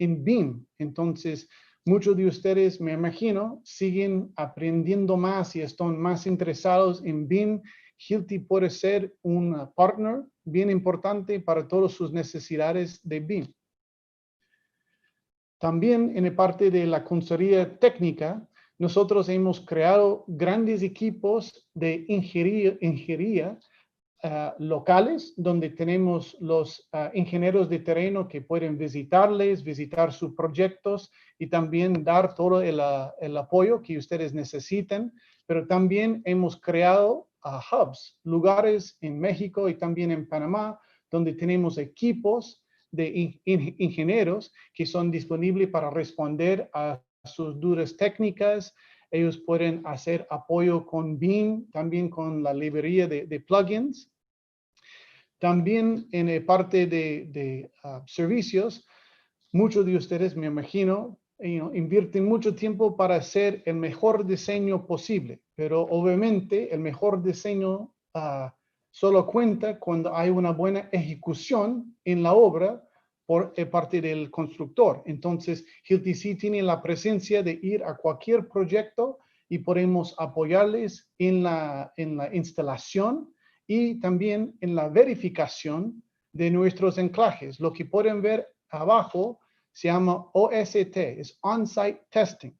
en BIM. Entonces, muchos de ustedes, me imagino, siguen aprendiendo más y están más interesados en BIM. Hilti puede ser un partner bien importante para todas sus necesidades de BIM. También en la parte de la consultoría técnica, nosotros hemos creado grandes equipos de ingeniería locales, donde tenemos los ingenieros de terreno que pueden visitar sus proyectos y también dar todo el apoyo que ustedes necesiten. Pero también hemos creado hubs, lugares en México y también en Panamá, donde tenemos equipos de ingenieros que son disponibles para responder a sus dudas técnicas. Ellos pueden hacer apoyo con BIM, también con la librería de plugins. También en la parte de servicios, muchos de ustedes, me imagino, invierten mucho tiempo para hacer el mejor diseño posible, pero obviamente el mejor diseño solo cuenta cuando hay una buena ejecución en la obra por parte del constructor. Entonces, Hilti sí tiene la presencia de ir a cualquier proyecto y podemos apoyarles en la instalación y también en la verificación de nuestros anclajes. Lo que pueden ver abajo se llama OST, es On-Site Testing,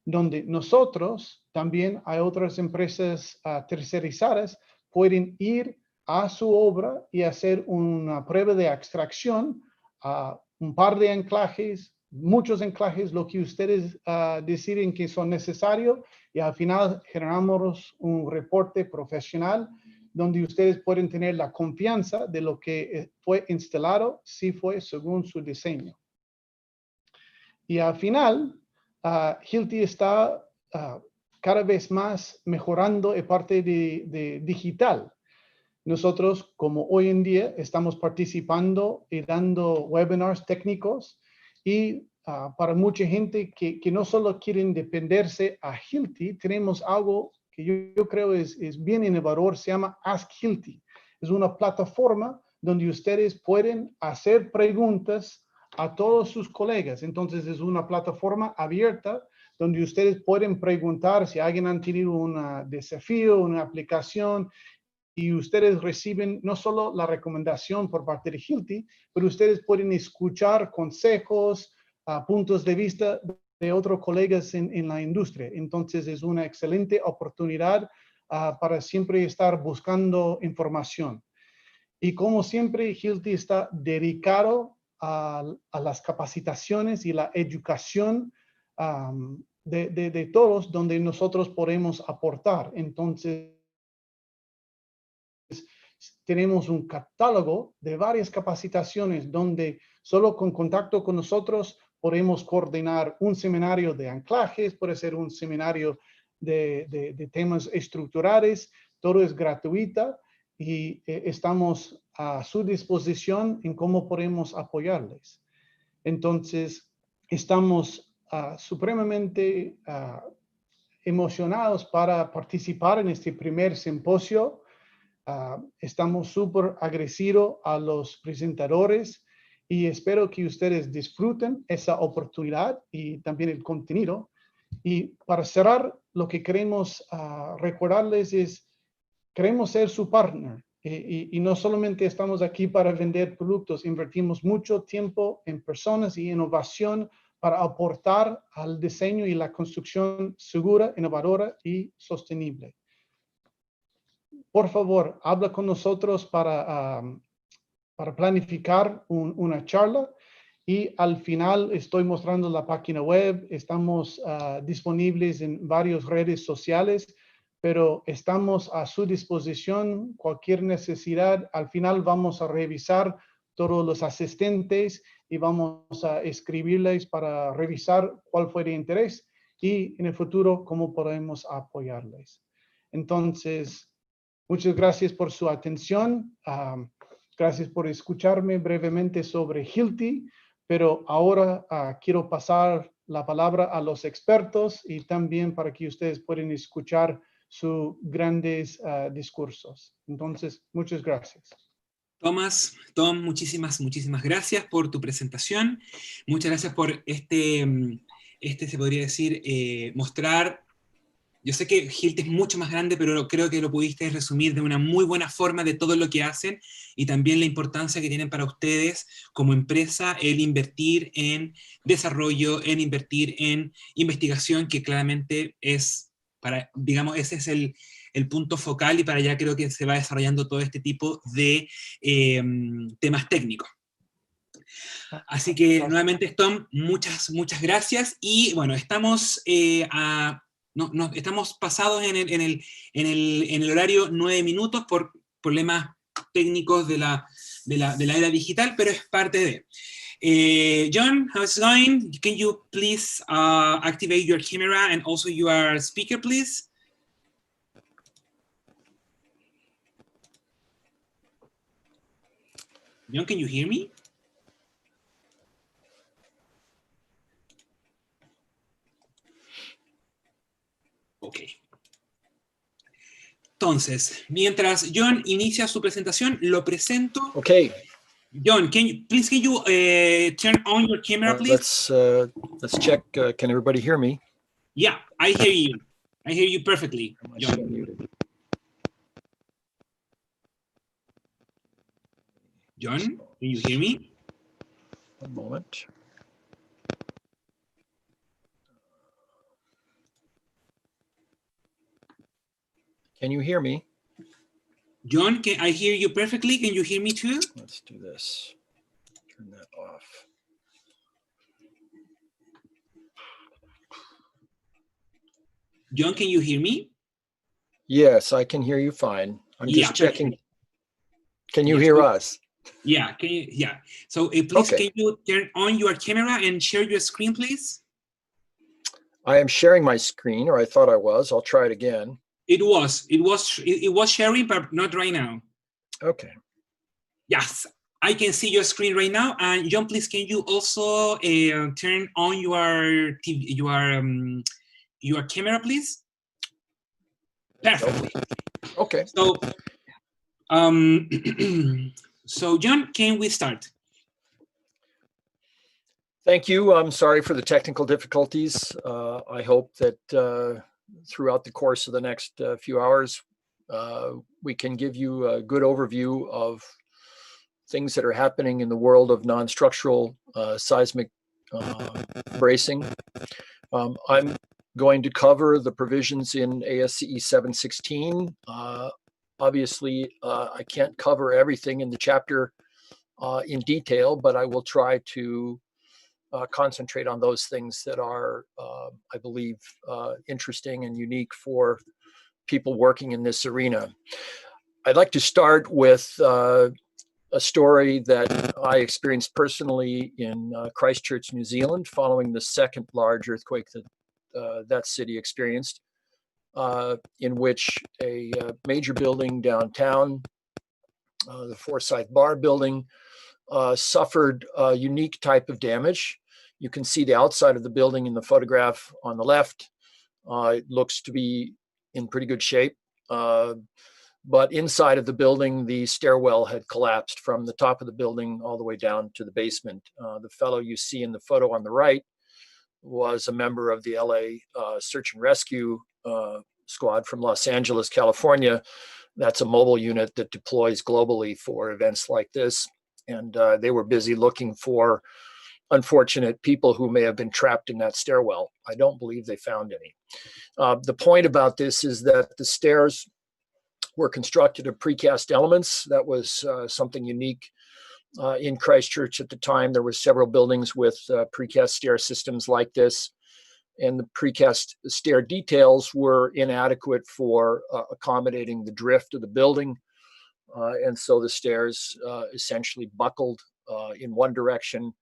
donde nosotros, también hay otras empresas tercerizadas, pueden ir a su obra y hacer una prueba de extracción a un par de anclajes, muchos anclajes, lo que ustedes deciden que son necesarios, y al final generamos un reporte profesional donde ustedes pueden tener la confianza de lo que fue instalado, si fue según su diseño. Y al final, Hilti está cada vez más mejorando la parte de digital. Nosotros, como hoy en día, estamos participando y dando webinars técnicos y para mucha gente que no solo quieren dependerse a Hilti, tenemos algo que yo creo es bien innovador, se llama Ask Hilti. Es una plataforma donde ustedes pueden hacer preguntas a todos sus colegas. Entonces es una plataforma abierta donde ustedes pueden preguntar si alguien ha tenido un desafío, una aplicación, y ustedes reciben no solo la recomendación por parte de Hilti, pero ustedes pueden escuchar consejos, puntos de vista de otros colegas en la industria. Entonces es una excelente oportunidad para siempre estar buscando información. Y como siempre, Hilti está dedicado a las capacitaciones y la educación de todos, donde nosotros podemos aportar. Entonces, tenemos un catálogo de varias capacitaciones donde solo con contacto con nosotros podemos coordinar un seminario de anclajes, puede ser un seminario de temas estructurales, todo es gratuito y estamos a su disposición en cómo podemos apoyarles. Entonces, estamos supremamente emocionados para participar en este primer simposio. Estamos súper agradecidos a los presentadores y espero que ustedes disfruten esa oportunidad y también el contenido. Y para cerrar, lo que queremos recordarles es, queremos ser su partner y no solamente estamos aquí para vender productos, invertimos mucho tiempo en personas y innovación para aportar al diseño y la construcción segura, innovadora y sostenible. Por favor, habla con nosotros para planificar una charla y al final estoy mostrando la página web. Estamos disponibles en varias redes sociales, pero estamos a su disposición. Cualquier necesidad, al final vamos a revisar todos los asistentes y vamos a escribirles para revisar cuál fue de interés y en el futuro cómo podemos apoyarles. Entonces, muchas gracias por su atención. Gracias por escucharme brevemente sobre Hilti, pero ahora quiero pasar la palabra a los expertos y también para que ustedes puedan escuchar sus grandes discursos. Entonces, muchas gracias. Tom, muchísimas gracias por tu presentación. Muchas gracias por se podría decir, mostrar. Yo sé que Hilt es mucho más grande, pero creo que lo pudiste resumir de una muy buena forma de todo lo que hacen y también la importancia que tienen para ustedes como empresa el invertir en desarrollo, en invertir en investigación, que claramente es, digamos, ese es el punto focal y para allá creo que se va desarrollando todo este tipo de temas técnicos. Así que nuevamente, Tom, muchas gracias y bueno, estamos estamos pasados en el horario 9 minutos por problemas técnicos de la era digital, pero es parte de. John, how's it going? Can you please activate your camera and also your speaker, please? John, can you hear me? Ok. Entonces, mientras John inicia su presentación, lo presento. Okay. John, can you turn on your camera, please? Let's check. Can everybody hear me? Yeah, I hear you. I hear you perfectly, John. John, can you hear me? One moment. Can you hear me? John, I hear you perfectly. Can you hear me too? Let's do this. Turn that off. John, can you hear me? Yes, I can hear you fine. I'm just checking. Perfect. Can you hear us? Yeah, yeah. So please, Can you turn on your camera and share your screen, please? I am sharing my screen, or I thought I was. I'll try it again. It was sharing, but not right now. Okay. Yes, I can see your screen right now. And John, please, can you also turn on your TV, your camera, please? Perfectly. Okay. So, so John, can we start? Thank you. I'm sorry for the technical difficulties. I hope that throughout the course of the next few hours, we can give you a good overview of things that are happening in the world of non-structural seismic bracing. I'm going to cover the provisions in ASCE 716. Obviously, I can't cover everything in the chapter in detail, but I will try to concentrate on those things that are, I believe, interesting and unique for people working in this arena. I'd like to start with a story that I experienced personally in Christchurch, New Zealand, following the second large earthquake that that city experienced, in which a major building downtown, the Forsyth Bar building, suffered a unique type of damage. You can see the outside of the building in the photograph on the left. It looks to be in pretty good shape. But inside of the building, the stairwell had collapsed from the top of the building all the way down to the basement. The fellow you see in the photo on the right was a member of the LA Search and Rescue Squad from Los Angeles, California. That's a mobile unit that deploys globally for events like this. And they were busy looking for unfortunate people who may have been trapped in that stairwell. I don't believe they found any. The point about this is that the stairs were constructed of precast elements. That was something unique in Christchurch at the time. There were several buildings with precast stair systems like this, and the precast stair details were inadequate for accommodating the drift of the building. And so the stairs essentially buckled in one direction.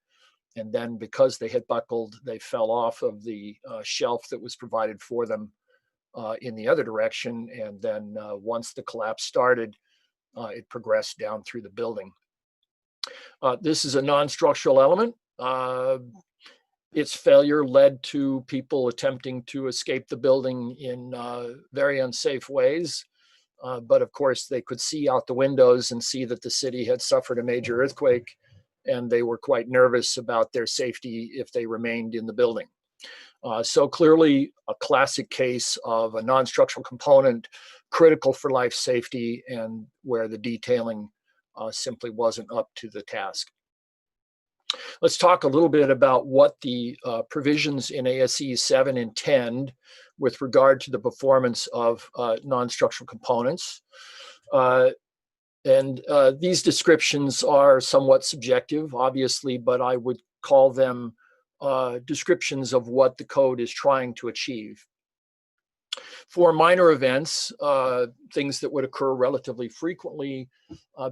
And then because they had buckled, they fell off of the shelf that was provided for them in the other direction. And then once the collapse started, it progressed down through the building. This is a non-structural element. Its failure led to people attempting to escape the building in very unsafe ways. But of course, they could see out the windows and see that the city had suffered a major earthquake, and they were quite nervous about their safety if they remained in the building. So clearly a classic case of a non-structural component critical for life safety, and where the detailing simply wasn't up to the task. Let's talk a little bit about what the provisions in ASCE 7 intend with regard to the performance of non-structural components. These descriptions are somewhat subjective, obviously, but I would call them descriptions of what the code is trying to achieve. For minor events, things that would occur relatively frequently,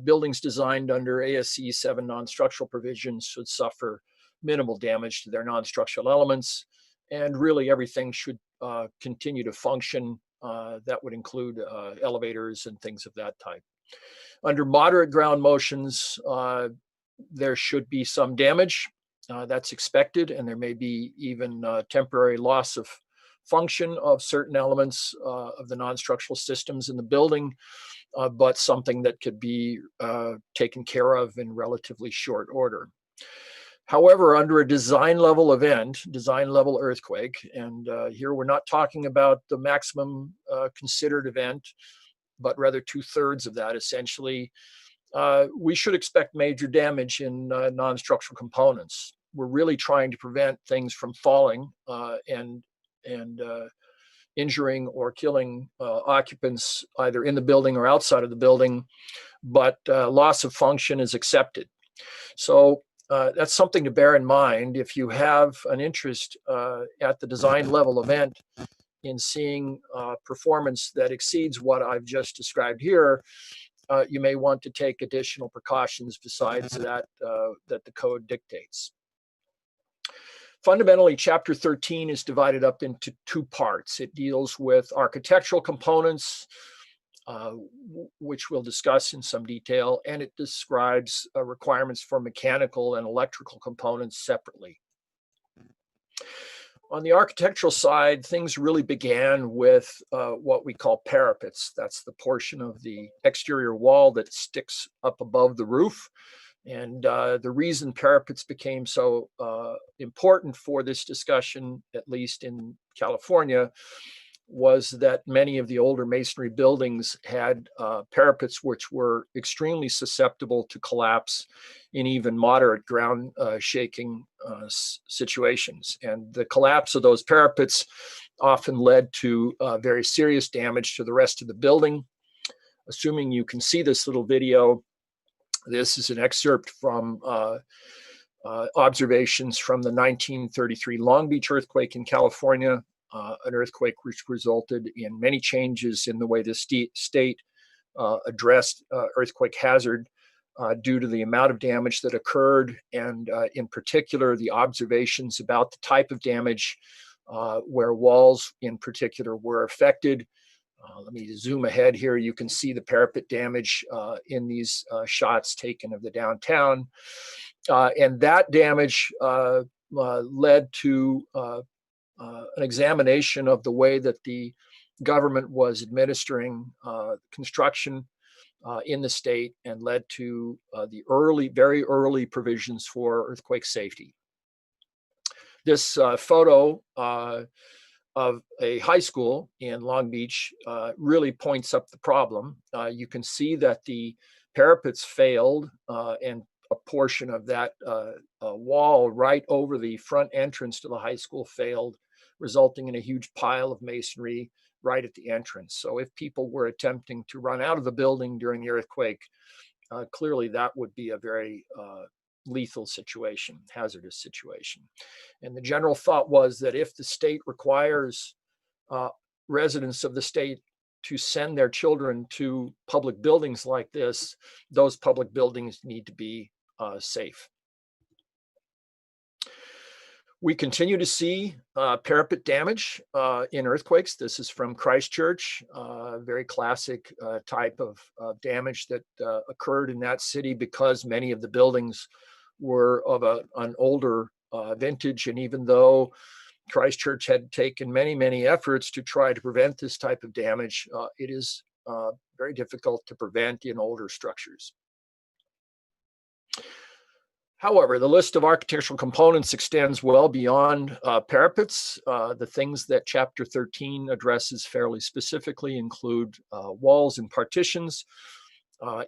buildings designed under ASCE 7 non-structural provisions should suffer minimal damage to their non-structural elements, and really everything should continue to function. That would include elevators and things of that type. Under moderate ground motions, there should be some damage. That's expected, and there may be even temporary loss of function of certain elements of the non-structural systems in the building, but something that could be taken care of in relatively short order. However, under a design level event, design level earthquake, and here we're not talking about the maximum considered event, but rather 2/3 of that essentially, we should expect major damage in non-structural components. We're really trying to prevent things from falling and injuring or killing occupants either in the building or outside of the building, but loss of function is accepted. So that's something to bear in mind if you have an interest at the design level event in seeing performance that exceeds what I've just described here. You may want to take additional precautions besides that that the code dictates. Fundamentally, Chapter 13 is divided up into two parts. It deals with architectural components, which we'll discuss in some detail, and it describes requirements for mechanical and electrical components separately. On the architectural side, things really began with what we call parapets. That's the portion of the exterior wall that sticks up above the roof. And the reason parapets became so important for this discussion, at least in California, was that many of the older masonry buildings had parapets which were extremely susceptible to collapse in even moderate ground shaking situations. And the collapse of those parapets often led to very serious damage to the rest of the building. Assuming you can see this little video, this is an excerpt from observations from the 1933 Long Beach earthquake in California, an earthquake which resulted in many changes in the way the state addressed earthquake hazard due to the amount of damage that occurred, and in particular, the observations about the type of damage where walls in particular were affected. Let me zoom ahead here. You can see the parapet damage in these shots taken of the downtown. And that damage led to an examination of the way that the government was administering construction in the state, and led to the very early provisions for earthquake safety. This photo of a high school in Long Beach really points up the problem. You can see that the parapets failed, and a portion of that wall right over the front entrance to the high school failed, resulting in a huge pile of masonry right at the entrance. So if people were attempting to run out of the building during the earthquake, clearly that would be a very lethal situation, hazardous situation. And the general thought was that if the state requires residents of the state to send their children to public buildings like this, those public buildings need to be safe. We continue to see parapet damage in earthquakes. This is from Christchurch, very classic type of damage that occurred in that city because many of the buildings were of an older vintage. And even though Christchurch had taken many, many efforts to try to prevent this type of damage, it is very difficult to prevent in older structures. However, the list of architectural components extends well beyond parapets. The things that Chapter 13 addresses fairly specifically include walls and partitions.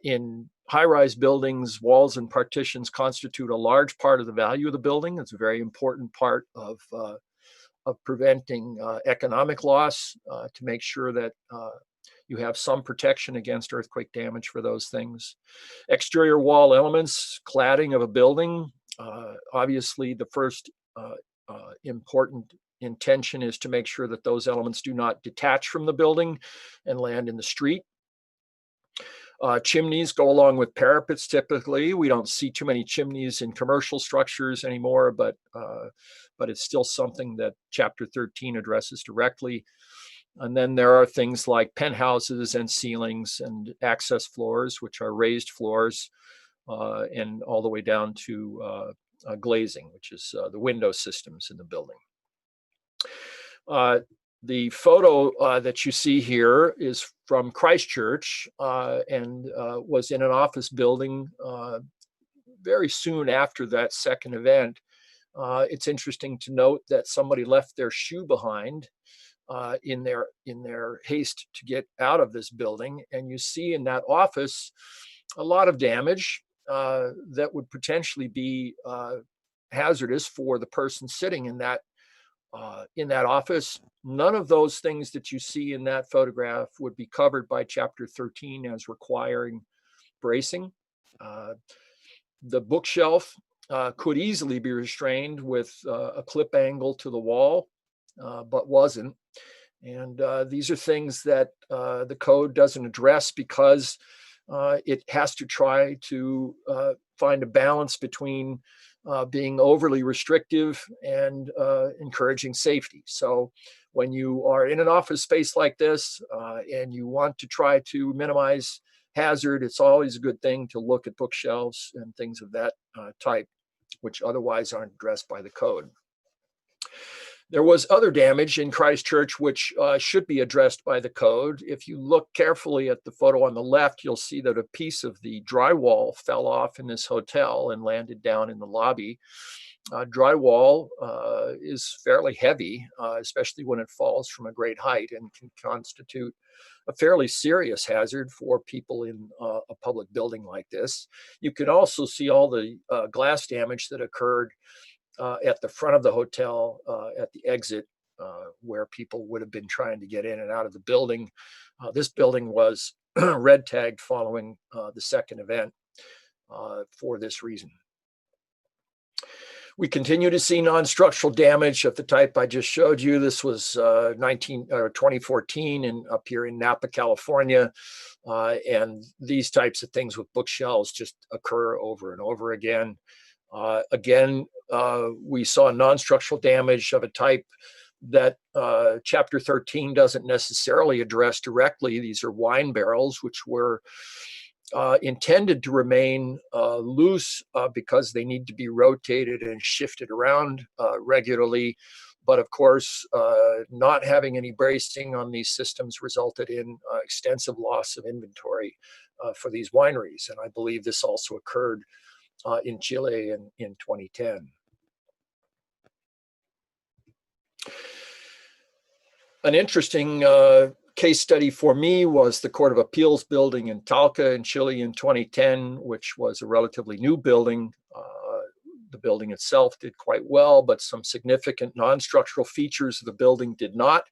In high-rise buildings, walls and partitions constitute a large part of the value of the building. It's a very important part of preventing economic loss, to make sure that you have some protection against earthquake damage for those things. Exterior wall elements, cladding of a building. Obviously, the first important intention is to make sure that those elements do not detach from the building and land in the street. Chimneys go along with parapets typically. We don't see too many chimneys in commercial structures anymore, but it's still something that Chapter 13 addresses directly. And then there are things like penthouses and ceilings and access floors, which are raised floors, and all the way down to glazing, which is the window systems in the building. The photo that you see here is from Christchurch, and was in an office building very soon after that second event. It's interesting to note that somebody left their shoe behind in their haste to get out of this building, and you see in that office a lot of damage that would potentially be hazardous for the person sitting in that office. None of those things that you see in that photograph would be covered by Chapter 13 as requiring bracing. The bookshelf could easily be restrained with a clip angle to the wall, but wasn't. And these are things that the code doesn't address because it has to try to find a balance between being overly restrictive and encouraging safety. So when you are in an office space like this and you want to try to minimize hazard, it's always a good thing to look at bookshelves and things of that type, which otherwise aren't addressed by the code. There was other damage in Christchurch which should be addressed by the code. If you look carefully at the photo on the left, you'll see that a piece of the drywall fell off in this hotel and landed down in the lobby. Drywall is fairly heavy, especially when it falls from a great height, and can constitute a fairly serious hazard for people in a public building like this. You can also see all the glass damage that occurred at the front of the hotel, at the exit, where people would have been trying to get in and out of the building. This building was red tagged following the second event for this reason. We continue to see non-structural damage of the type I just showed you. This was 2014 and up here in Napa, California. And these types of things with bookshelves just occur over and over again. Again, we saw non-structural damage of a type that Chapter 13 doesn't necessarily address directly. These are wine barrels, which were intended to remain loose because they need to be rotated and shifted around regularly. But of course, not having any bracing on these systems resulted in extensive loss of inventory for these wineries. And I believe this also occurred in Chile in 2010. An interesting case study for me was the Court of Appeals building in Talca in Chile in 2010, which was a relatively new building. The building itself did quite well, but some significant non-structural features of the building did not.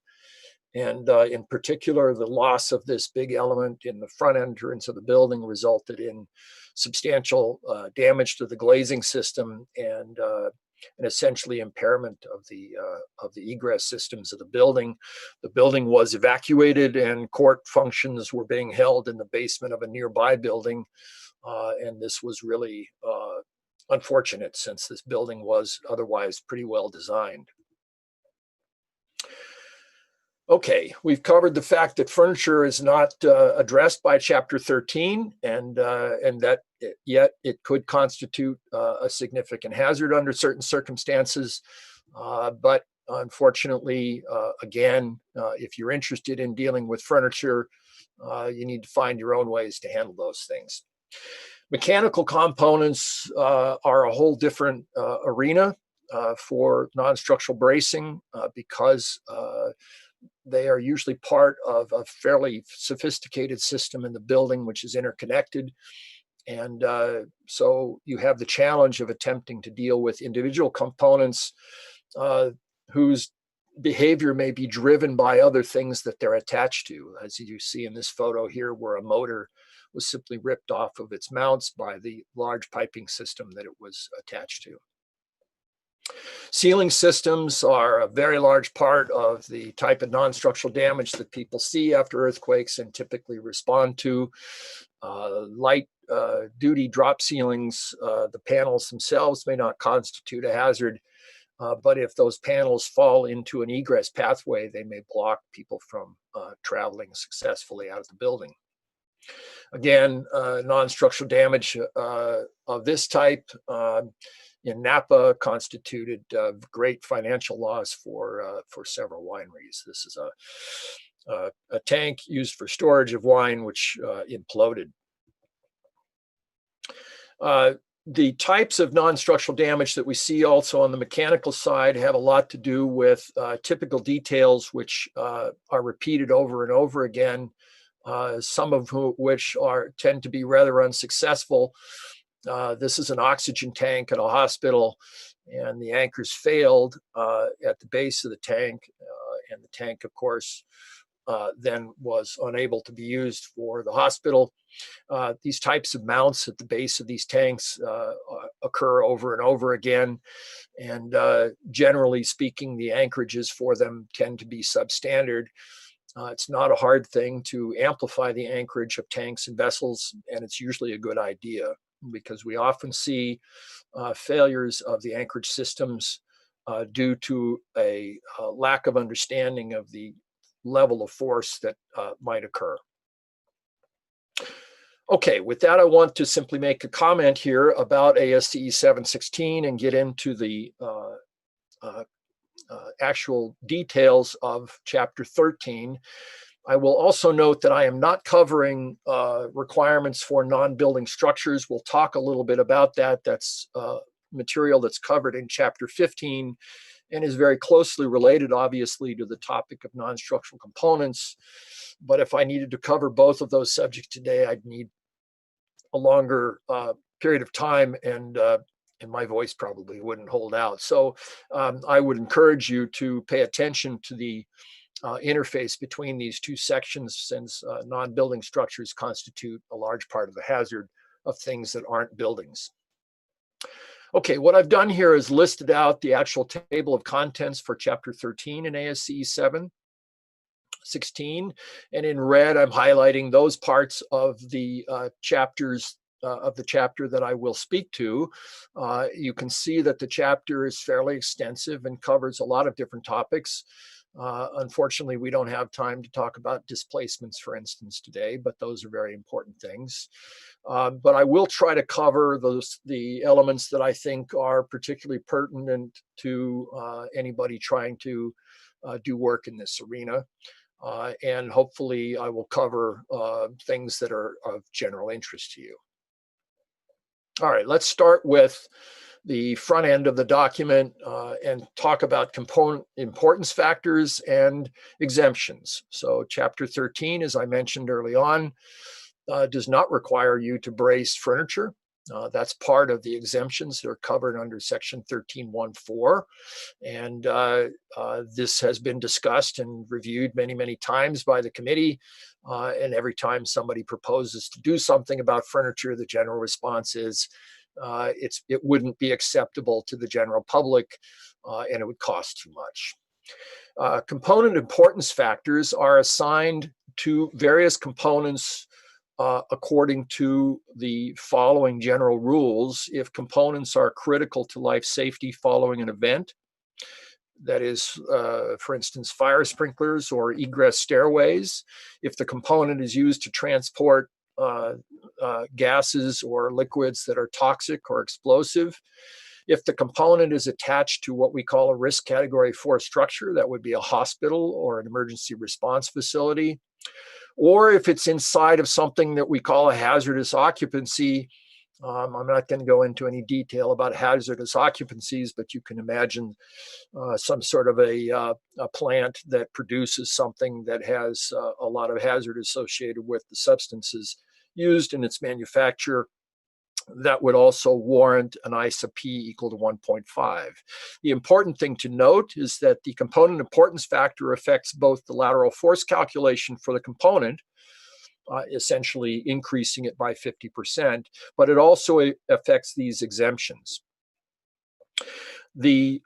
And in particular, the loss of this big element in the front entrance of the building resulted in substantial damage to the glazing system and essentially impairment of the egress systems of the building. The building was evacuated and court functions were being held in the basement of a nearby building. And this was really unfortunate since this building was otherwise pretty well designed. Okay, we've covered the fact that furniture is not addressed by Chapter 13, and that yet it could constitute a significant hazard under certain circumstances. But unfortunately, again, if you're interested in dealing with furniture, you need to find your own ways to handle those things. Mechanical components are a whole different arena for non-structural bracing because they are usually part of a fairly sophisticated system in the building, which is interconnected. And so you have the challenge of attempting to deal with individual components whose behavior may be driven by other things that they're attached to. As you see in this photo here, where a motor was simply ripped off of its mounts by the large piping system that it was attached to. Ceiling systems are a very large part of the type of non-structural damage that people see after earthquakes and typically respond to. Light duty drop ceilings, the panels themselves may not constitute a hazard, but if those panels fall into an egress pathway, they may block people from traveling successfully out of the building. Again, non-structural damage of this type in Napa constituted great financial loss for several wineries. This is a tank used for storage of wine, which imploded. The types of non-structural damage that we see also on the mechanical side have a lot to do with typical details which are repeated over and over again, some of which tend to be rather unsuccessful. This is an oxygen tank at a hospital, and the anchors failed at the base of the tank, and the tank, of course, then was unable to be used for the hospital. These types of mounts at the base of these tanks occur over and over again, and generally speaking, the anchorages for them tend to be substandard. It's not a hard thing to amplify the anchorage of tanks and vessels, and it's usually a good idea because we often see failures of the anchorage systems due to a lack of understanding of the level of force that might occur. Okay, with that, I want to simply make a comment here about ASCE 716 and get into the actual details of Chapter 13. I will also note that I am not covering requirements for non-building structures. We'll talk a little bit about that. That's material that's covered in Chapter 15 and is very closely related, obviously, to the topic of non-structural components. But if I needed to cover both of those subjects today, I'd need a longer period of time, and my voice probably wouldn't hold out. So I would encourage you to pay attention to the interface between these two sections, since non-building structures constitute a large part of the hazard of things that aren't buildings. Okay, what I've done here is listed out the actual table of contents for Chapter 13 in ASCE 716, and in red, I'm highlighting those parts of the chapters of the chapter that I will speak to. You can see that the chapter is fairly extensive and covers a lot of different topics. Unfortunately, we don't have time to talk about displacements, for instance, today, but those are very important things. But I will try to cover the elements that I think are particularly pertinent to anybody trying to do work in this arena. And hopefully I will cover things that are of general interest to you. All right, let's start with the front end of the document and talk about component importance factors and exemptions. So Chapter 13, as I mentioned early on, does not require you to brace furniture. That's part of the exemptions that are covered under Section 13.1.4. And this has been discussed and reviewed many, many times by the committee. And every time somebody proposes to do something about furniture, the general response is it wouldn't be acceptable to the general public and it would cost too much. Component importance factors are assigned to various components according to the following general rules. If components are critical to life safety following an event, that is, for instance, fire sprinklers or egress stairways, if the component is used to transport gases or liquids that are toxic or explosive, If the component is attached to what we call a risk category 4 structure, that would be a hospital or an emergency response facility. Or if it's inside of something that we call a hazardous occupancy. I'm not going to go into any detail about hazardous occupancies, but you can imagine some sort of a plant that produces something that has a lot of hazard associated with the substances used in its manufacture. That would also warrant an ISA P equal to 1.5. The important thing to note is that the component importance factor affects both the lateral force calculation for the component, essentially increasing it by 50%, but it also affects these exemptions. The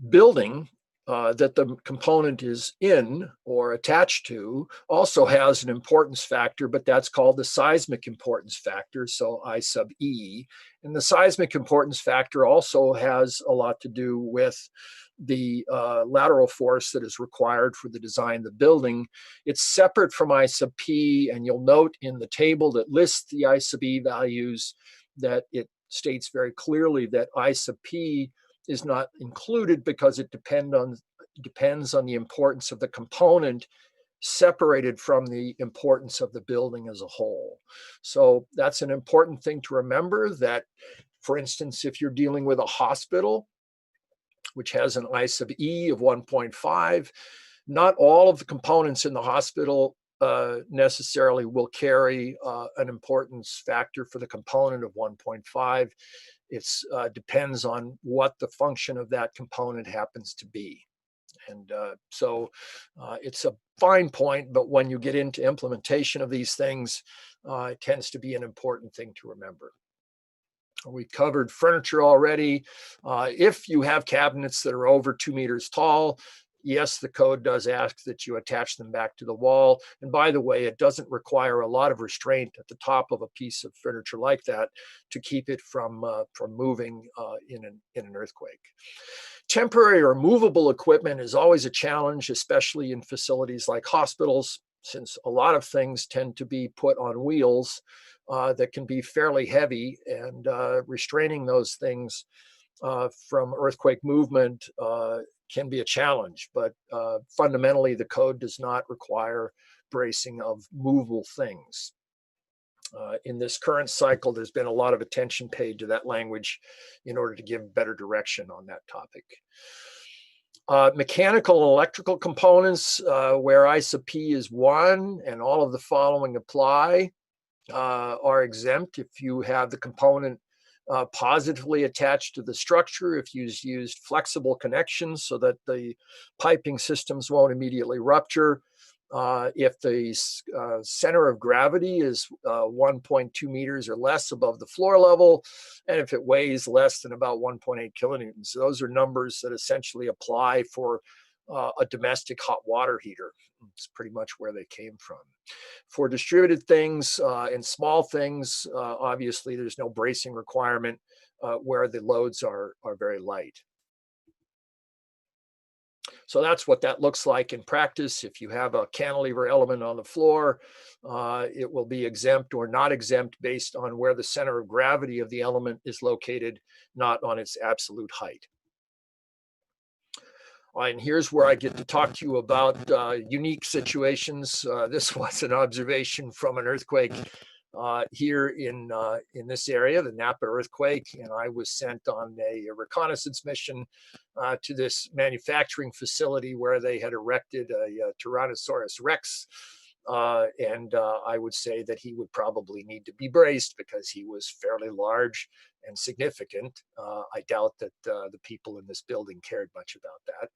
building that the component is in or attached to also has an importance factor, but that's called the seismic importance factor, so I sub E. And the seismic importance factor also has a lot to do with the lateral force that is required for the design of the building. It's separate from I sub P, and you'll note in the table that lists the I sub E values that it states very clearly that I sub P is not included because it depends on the importance of the component separated from the importance of the building as a whole. So that's an important thing to remember, that, for instance, if you're dealing with a hospital, which has an I sub E of 1.5, not all of the components in the hospital necessarily will carry an importance factor for the component of 1.5. It depends on what the function of that component happens to be. And so it's a fine point, but when you get into implementation of these things, it tends to be an important thing to remember. We covered furniture already. If you have cabinets that are over 2 meters tall, yes, the code does ask that you attach them back to the wall. And by the way, it doesn't require a lot of restraint at the top of a piece of furniture like that to keep it from moving in an earthquake. Temporary or movable equipment is always a challenge, especially in facilities like hospitals, since a lot of things tend to be put on wheels that can be fairly heavy, and restraining those things from earthquake movement can be a challenge, but fundamentally the code does not require bracing of movable things. In this current cycle, there's been a lot of attention paid to that language in order to give better direction on that topic. Mechanical and electrical components, where I sub P is 1 and all of the following apply, are exempt if you have the component positively attached to the structure, if you used flexible connections so that the piping systems won't immediately rupture, if the center of gravity is 1.2 meters or less above the floor level, and if it weighs less than about 1.8 kilonewtons. Those are numbers that essentially apply for a domestic hot water heater. It's pretty much where they came from. For distributed things and small things, obviously there's no bracing requirement where the loads are very light. So that's what that looks like in practice. If you have a cantilever element on the floor, it will be exempt or not exempt based on where the center of gravity of the element is located, not on its absolute height. And here's where I get to talk to you about unique situations. This was an observation from an earthquake here in this area, the Napa earthquake, and I was sent on a reconnaissance mission to this manufacturing facility where they had erected a Tyrannosaurus Rex, and I would say that he would probably need to be braced because he was fairly large and significant. I doubt that the people in this building cared much about that.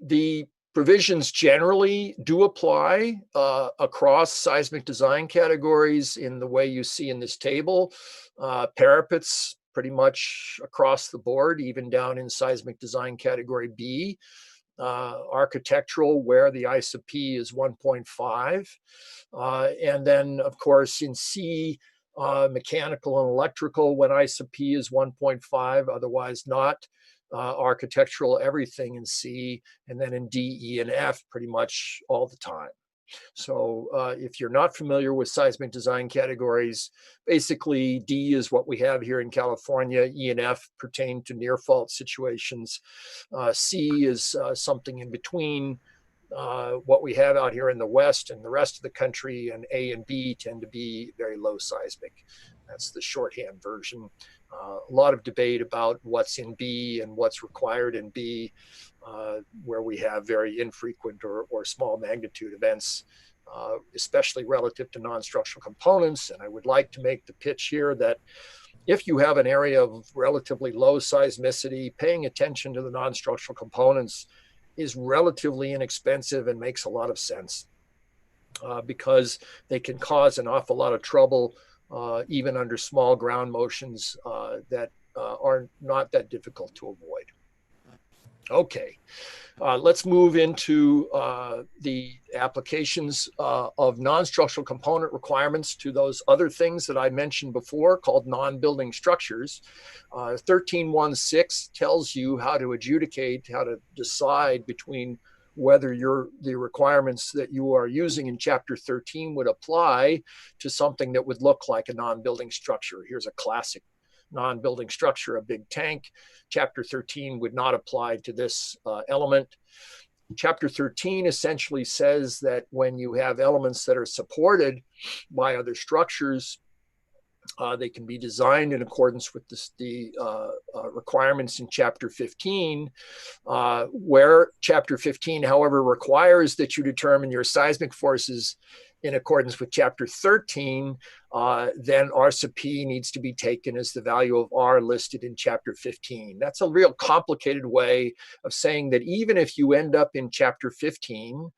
The provisions generally do apply across seismic design categories in the way you see in this table. Parapets pretty much across the board, even down in seismic design category B. Architectural, where the I sub P is 1.5. And then, of course, in C, mechanical and electrical, when I sub P is 1.5, otherwise not. Architectural, everything in C, and then in D, E, and F pretty much all the time. So if you're not familiar with seismic design categories, basically D is what we have here in California. E and F pertain to near fault situations. C is something in between what we have out here in the West and the rest of the country, and A and B tend to be very low seismic. That's the shorthand version. A lot of debate about what's in B and what's required in B, where we have very infrequent or small magnitude events, especially relative to non-structural components. And I would like to make the pitch here that if you have an area of relatively low seismicity, paying attention to the non-structural components is relatively inexpensive and makes a lot of sense, because they can cause an awful lot of trouble even under small ground motions that are not that difficult to avoid. Okay, let's move into the applications of non-structural component requirements to those other things that I mentioned before called non-building structures. 13.1.6 tells you how to adjudicate, how to decide between whether the requirements that you are using in Chapter 13 would apply to something that would look like a non-building structure. Here's a classic non-building structure, a big tank. Chapter 13 would not apply to this element. Chapter 13 essentially says that when you have elements that are supported by other structures, they can be designed in accordance with the requirements in Chapter 15, where Chapter 15, however, requires that you determine your seismic forces in accordance with Chapter 13, then R sub P needs to be taken as the value of R listed in Chapter 15. That's a real complicated way of saying that even if you end up in Chapter 15,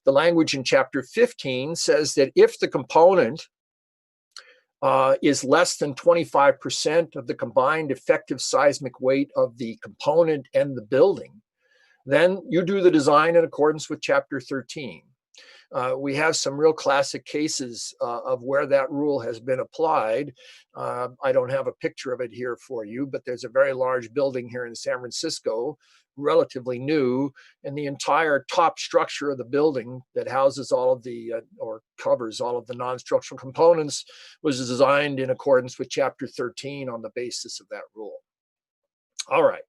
the language in Chapter 15 says that if the component is less than 25% of the combined effective seismic weight of the component and the building, then you do the design in accordance with Chapter 13. We have some real classic cases of where that rule has been applied. I don't have a picture of it here for you, but there's a very large building here in San Francisco, relatively new, and the entire top structure of the building that houses all of the, or covers all of the non-structural components was designed in accordance with Chapter 13 on the basis of that rule. All right,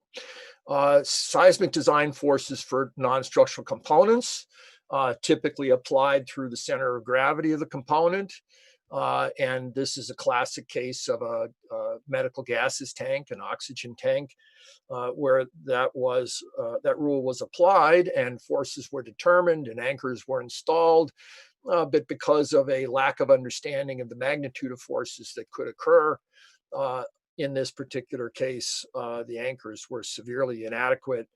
seismic design forces for non-structural components. Typically applied through the center of gravity of the component. And this is a classic case of a medical gases tank, an oxygen tank, where that rule was applied and forces were determined and anchors were installed. But because of a lack of understanding of the magnitude of forces that could occur, in this particular case, the anchors were severely inadequate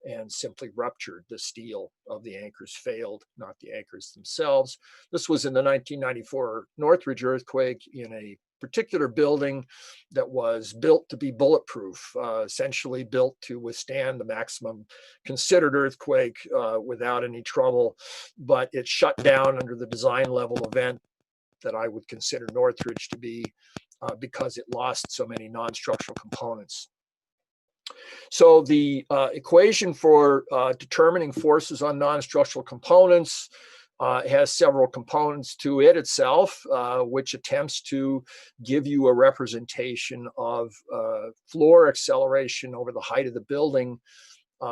and simply ruptured. The steel of the anchors failed, not the anchors themselves. This was in the 1994 Northridge earthquake in a particular building that was built to be bulletproof, essentially built to withstand the maximum considered earthquake without any trouble, but it shut down under the design level event that I would consider Northridge to be because it lost so many non-structural components. So the equation for determining forces on non-structural components has several components to it itself, which attempts to give you a representation of floor acceleration over the height of the building,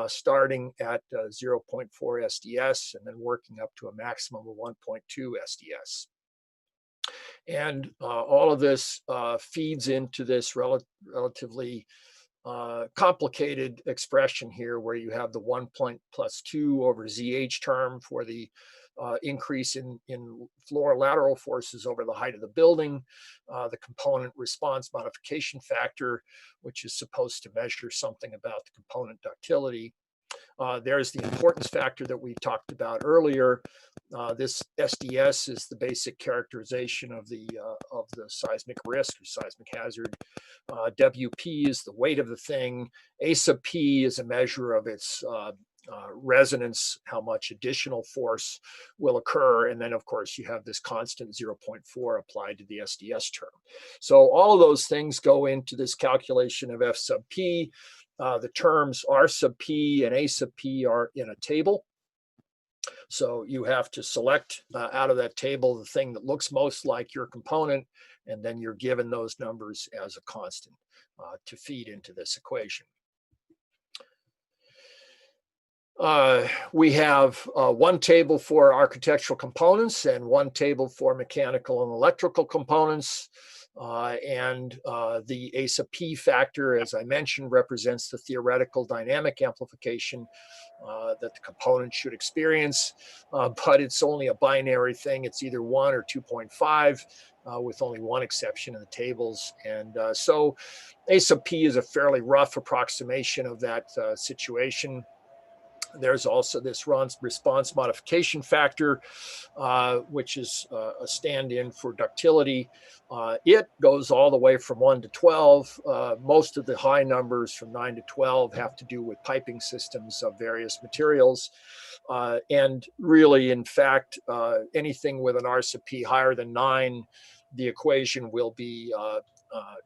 starting at 0.4 SDS and then working up to a maximum of 1.2 SDS. And all of this feeds into this relatively complicated expression here where you have the 1 + 2 over ZH term for the increase in floor lateral forces over the height of the building, the component response modification factor, which is supposed to measure something about the component ductility. There's the importance factor that we talked about earlier. This SDS is the basic characterization of the seismic risk or seismic hazard. WP is the weight of the thing. A sub P is a measure of its resonance, how much additional force will occur. And then, of course, you have this constant 0.4 applied to the SDS term. So all of those things go into this calculation of F sub P. The terms R sub P and A sub P are in a table. So you have to select out of that table the thing that looks most like your component, and then you're given those numbers as a constant to feed into this equation. We have one table for architectural components and one table for mechanical and electrical components. The ASA-P factor, as I mentioned, represents the theoretical dynamic amplification that the component should experience, but it's only a binary thing. It's either 1 or 2.5, with only one exception in the tables. And so ASA-P is a fairly rough approximation of that situation. There's also this response modification factor, which is a stand-in for ductility. It goes all the way from 1 to 12. Most of the high numbers from 9 to 12 have to do with piping systems of various materials. And really, in fact, anything with an RSA-P higher than 9, the equation will be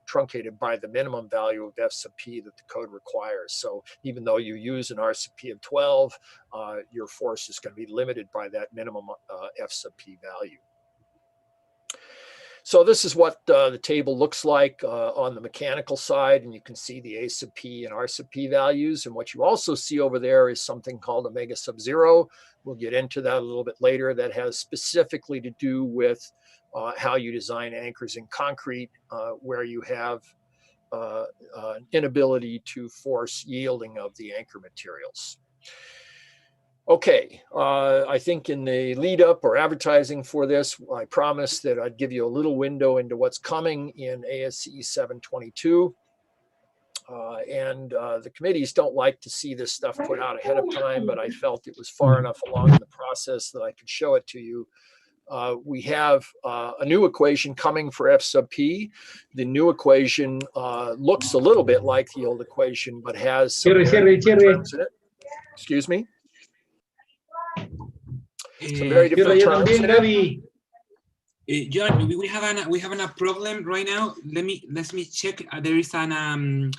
truncated by the minimum value of FSA-P that the code requires. So even though you use an RSA-P of 12, your force is going to be limited by that minimum FSA-P value. So this is what the table looks like on the mechanical side, and you can see the ASA-P and RSA-P values. And what you also see over there is something called omega sub 0. We'll get into that a little bit later. That has specifically to do with how you design anchors in concrete, where you have an inability to force yielding of the anchor materials. Okay, I think in the lead up or advertising for this, I promised that I'd give you a little window into what's coming in ASCE 722. The committees don't like to see this stuff put out ahead of time, but I felt it was far enough along in the process that I could show it to you. We have a new equation coming for F sub P. The new equation looks a little bit like the old equation, but has some very different terms in it. Excuse me? Some very different terms in it. John, we have a problem right now. Let me check. There is an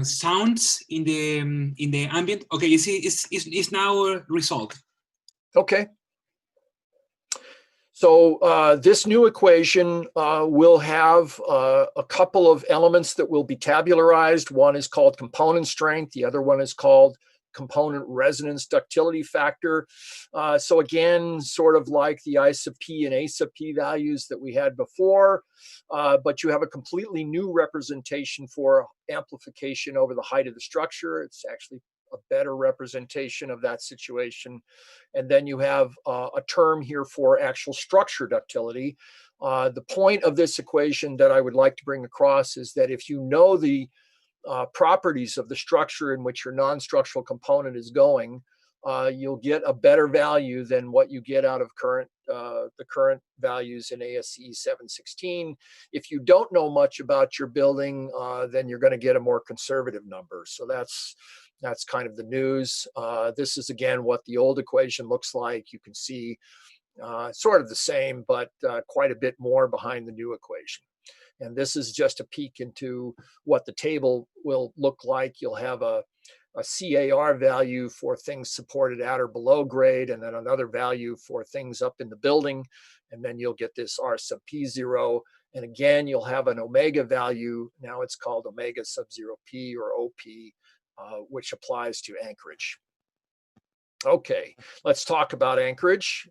sounds in the ambient. Okay, you see, it's now resolved. Okay. So this new equation will have a couple of elements that will be tabularized. One is called component strength. The other one is called component resonance ductility factor. So again, sort of like the ISA-P and ASA-P values that we had before, but you have a completely new representation for amplification over the height of the structure. It's actually a better representation of that situation. And then you have a term here for actual structure ductility. The point of this equation that I would like to bring across is that if you know the properties of the structure in which your non-structural component is going, you'll get a better value than what you get out of the current values in ASCE 716. If you don't know much about your building, then you're going to get a more conservative number. So that's kind of the news. This is again what the old equation looks like. You can see sort of the same, but quite a bit more behind the new equation. And this is just a peek into what the table will look like. You'll have a CAR value for things supported at or below grade, and then another value for things up in the building. And then you'll get this R sub P0. And again, you'll have an omega value. Now it's called omega sub 0 P or OP, which applies to anchorage. Okay, let's talk about anchorage.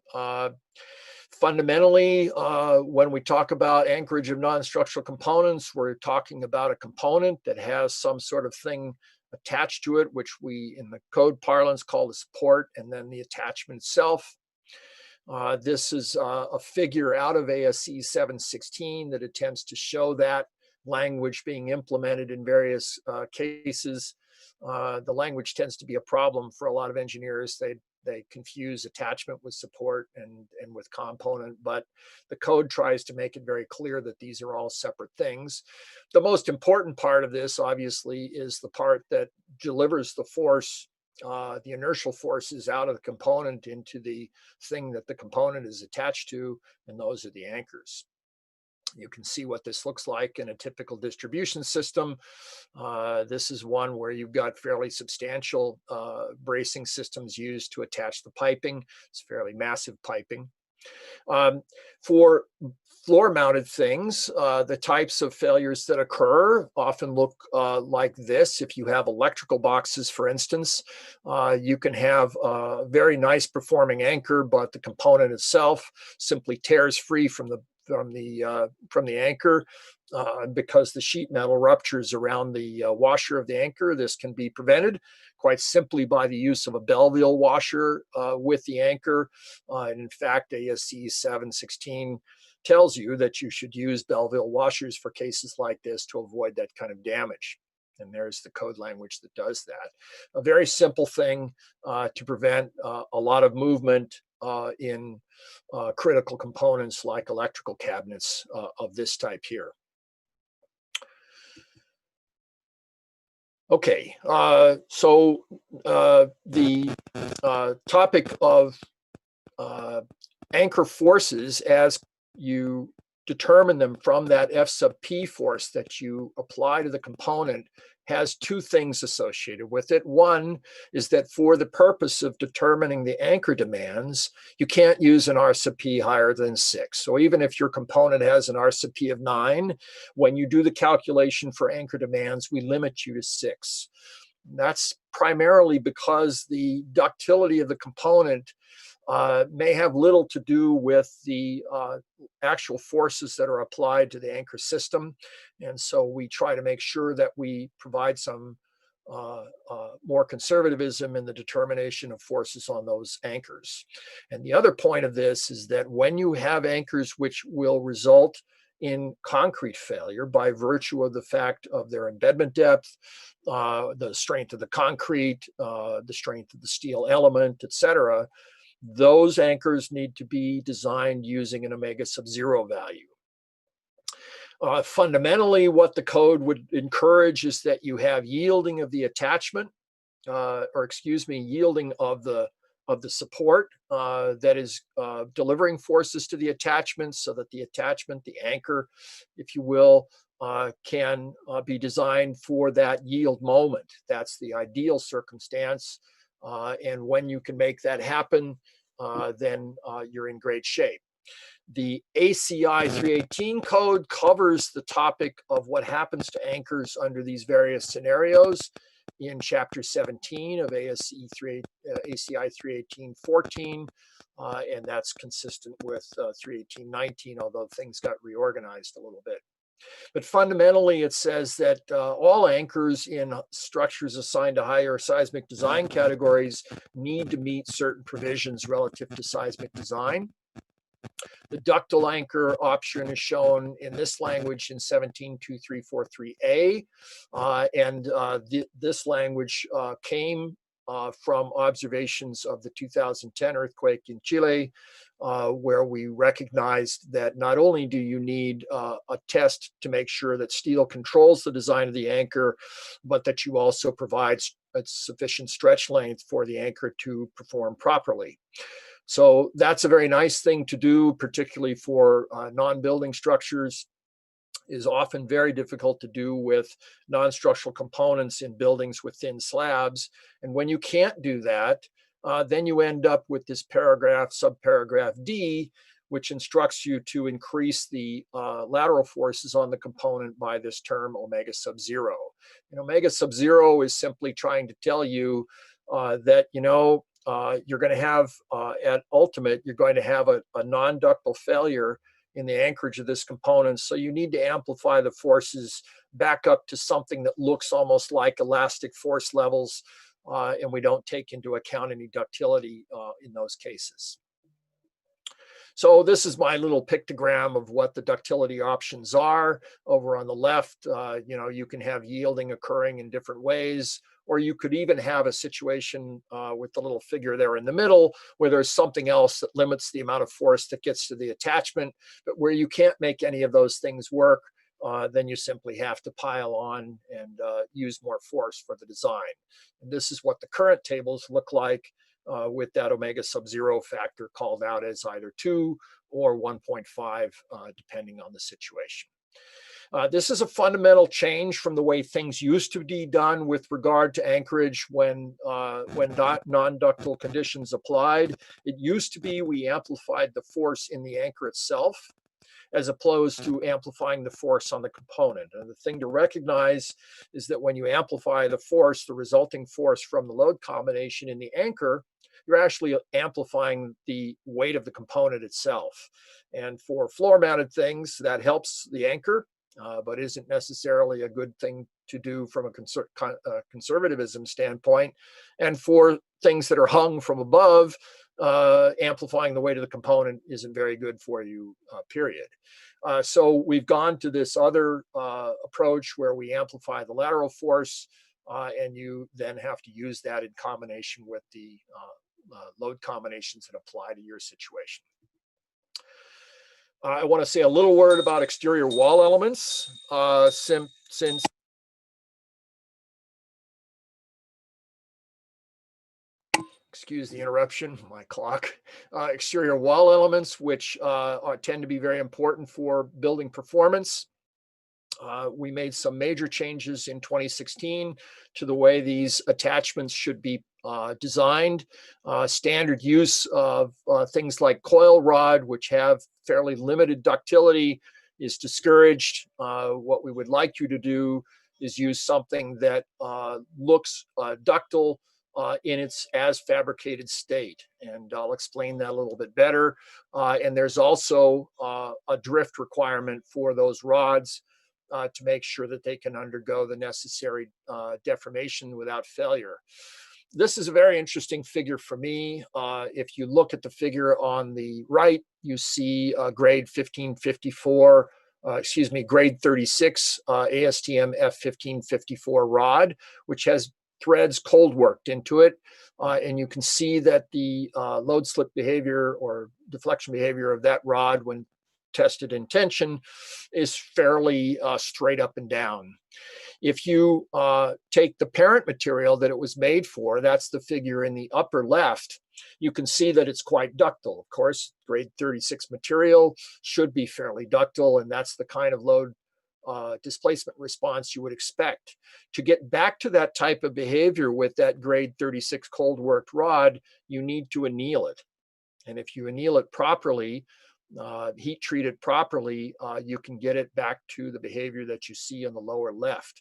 Fundamentally, when we talk about anchorage of non-structural components, we're talking about a component that has some sort of thing attached to it, which we in the code parlance call the support, and then the attachment itself. This is a figure out of ASCE 716 that attempts to show that language being implemented in various cases. The language tends to be a problem for a lot of engineers. They confuse attachment with support and with component, but the code tries to make it very clear that these are all separate things. The most important part of this, obviously, is the part that delivers the force, the inertial forces out of the component into the thing that the component is attached to, and those are the anchors. You can see what this looks like in a typical distribution system. This is one where you've got fairly substantial bracing systems used to attach the piping. It's fairly massive piping. For floor-mounted things, the types of failures that occur often look like this. If you have electrical boxes, for instance, you can have a very nice performing anchor, but the component itself simply tears free from the anchor because the sheet metal ruptures around the washer of the anchor. This can be prevented quite simply by the use of a Belleville washer with the anchor. And in fact, ASCE 716 tells you that you should use Belleville washers for cases like this to avoid that kind of damage. And there's the code language that does that. A very simple thing to prevent a lot of movement in critical components like electrical cabinets of this type here. Okay, so the topic of anchor forces, as you determine them from that F sub P force that you apply to the component, has two things associated with it. One is that for the purpose of determining the anchor demands, you can't use an R sub P higher than 6. So even if your component has an R sub P of 9, when you do the calculation for anchor demands, we limit you to 6. That's primarily because the ductility of the component may have little to do with the actual forces that are applied to the anchor system. And so we try to make sure that we provide some more conservatism in the determination of forces on those anchors. And the other point of this is that when you have anchors which will result in concrete failure by virtue of the fact of their embedment depth, the strength of the concrete, the strength of the steel element, etc., those anchors need to be designed using an omega sub-zero value. Fundamentally, what the code would encourage is that you have yielding of the attachment, yielding of the support that is delivering forces to the attachment, so that the attachment, the anchor, if you will, can be designed for that yield moment. That's the ideal circumstance. And when you can make that happen, then you're in great shape. The ACI 318 code covers the topic of what happens to anchors under these various scenarios in chapter 17 of ACI 318.14, and that's consistent with 318.19, although things got reorganized a little bit. But fundamentally, it says that all anchors in structures assigned to higher seismic design categories need to meet certain provisions relative to seismic design. The ductile anchor option is shown in this language in 172343A, and this language came from observations of the 2010 earthquake in Chile, where we recognized that not only do you need a test to make sure that steel controls the design of the anchor, but that you also provide a sufficient stretch length for the anchor to perform properly. So that's a very nice thing to do, particularly for non-building structures. Is often very difficult to do with non-structural components in buildings with thin slabs. And when you can't do that, then you end up with this paragraph, subparagraph D, which instructs you to increase the lateral forces on the component by this term omega sub-zero. And omega sub-zero is simply trying to tell you that, you're going to have, at ultimate, you're going to have a non-ductile failure in the anchorage of this component. So you need to amplify the forces back up to something that looks almost like elastic force levels, and we don't take into account any ductility in those cases. So this is my little pictogram of what the ductility options are. Over on the left, you can have yielding occurring in different ways, or you could even have a situation with the little figure there in the middle where there's something else that limits the amount of force that gets to the attachment, but where you can't make any of those things work, then you simply have to pile on and use more force for the design. And this is what the current tables look like with that omega sub-zero factor called out as either 2 or 1.5, depending on the situation. This is a fundamental change from the way things used to be done with regard to anchorage when non-ductile conditions applied. It used to be we amplified the force in the anchor itself, as opposed to amplifying the force on the component. And the thing to recognize is that when you amplify the force, the resulting force from the load combination in the anchor, you're actually amplifying the weight of the component itself. And for floor-mounted things, that helps the anchor, but isn't necessarily a good thing to do from a conservatism standpoint. And for things that are hung from above, amplifying the weight of the component isn't very good for you, period. So we've gone to this other approach where we amplify the lateral force, and you then have to use that in combination with the load combinations that apply to your situation. I want to say a little word about exterior wall elements, since excuse the interruption, my clock. Exterior wall elements, which tend to be very important for building performance. We made some major changes in 2016 to the way these attachments should be designed. Standard use of things like coil rod, which have fairly limited ductility, is discouraged. What we would like you to do is use something that looks ductile in its as fabricated state. And I'll explain that a little bit better. And there's also a drift requirement for those rods to make sure that they can undergo the necessary deformation without failure. This is a very interesting figure for me. If you look at the figure on the right, you see grade 1554, grade 36 ASTM F1554 rod, which has threads cold worked into it. And you can see that the load slip behavior or deflection behavior of that rod when tested in tension is fairly straight up and down. If you take the parent material that it was made for, that's the figure in the upper left, you can see that it's quite ductile. Of course, grade 36 material should be fairly ductile, and that's the kind of load displacement response you would expect. To get back to that type of behavior with that grade 36 cold worked rod, you need to anneal it. And if you anneal it properly, heat treat it properly, you can get it back to the behavior that you see on the lower left.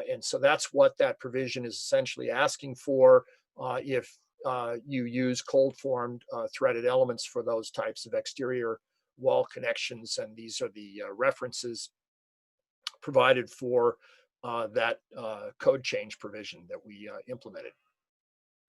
And so that's what that provision is essentially asking for if you use cold formed threaded elements for those types of exterior wall connections. And these are the references provided for that code change provision that we implemented.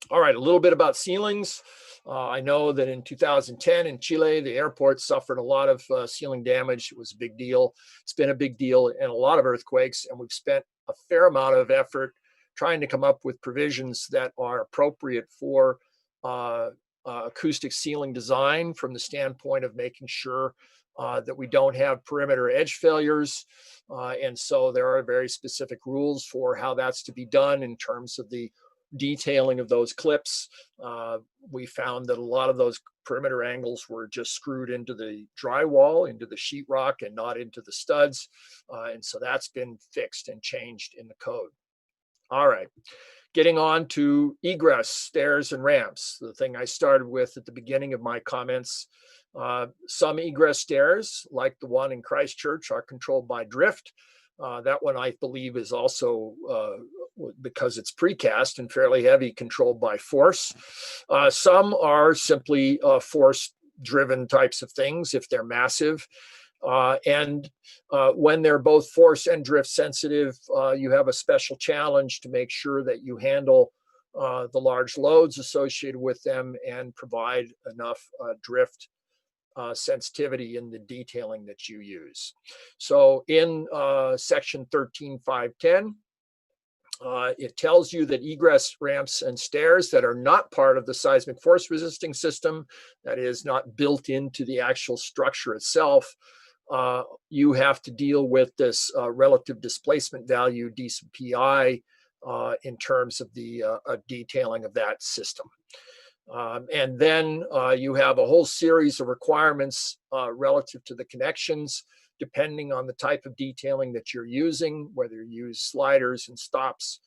All right, a little bit about ceilings. I know that in 2010 in Chile, the airport suffered a lot of ceiling damage. It was a big deal. It's been a big deal in a lot of earthquakes, and we've spent a fair amount of effort trying to come up with provisions that are appropriate for acoustic ceiling design from the standpoint of making sure that we don't have perimeter edge failures. And so there are very specific rules for how that's to be done in terms of the detailing of those clips. We found that a lot of those perimeter angles were just screwed into the drywall, into the sheetrock, and not into the studs. And so that's been fixed and changed in the code. All right, getting on to egress, stairs, and ramps, the thing I started with at the beginning of my comments. Some egress stairs, like the one in Christchurch, are controlled by drift. That one, I believe, is also, because it's precast and fairly heavy, controlled by force. Some are simply force-driven types of things if they're massive. And when they're both force and drift sensitive, you have a special challenge to make sure that you handle the large loads associated with them and provide enough drift sensitivity in the detailing that you use. So in section 13.510, it tells you that egress ramps and stairs that are not part of the seismic force resisting system, that is not built into the actual structure itself, you have to deal with this relative displacement value, d sub pi, in terms of the detailing of that system. And then you have a whole series of requirements relative to the connections, depending on the type of detailing that you're using, whether you use sliders and stops,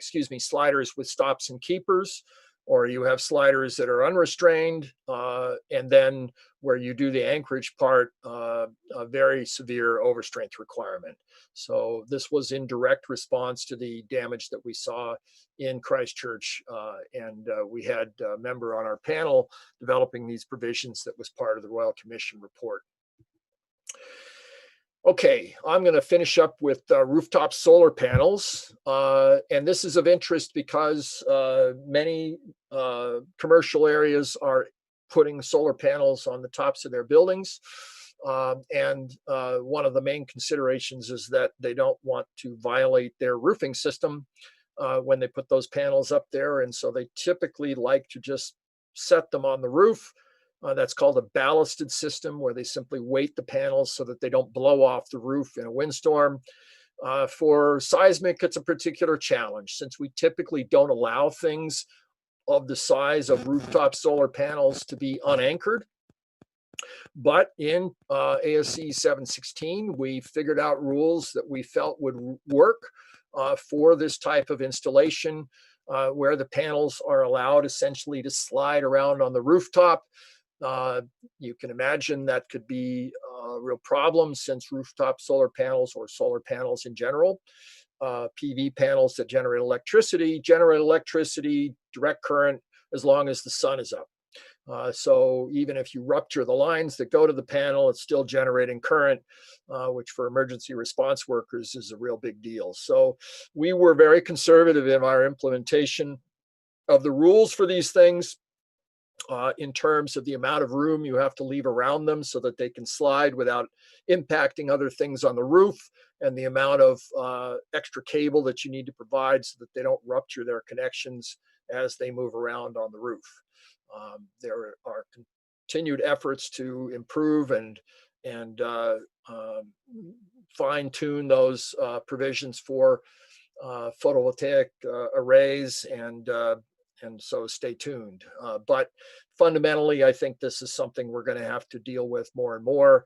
sliders with stops and keepers, or you have sliders that are unrestrained, and then where you do the anchorage part, a very severe overstrength requirement. So this was in direct response to the damage that we saw in Christchurch, and we had a member on our panel developing these provisions that was part of the Royal Commission report. Okay, I'm going to finish up with rooftop solar panels, and this is of interest because many commercial areas are putting solar panels on the tops of their buildings, and one of the main considerations is that they don't want to violate their roofing system when they put those panels up there, and so they typically like to just set them on the roof. That's called a ballasted system, where they simply weight the panels so that they don't blow off the roof in a windstorm. For seismic, it's a particular challenge, since we typically don't allow things of the size of rooftop solar panels to be unanchored. But in ASC 716, we figured out rules that we felt would work for this type of installation, where the panels are allowed essentially to slide around on the rooftop. You can imagine that could be a real problem, since rooftop solar panels, or solar panels in general, PV panels that generate electricity, direct current, as long as the sun is up. So even if you rupture the lines that go to the panel, it's still generating current, which for emergency response workers is a real big deal. So we were very conservative in our implementation of the rules for these things, in terms of the amount of room you have to leave around them so that they can slide without impacting other things on the roof, and the amount of extra cable that you need to provide so that they don't rupture their connections as they move around on the roof. There are continued efforts to improve and fine-tune those provisions for photovoltaic arrays, and so stay tuned. But fundamentally, I think this is something we're going to have to deal with more and more.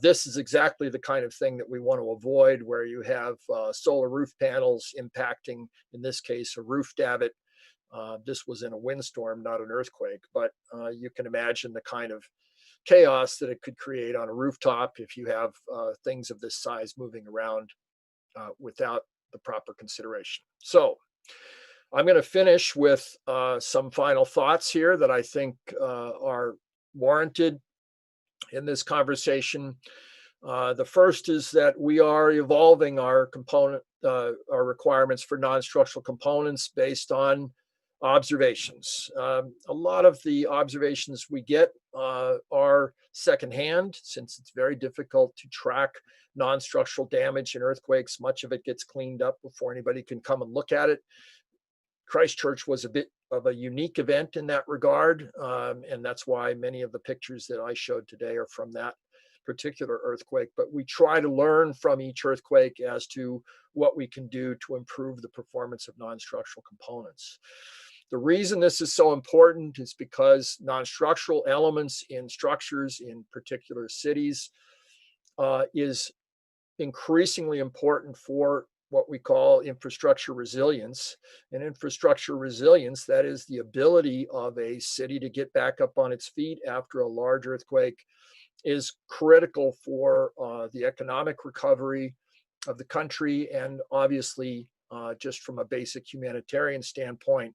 This is exactly the kind of thing that we want to avoid, where you have solar roof panels impacting, in this case, a roof davit. This was in a windstorm, not an earthquake, but you can imagine the kind of chaos that it could create on a rooftop if you have things of this size moving around without the proper consideration. So I'm going to finish with some final thoughts here that I think are warranted in this conversation. The first is that we are evolving our requirements for non-structural components based on observations. A lot of the observations we get are secondhand, since it's very difficult to track non-structural damage in earthquakes. Much of it gets cleaned up before anybody can come and look at it. Christchurch was a bit of a unique event in that regard, and that's why many of the pictures that I showed today are from that particular earthquake. But we try to learn from each earthquake as to what we can do to improve the performance of non-structural components. The reason this is so important is because non-structural elements in structures in particular cities is increasingly important for what we call infrastructure resilience. And infrastructure resilience, that is the ability of a city to get back up on its feet after a large earthquake, is critical for the economic recovery of the country. And obviously, just from a basic humanitarian standpoint,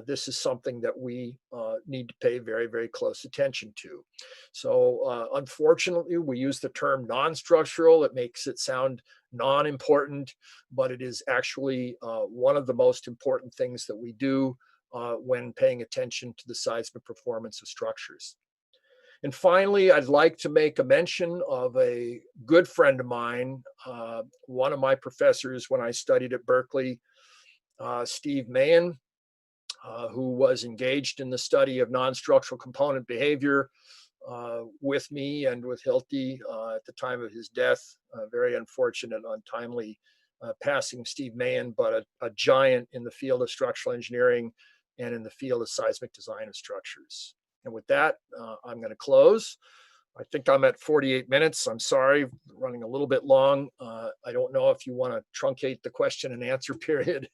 this is something that we need to pay very, very close attention to. So unfortunately, we use the term non-structural. It makes it sound non-important, but it is actually one of the most important things that we do when paying attention to the seismic performance of structures. And finally, I'd like to make a mention of a good friend of mine, one of my professors when I studied at Berkeley, Steve Mahan, who was engaged in the study of non-structural component behavior with me and with Hilti at the time of his death. Very unfortunate, untimely passing Steve Mahan, but a giant in the field of structural engineering, and in the field of seismic design of structures. And with that, I'm going to close. I think I'm at 48 minutes. I'm sorry, running a little bit long. I don't know if you want to truncate the question and answer period.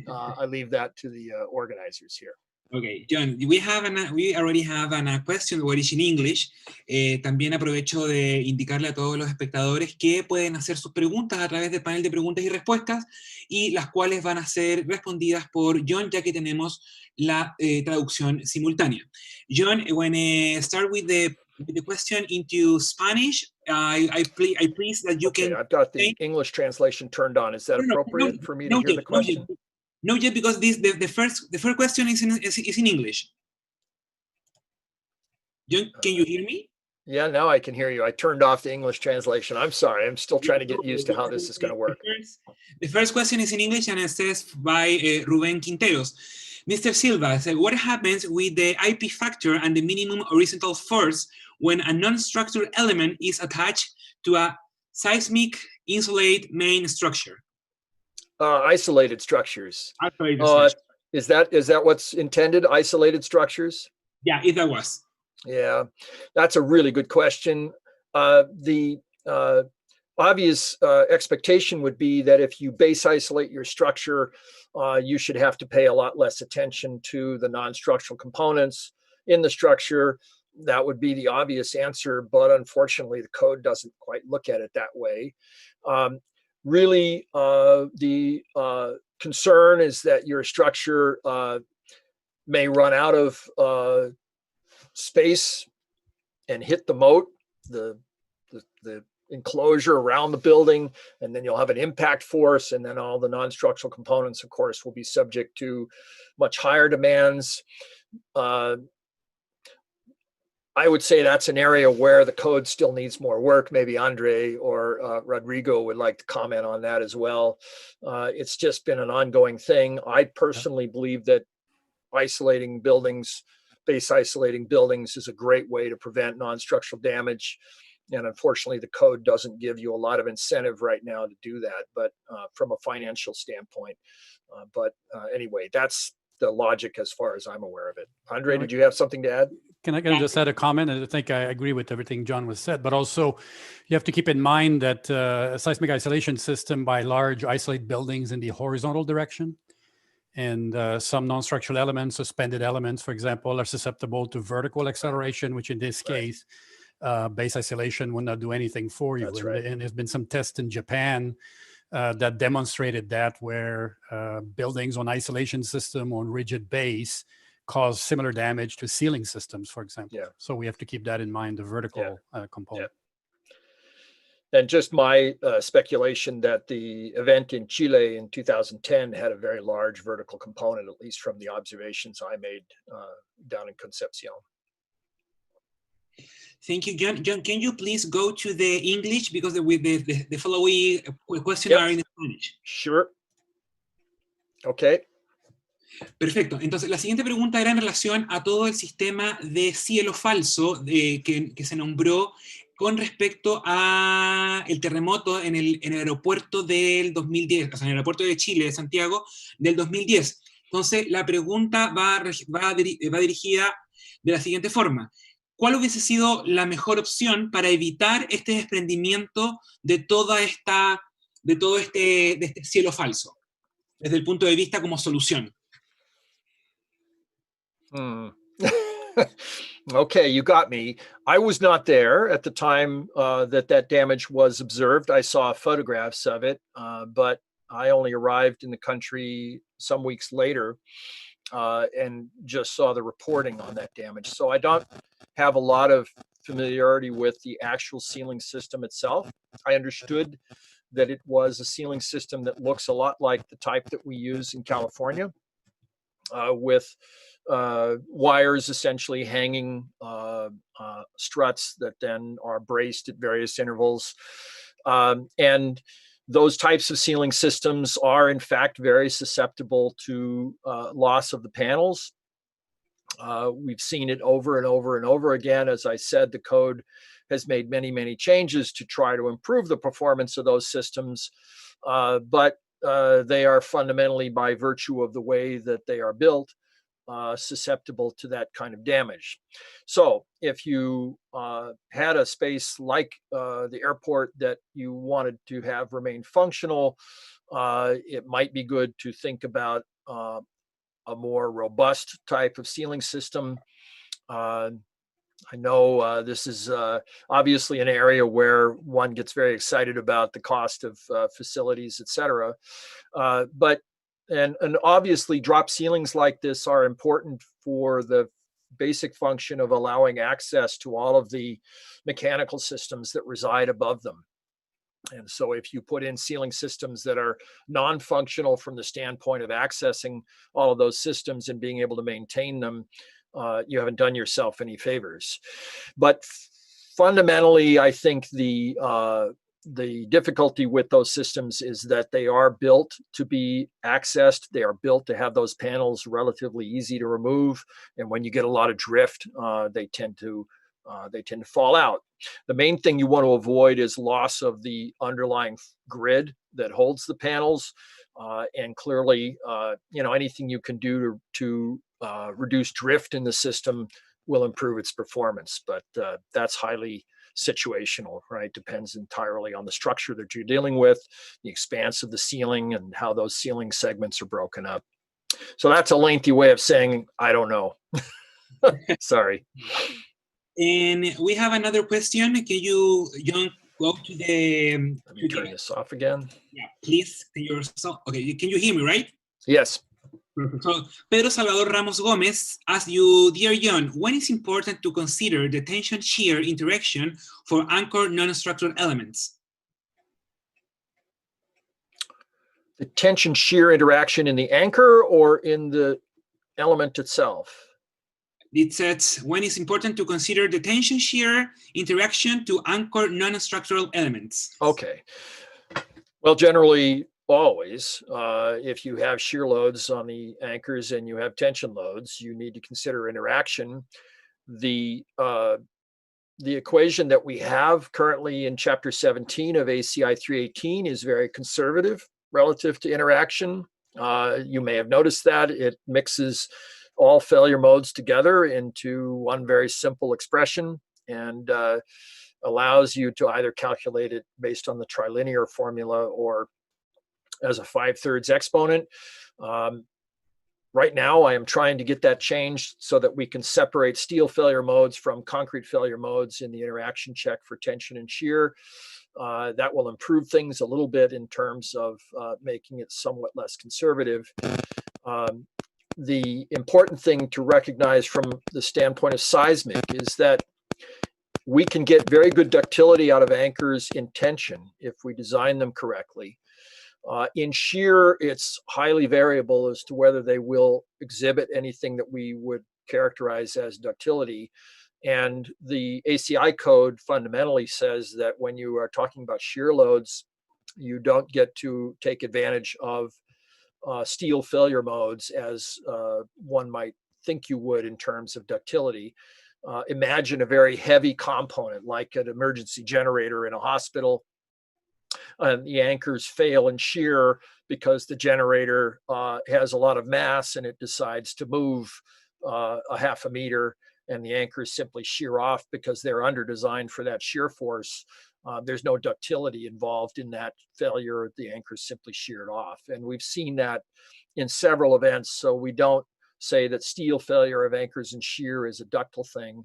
I leave that to the organizers here. Okay, John, we already have a question which is in English. También aprovecho de indicarle a todos los espectadores que pueden hacer sus preguntas a través del panel de preguntas y respuestas, y las cuales van a ser respondidas por John, ya que tenemos la traducción simultánea. John, when start with the question into Spanish, I please that you can. I've got the English translation turned on. Is that appropriate for me to hear the question? No, yet, because the first question is in English. John, can you hear me? Yeah, now I can hear you. I turned off the English translation. I'm sorry. I'm still trying to get used to how this is going to work. The first question is in English, and it says by Ruben Quinteros. Mr. Silva said, what happens with the IP factor and the minimum horizontal force when a non-structural element is attached to a seismic insulated main structure? Isolated structures. Is that what's intended? Isolated structures? Yeah, if that was. Yeah, that's a really good question. The obvious expectation would be that if you base isolate your structure, you should have to pay a lot less attention to the non-structural components in the structure. That would be the obvious answer, but unfortunately, the code doesn't quite look at it that way. Really, the concern is that your structure may run out of space and hit the moat, the enclosure around the building, and then you'll have an impact force, and then all the non-structural components, of course, will be subject to much higher demands. I would say that's an area where the code still needs more work. Maybe Andre or Rodrigo would like to comment on that as well. It's just been an ongoing thing. I personally believe that isolating buildings, base isolating buildings, is a great way to prevent non-structural damage. And unfortunately, the code doesn't give you a lot of incentive right now to do that, but from a financial standpoint. Anyway, that's the logic as far as I'm aware of it. Andre, did you have something to add? Can I just add a comment? I think I agree with everything John was said, but also you have to keep in mind that a seismic isolation system by large isolate buildings in the horizontal direction. And some non-structural elements, suspended elements, for example, are susceptible to vertical acceleration, which in this case, base isolation would not do anything for you. And there's been some tests in Japan that demonstrated that, where buildings on isolation system on rigid base cause similar damage to ceiling systems, for example. Yeah. So we have to keep that in mind, the vertical component. Yeah. And just my speculation that the event in Chile in 2010 had a very large vertical component, at least from the observations I made down in Concepcion. Thank you, John. John, can you please go to the English, because the following questions are in Spanish? Sure. Okay. Perfecto. Entonces, la siguiente pregunta era en relación a todo el sistema de cielo falso que se nombró con respecto a el terremoto en el aeropuerto del 2010, o sea, en el aeropuerto de Chile, de Santiago, del 2010. Entonces, la pregunta va dirigida de la siguiente forma. ¿Cuál hubiese sido la mejor opción para evitar este desprendimiento de todo este cielo falso, desde el punto de vista como solución? Okay, you got me. I was not there at the time that damage was observed. I saw photographs of it, but I only arrived in the country some weeks later and just saw the reporting on that damage. So I don't have a lot of familiarity with the actual ceiling system itself. I understood that it was a ceiling system that looks a lot like the type that we use in California, with wires essentially hanging struts that then are braced at various intervals. And those types of ceiling systems are in fact very susceptible to loss of the panels. We've seen it over and over and over again. As I said, the code has made many, many changes to try to improve the performance of those systems, but they are fundamentally, by virtue of the way that they are built, susceptible to that kind of damage. So if you had a space like the airport that you wanted to have remain functional, it might be good to think about a more robust type of ceiling system. I know this is obviously an area where one gets very excited about the cost of facilities, et cetera. But obviously drop ceilings like this are important for the basic function of allowing access to all of the mechanical systems that reside above them. And so if you put in ceiling systems that are non-functional from the standpoint of accessing all of those systems and being able to maintain them, you haven't done yourself any favors. But fundamentally, I think the difficulty with those systems is that they are built to be accessed. They are built to have those panels relatively easy to remove. And when you get a lot of drift, they tend to fall out. The main thing you want to avoid is loss of the underlying grid that holds the panels. And clearly, anything you can do to reduce drift in the system will improve its performance. But that's highly situational, right? Depends entirely on the structure that you're dealing with, the expanse of the ceiling, and how those ceiling segments are broken up. So that's a lengthy way of saying, I don't know. Sorry. And we have another question. Can you, John, go to the... Let me turn this off again. Yeah, please. Okay, can you hear me, right? Yes. So, Pedro Salvador Ramos Gomez asks you, dear John, when is important to consider the tension-shear interaction for anchor non-structural elements? The tension-shear interaction in the anchor or in the element itself? It says, when it's important to consider the tension-shear interaction to anchor non-structural elements. Okay. Well, generally, always, if you have shear loads on the anchors and you have tension loads, you need to consider interaction. The equation that we have currently in Chapter 17 of ACI 318 is very conservative relative to interaction. You may have noticed that it mixes all failure modes together into one very simple expression and allows you to either calculate it based on the trilinear formula or as a 5/3 exponent. Right now, I am trying to get that changed so that we can separate steel failure modes from concrete failure modes in the interaction check for tension and shear. That will improve things a little bit in terms of making it somewhat less conservative. The important thing to recognize from the standpoint of seismic is that we can get very good ductility out of anchors in tension if we design them correctly. In shear, it's highly variable as to whether they will exhibit anything that we would characterize as ductility. And the ACI code fundamentally says that when you are talking about shear loads, you don't get to take advantage of steel failure modes as one might think you would in terms of ductility. Imagine a very heavy component like an emergency generator in a hospital. The anchors fail in shear because the generator has a lot of mass and it decides to move a half a meter, and the anchors simply shear off because they're under designed for that shear force. There's no ductility involved in that failure. The anchors simply sheared off. And we've seen that in several events. So we don't say that steel failure of anchors and shear is a ductile thing.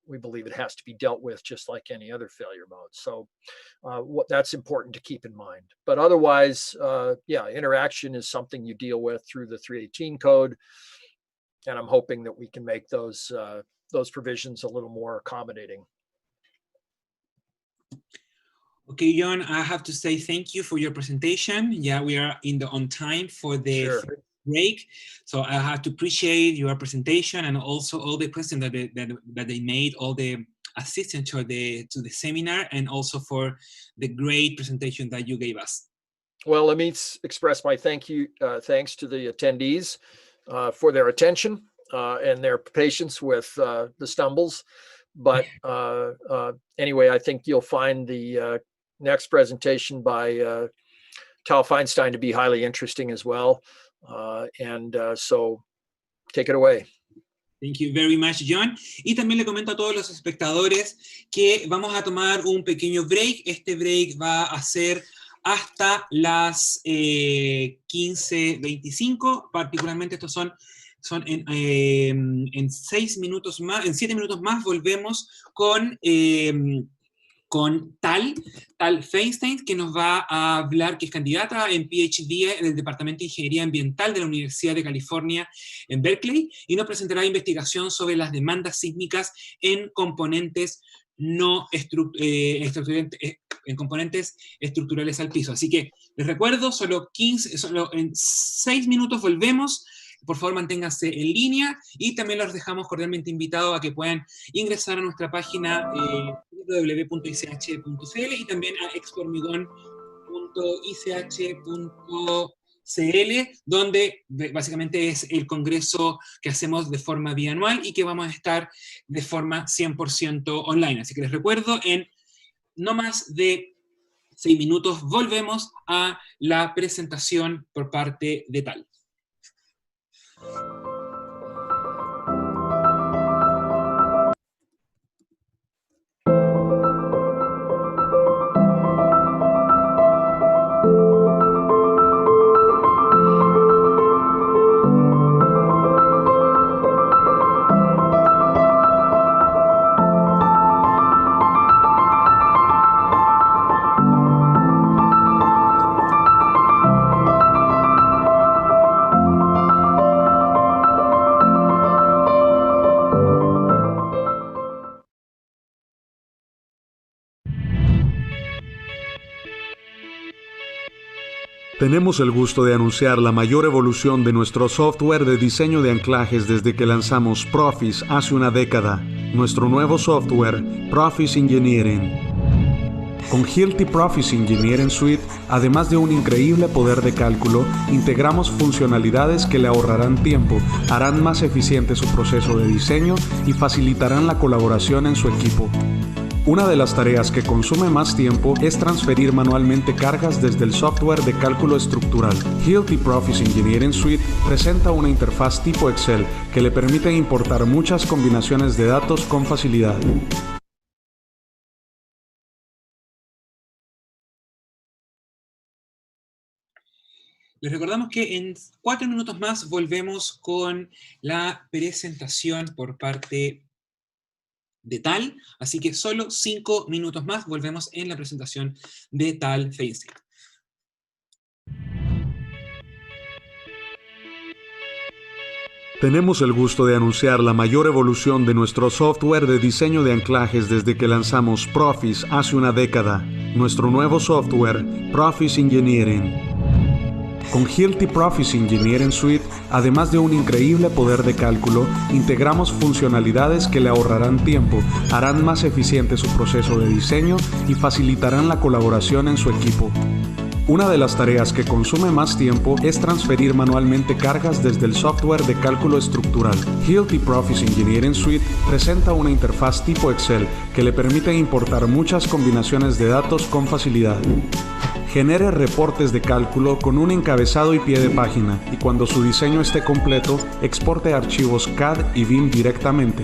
We believe it has to be dealt with just like any other failure mode. So that's important to keep in mind. But otherwise, interaction is something you deal with through the 318 code. And I'm hoping that we can make those provisions a little more accommodating. Okay, John, I have to say thank you for your presentation. Yeah, we are on time for the break. So I have to appreciate your presentation and also all the questions that they made, all the assistance to the seminar, and also for the great presentation that you gave us. Well, let me express my thanks to the attendees for their attention and their patience with the stumbles. But anyway, I think you'll find the next presentation by Tal Feinstein to be highly interesting as well. So take it away. Thank you very much, John. Y también le comento a todos los espectadores que vamos a tomar un pequeño break. Este break va a ser hasta las 15:25. Particularmente estos son en 6 minutos más, en 7 minutos más volvemos con Tal Feinstein, que nos va a hablar, que es candidata en PhD en el Departamento de Ingeniería Ambiental de la Universidad de California en Berkeley, y nos presentará investigación sobre las demandas sísmicas en componentes en componentes estructurales al piso. Así que les recuerdo, solo en 6 minutos volvemos. Por favor, manténganse en línea, y también los dejamos cordialmente invitados a que puedan ingresar a nuestra página www.ich.cl y también a expohormigón.ich.cl, donde básicamente es el congreso que hacemos de forma bianual y que vamos a estar de forma 100% online. Así que les recuerdo, en no más de 6 minutos volvemos a la presentación por parte de Tal. Tenemos el gusto de anunciar la mayor evolución de nuestro software de diseño de anclajes desde que lanzamos Profis hace una década. Nuestro nuevo software, Profis Engineering. Con Hilti Profis Engineering Suite, además de un increíble poder de cálculo, integramos funcionalidades que le ahorrarán tiempo, harán más eficiente su proceso de diseño y facilitarán la colaboración en su equipo. Una de las tareas que consume más tiempo es transferir manualmente cargas desde el software de cálculo estructural. Hilti Profis Engineering Suite presenta una interfaz tipo Excel que le permite importar muchas combinaciones de datos con facilidad. Les recordamos que en 4 minutos más volvemos con la presentación por parte de Tal, así que solo 5 minutos más volvemos en la presentación de Tal Feinstein. Tenemos el gusto de anunciar la mayor evolución de nuestro software de diseño de anclajes desde que lanzamos Profis hace una década. Nuestro nuevo software, Profis Engineering. Con Hilti Profis Engineering Suite, además de un increíble poder de cálculo, integramos funcionalidades que le ahorrarán tiempo, harán más eficiente su proceso de diseño y facilitarán la colaboración en su equipo. Una de las tareas que consume más tiempo es transferir manualmente cargas desde el software de cálculo estructural. Hilti Profis Engineering Suite presenta una interfaz tipo Excel que le permite importar muchas combinaciones de datos con facilidad. Genere reportes de cálculo con un encabezado y pie de página, y cuando su diseño esté completo, exporte archivos CAD y BIM directamente.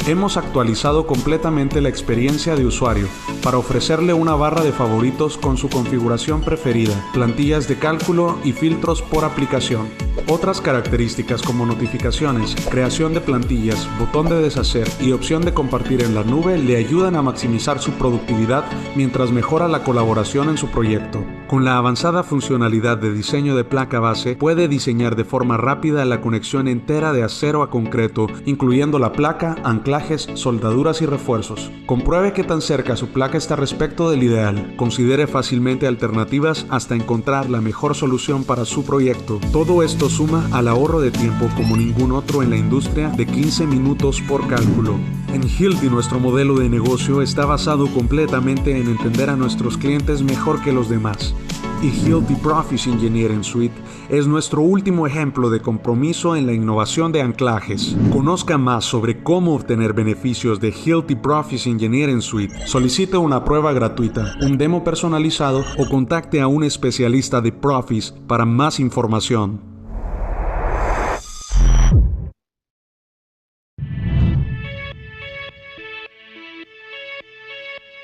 Hemos actualizado completamente la experiencia de usuario para ofrecerle una barra de favoritos con su configuración preferida, plantillas de cálculo y filtros por aplicación. Otras características como notificaciones, creación de plantillas, botón de deshacer y opción de compartir en la nube le ayudan a maximizar su productividad mientras mejora la colaboración en su proyecto. Con la avanzada funcionalidad de diseño de placa base, puede diseñar de forma rápida la conexión entera de acero a concreto, incluyendo la placa, anclajes, soldaduras y refuerzos. Compruebe qué tan cerca su placa está respecto del ideal. Considere fácilmente alternativas hasta encontrar la mejor solución para su proyecto. Todo esto suma al ahorro de tiempo como ningún otro en la industria de 15 minutos por cálculo. En Hilti, nuestro modelo de negocio está basado completamente en entender a nuestros clientes mejor que los demás. Y Hilti Profis Engineering Suite es nuestro último ejemplo de compromiso en la innovación de anclajes. Conozca más sobre cómo obtener beneficios de Hilti Profis Engineering Suite. Solicite una prueba gratuita, un demo personalizado o contacte a un especialista de Profis para más información.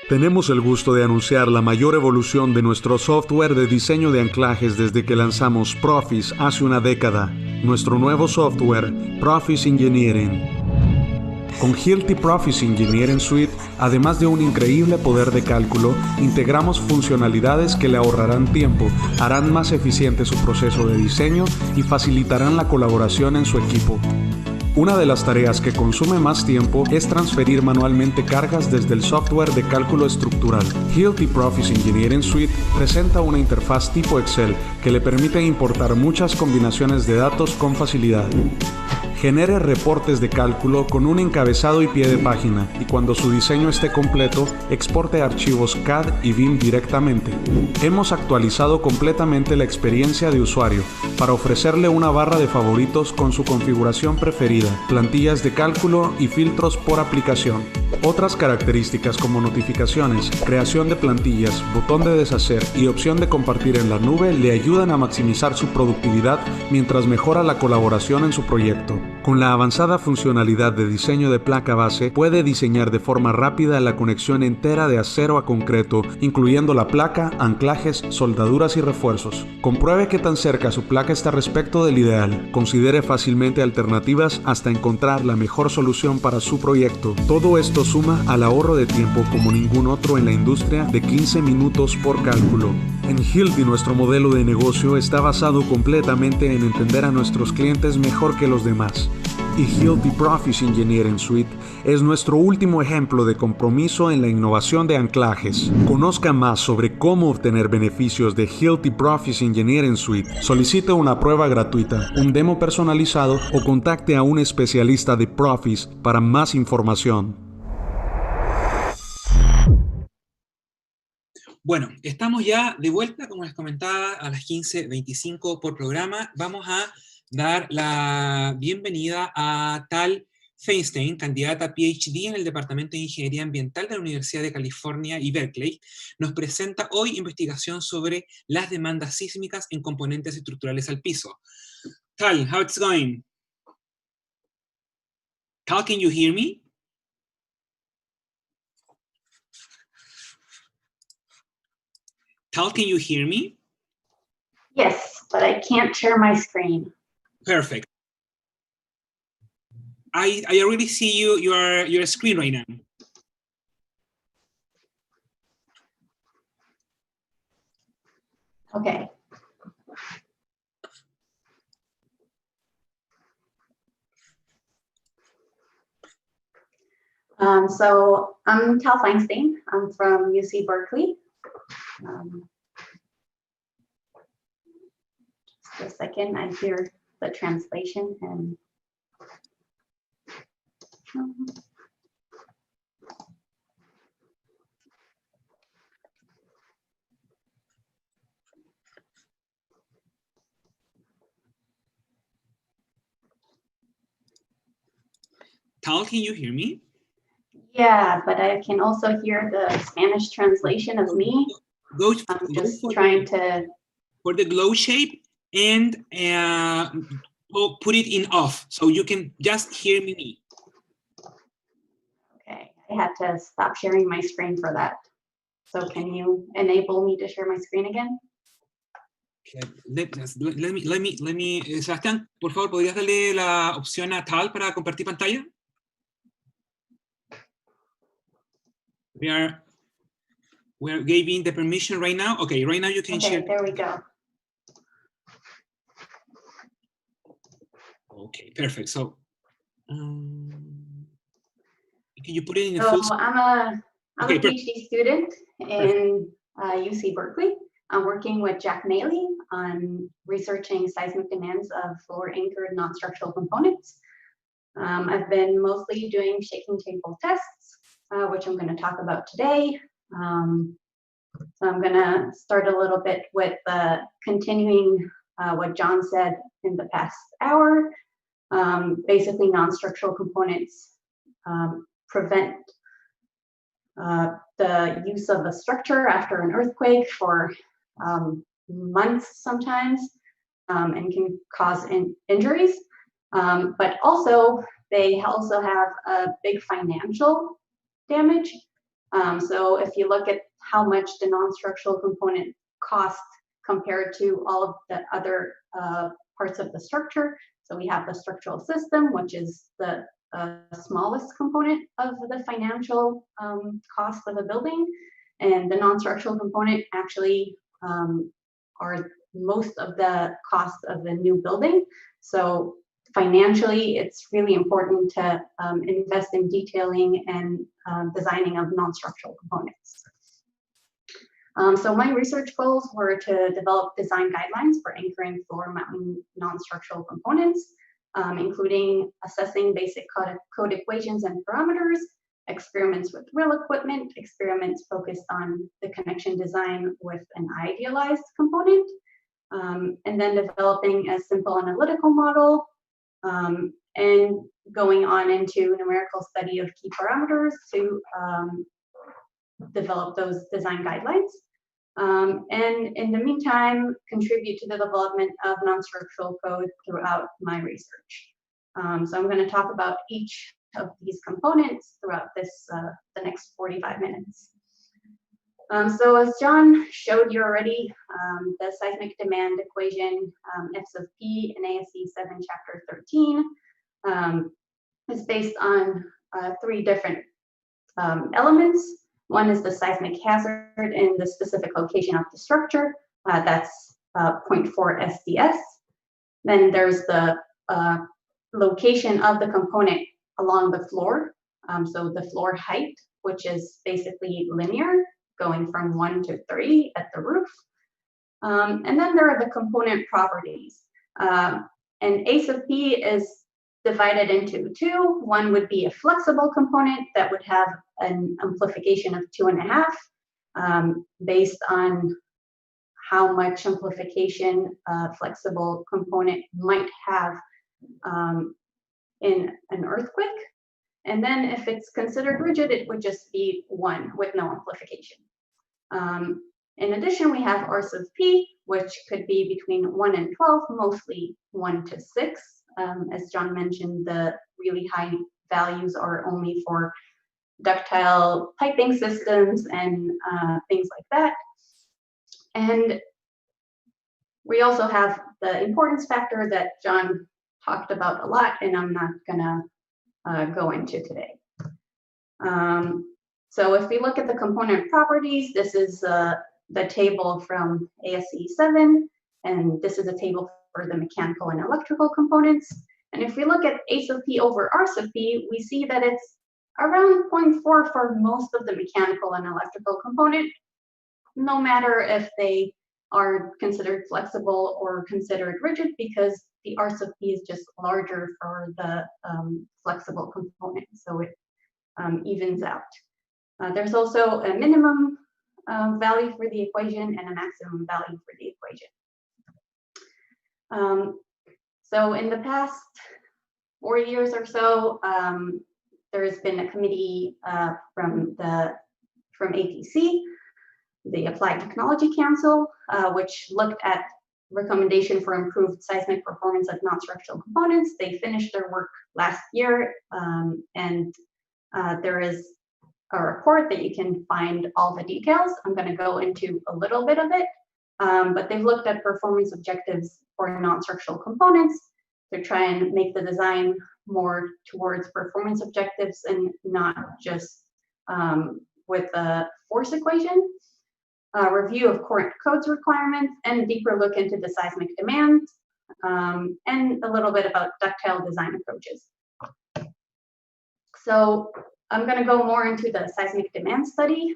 Tenemos el gusto de anunciar la mayor evolución de nuestro software de diseño de anclajes desde que lanzamos Profis hace una década. Nuestro nuevo software, Profis Engineering. Con Hilti Profis Engineering Suite, además de un increíble poder de cálculo, integramos funcionalidades que le ahorrarán tiempo, harán más eficiente su proceso de diseño y facilitarán la colaboración en su equipo. Una de las tareas que consume más tiempo es transferir manualmente cargas desde el software de cálculo estructural. Hilti Profis Engineering Suite presenta una interfaz tipo Excel que le permite importar muchas combinaciones de datos con facilidad. Genere reportes de cálculo con un encabezado y pie de página, y cuando su diseño esté completo, exporte archivos CAD y BIM directamente. Hemos actualizado completamente la experiencia de usuario para ofrecerle una barra de favoritos con su configuración preferida, plantillas de cálculo y filtros por aplicación. Otras características como notificaciones, creación de plantillas, botón de deshacer y opción de compartir en la nube le ayudan a maximizar su productividad mientras mejora la colaboración en su proyecto. Con la avanzada funcionalidad de diseño de placa base, puede diseñar de forma rápida la conexión entera de acero a concreto, incluyendo la placa, anclajes, soldaduras y refuerzos. Compruebe qué tan cerca su placa está respecto del ideal. Considere fácilmente alternativas hasta encontrar la mejor solución para su proyecto. Todo esto suma al ahorro de tiempo como ningún otro en la industria de 15 minutos por cálculo. En Hilti nuestro modelo de negocio está basado completamente en entender a nuestros clientes mejor que los demás. Y Hilti Profis Engineering Suite es nuestro último ejemplo de compromiso en la innovación de anclajes. Conozca más sobre cómo obtener beneficios de Hilti Profis Engineering Suite. Solicite una prueba gratuita, un demo personalizado o contacte a un especialista de Profis para más información. Bueno, estamos ya de vuelta, como les comentaba, a las 15:25 por programa. Vamos a dar la bienvenida a Tal Feinstein, candidata PhD en el Departamento de Ingeniería Ambiental de la Universidad de California y Berkeley. Nos presenta hoy investigación sobre las demandas sísmicas en componentes estructurales al piso. Tal, how it's going? Tal, can you hear me? Tal, can you hear me? Yes, but I can't share my screen. Perfect. I already see your screen right now. Okay. So I'm Tal Feinstein. I'm from UC Berkeley. Just a second, I hear the translation and Tal, can you hear me? yeah, but I can also hear the Spanish translation of me. I'm just trying to for the glow shape and put it in off so you can just hear me. Okay, I had to stop sharing my screen for that. So can you enable me to share my screen again? Let me, Sebastián, por favor, ¿podrías darle la opción a Tal para compartir pantalla? We're giving the permission right now. Okay, right now you can share. There we go. Okay, perfect. So, can you put it in the So full? I'm a PhD student in UC Berkeley. I'm working with Jack Maley on researching seismic demands of floor anchored non-structural components. I've been mostly doing shaking table tests, which I'm going to talk about today. So I'm going to start a little bit with continuing what John said in the past hour. Basically, non-structural components prevent the use of a structure after an earthquake for months sometimes, and can cause injuries. But also, they also have a big financial damage. So if you look at how much the non-structural component costs compared to all of the other parts of the structure, so we have the structural system, which is the smallest component of the financial cost of a building, and the non-structural component actually are most of the cost of the new building. So financially, it's really important to invest in detailing and designing of non-structural components. So my research goals were to develop design guidelines for anchoring floor mounting non-structural components, including assessing basic code equations and parameters, experiments with real equipment, experiments focused on the connection design with an idealized component, and then developing a simple analytical model, and going on into numerical study of key parameters to develop those design guidelines. And in the meantime, contribute to the development of non-structural code throughout my research. So I'm going to talk about each of these components throughout this the next 45 minutes. So as John showed you already, the seismic demand equation, F sub P in ASC 7 chapter 13, is based on 3 different elements. One is the seismic hazard in the specific location of the structure, that's 0.4 SDS. Then there's the location of the component along the floor, so the floor height, which is basically linear, going from 1 to 3 at the roof. And then there are the component properties. And A sub P is divided into 2. One would be a flexible component that would have an amplification of 2.5, based on how much amplification a flexible component might have in an earthquake. And then if it's considered rigid, it would just be 1 with no amplification. In addition, we have R sub P, which could be between 1 and 12, mostly 1 to 6. As John mentioned, the really high values are only for ductile piping systems and things like that. And we also have the importance factor that John talked about a lot, and I'm not gonna go into today. So if we look at the component properties, this is the table from ASC 7, and this is a table for the mechanical and electrical components. And if we look at A sub P over R sub P, we see that it's around 0.4 for most of the mechanical and electrical component, no matter if they are considered flexible or considered rigid, because the R sub P is just larger for the flexible component, so it evens out. There's also a minimum value for the equation and a maximum value for the equation. So in the past 4 years or so, there has been a committee from ATC, the Applied Technology Council, which looked at recommendation for improved seismic performance of non-structural components. They finished their work last year, and there is a report that you can find all the details. I'm going to go into a little bit of it, but they've looked at performance objectives for non-structural components to try and make the design more towards performance objectives and not just with the force equation. Review of current codes requirements, and a deeper look into the seismic demands, and a little bit about ductile design approaches. So I'm going to go more into the seismic demand study.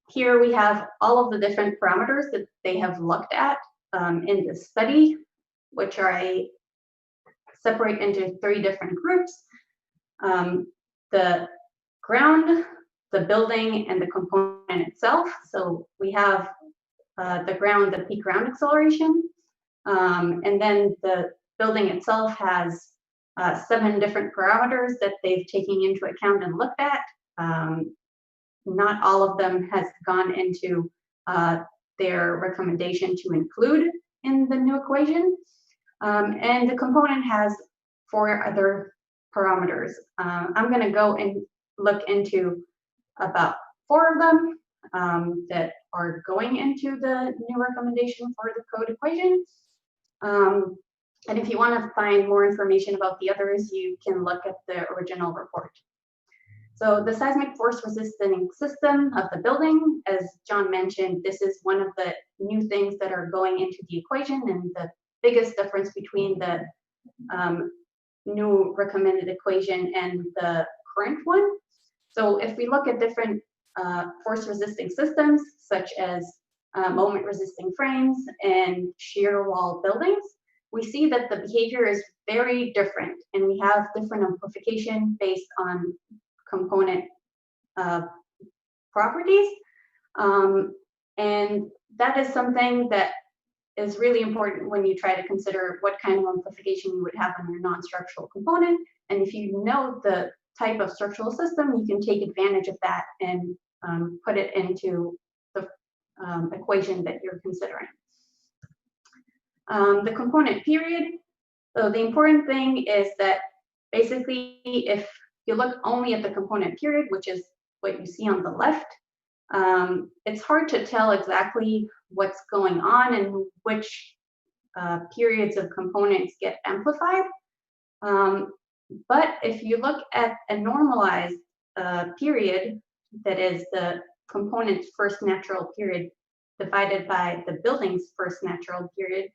Here we have all of the different parameters that they have looked at in this study, which I separate into 3 different groups. The ground, the building, and the component itself. So we have the ground, the peak ground acceleration, and then the building itself has 7 different parameters that they've taken into account and looked at. Not all of them has gone into their recommendation to include in the new equation. And the component has 4 other parameters. I'm going to go and look into about 4 of them that are going into the new recommendation for the code equation. And if you want to find more information about the others, you can look at the original report. So the seismic force resisting system of the building, as John mentioned, this is one of the new things that are going into the equation, and the biggest difference between the new recommended equation and the current one. So if we look at different force resisting systems, such as moment resisting frames and shear wall buildings, we see that the behavior is very different, and we have different amplification based on component properties. And that is something that is really important when you try to consider what kind of amplification you would have on your non-structural component. And if you know the type of structural system, you can take advantage of that and put it into the equation that you're considering. The component period. So the important thing is that basically if you look only at the component period, which is what you see on the left, it's hard to tell exactly what's going on and which periods of components get amplified. But if you look at a normalized period, that is the component's first natural period divided by the building's first natural period,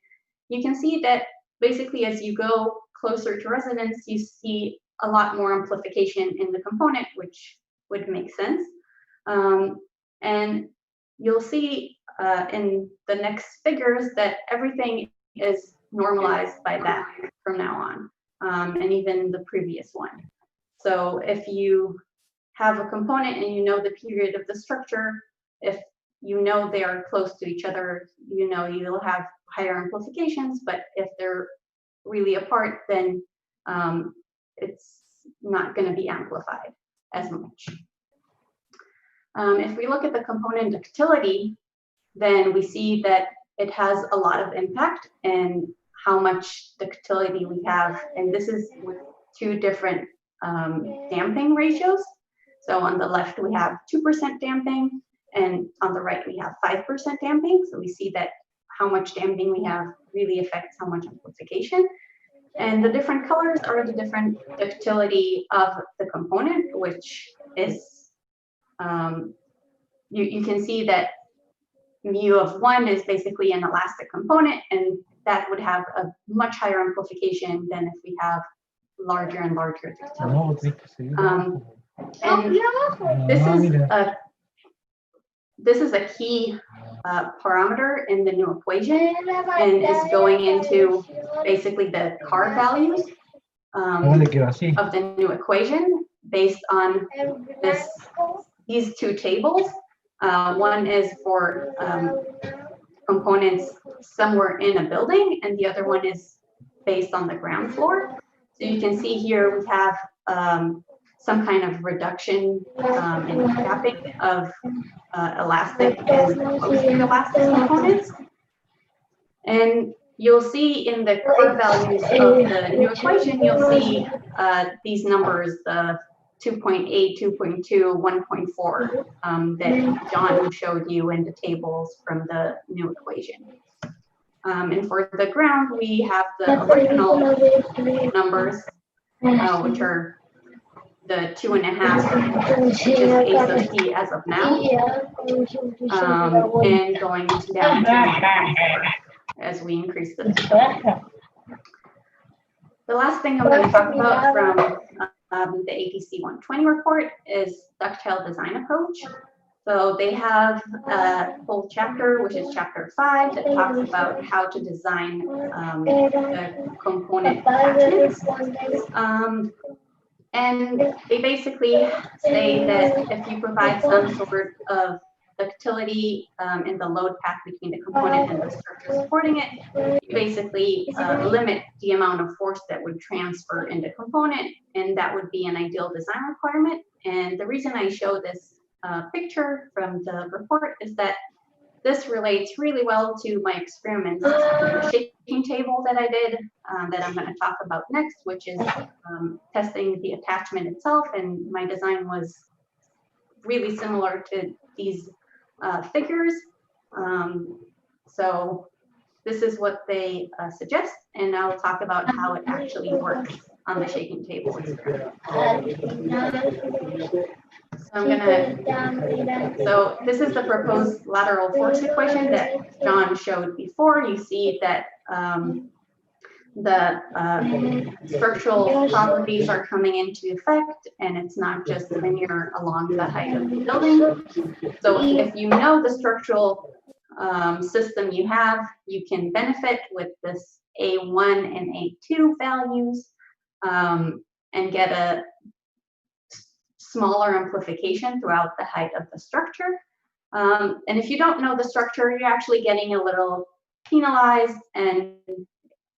you can see that basically as you go closer to residence, you see a lot more amplification in the component, which would make sense. And you'll see in the next figures that everything is normalized by that from now on, and even the previous one. So if you have a component and you know the period of the structure, if you know they are close to each other, you know you'll have higher amplifications, but if they're really apart, then it's not going to be amplified as much. If we look at the component ductility, then we see that it has a lot of impact and how much ductility we have. And this is with 2 different damping ratios. So on the left, we have 2% damping, and on the right, we have 5% damping. So we see that how much damping we have really affects how much amplification. And the different colors are the different ductility of the component, which is, you can see that mu of 1 is basically an elastic component, and that would have a much higher amplification than if we have larger and larger ductility. And this is a key parameter in the new equation, and is going into basically the CAR values of the new equation based on these 2 tables. One is for components somewhere in a building, and the other one is based on the ground floor. So you can see here we have some kind of reduction in capping of elastic and post-elastic components. And you'll see in the core values of the new equation, you'll see these numbers, the 2.8, 2.2, 1.4 that John showed you in the tables from the new equation. And for the ground, we have the original numbers, which are the 2.5, which is A sub T as of now, and going down to as we increase the ductility. The last thing I'm going to talk about from the APC 120 report is ductile design approach. So they have a whole chapter, which is chapter 5, that talks about how to design the component attachments. And they basically say that if you provide some sort of ductility in the load path between the component and the structure supporting it, you basically limit the amount of force that would transfer in the component, and that would be an ideal design requirement. And the reason I show this picture from the report is that this relates really well to my experiments, the shaking table that I did, that I'm going to talk about next, which is testing the attachment itself. And my design was really similar to these figures. So this is what they suggest, and I'll talk about how it actually works on the shaking table experiment. So this is the proposed lateral force equation that John showed before. You see that the structural properties are coming into effect, and it's not just linear along the height of the building. So if you know the structural system you have, you can benefit with this A1 and A2 values and get a smaller amplification throughout the height of the structure. And if you don't know the structure, you're actually getting a little penalized, and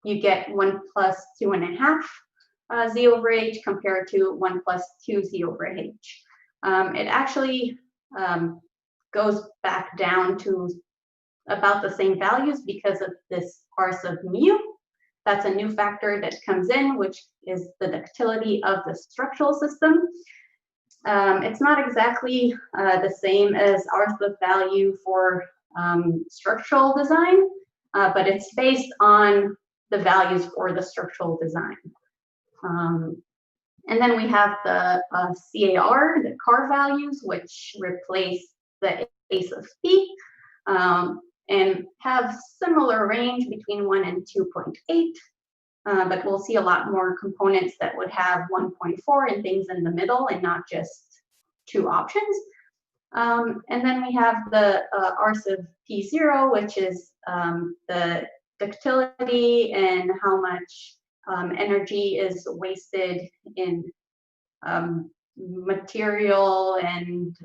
you get 1 plus 2.5 Z over H compared to 1 plus 2 Z over H. It actually goes back down to about the same values because of this R sub mu. That's a new factor that comes in, which is the ductility of the structural system. It's not exactly the same as R sub value for structural design, but it's based on the values for the structural design. And then we have the CAR, the CAR values, which replace the A sub P, and have similar range between 1 and 2.8. But we'll see a lot more components that would have 1.4 and things in the middle and not just 2 options. And then we have the R sub P0, which is the ductility and how much energy is wasted in material and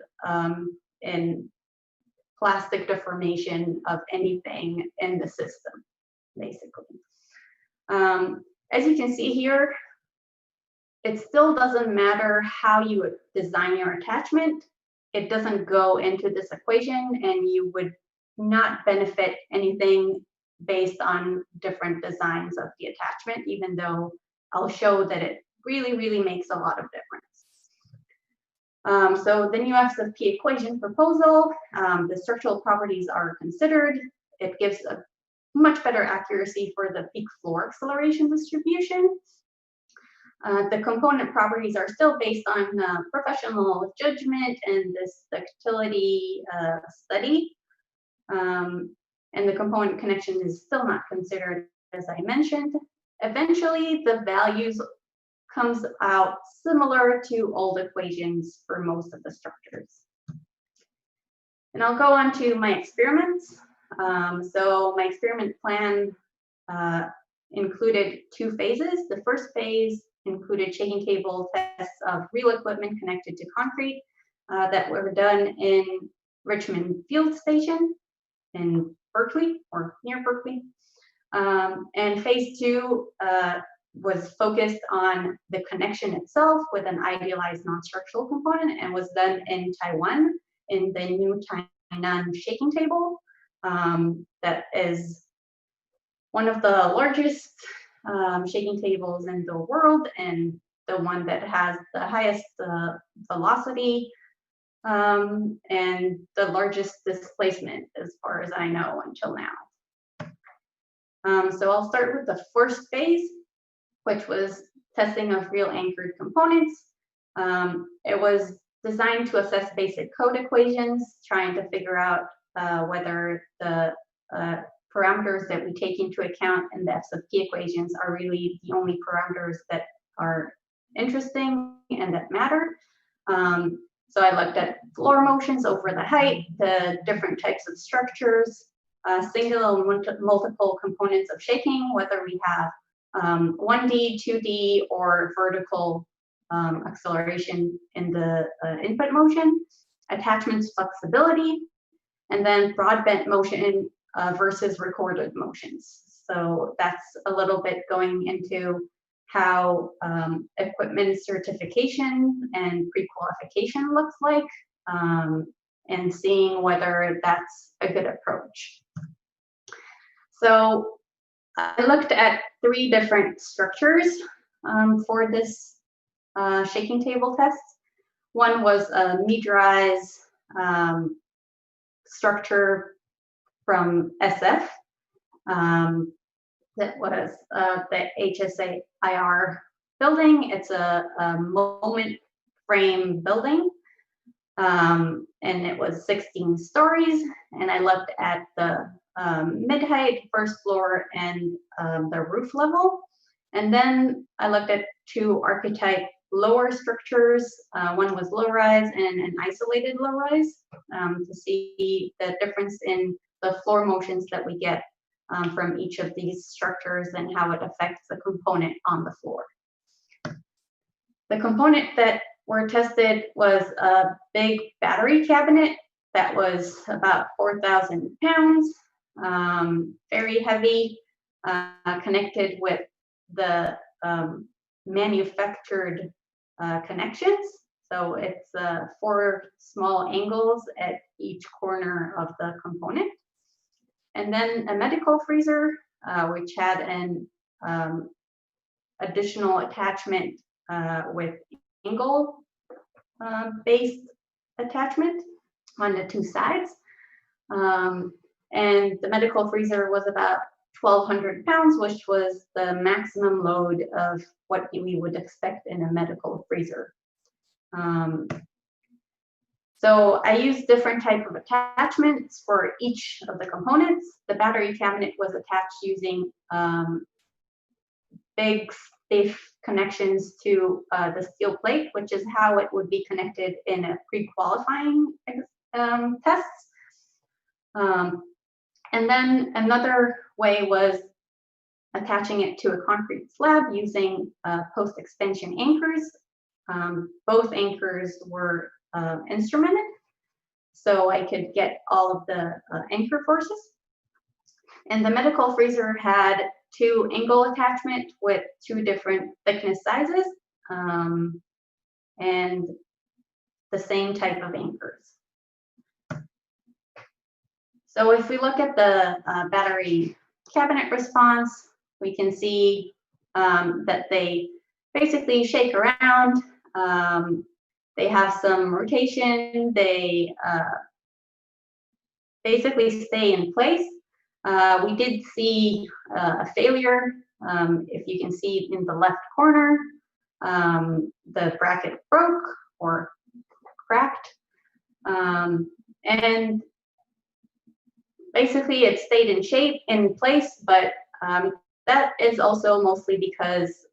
in plastic deformation of anything in the system, basically. As you can see here, it still doesn't matter how you would design your attachment. It doesn't go into this equation, and you would not benefit anything based on different designs of the attachment, even though I'll show that it really, really makes a lot of difference. So the new F sub P equation proposal, the structural properties are considered. It gives a much better accuracy for the peak floor acceleration distribution. The component properties are still based on professional judgment and this ductility study. And the component connection is still not considered, as I mentioned. Eventually, the values comes out similar to old equations for most of the structures. And I'll go on to my experiments. So my experiment plan included 2 phases. The first phase included shaking table tests of real equipment connected to concrete that were done in Richmond Field Station in Berkeley, or near Berkeley. And phase 2 was focused on the connection itself with an idealized non-structural component, and was done in Taiwan in the new Tainan shaking table. That is one of the largest shaking tables in the world, and the one that has the highest velocity and the largest displacement, as far as I know until now. So I'll start with the first phase, which was testing of real anchored components. It was designed to assess basic code equations, trying to figure out whether the parameters that we take into account in the F sub P equations are really the only parameters that are interesting and that matter. So I looked at floor motions over the height, the different types of structures, single and multiple components of shaking, whether we have 1D, 2D, or vertical acceleration in the input motion, attachments flexibility, and then broad bent motion versus recorded motions. So that's a little bit going into how equipment certification and pre-qualification looks like, and seeing whether that's a good approach. So I looked at 3 different structures for this shaking table test. One was a meteorized structure from SF. That was the HSIR building. It's a moment frame building, and it was 16 stories. And I looked at the mid-height, first floor, and the roof level. And then I looked at 2 archetype lower structures. One was low-rise and an isolated low-rise, to see the difference in the floor motions that we get from each of these structures and how it affects the component on the floor. The component that were tested was a big battery cabinet that was about 4,000 pounds, very heavy, connected with the manufactured connections. So it's 4 small angles at each corner of the component. And then a medical freezer, which had an additional attachment with angle-based attachment on the 2 sides. And the medical freezer was about 1,200 pounds, which was the maximum load of what we would expect in a medical freezer. So I used different type of attachments for each of the components. The battery cabinet was attached using big stiff connections to the steel plate, which is how it would be connected in a pre-qualifying tests. And then another way was attaching it to a concrete slab using post-extension anchors. Both anchors were instrumented, so I could get all of the anchor forces. And the medical freezer had 2 angle attachment with 2 different thickness sizes, and the same type of anchors. So if we look at the battery cabinet response, we can see that they basically shake around. They have some rotation. They basically stay in place. We did see a failure. If you can see in the left corner, the bracket broke or cracked. And basically it stayed in place, but that is also mostly because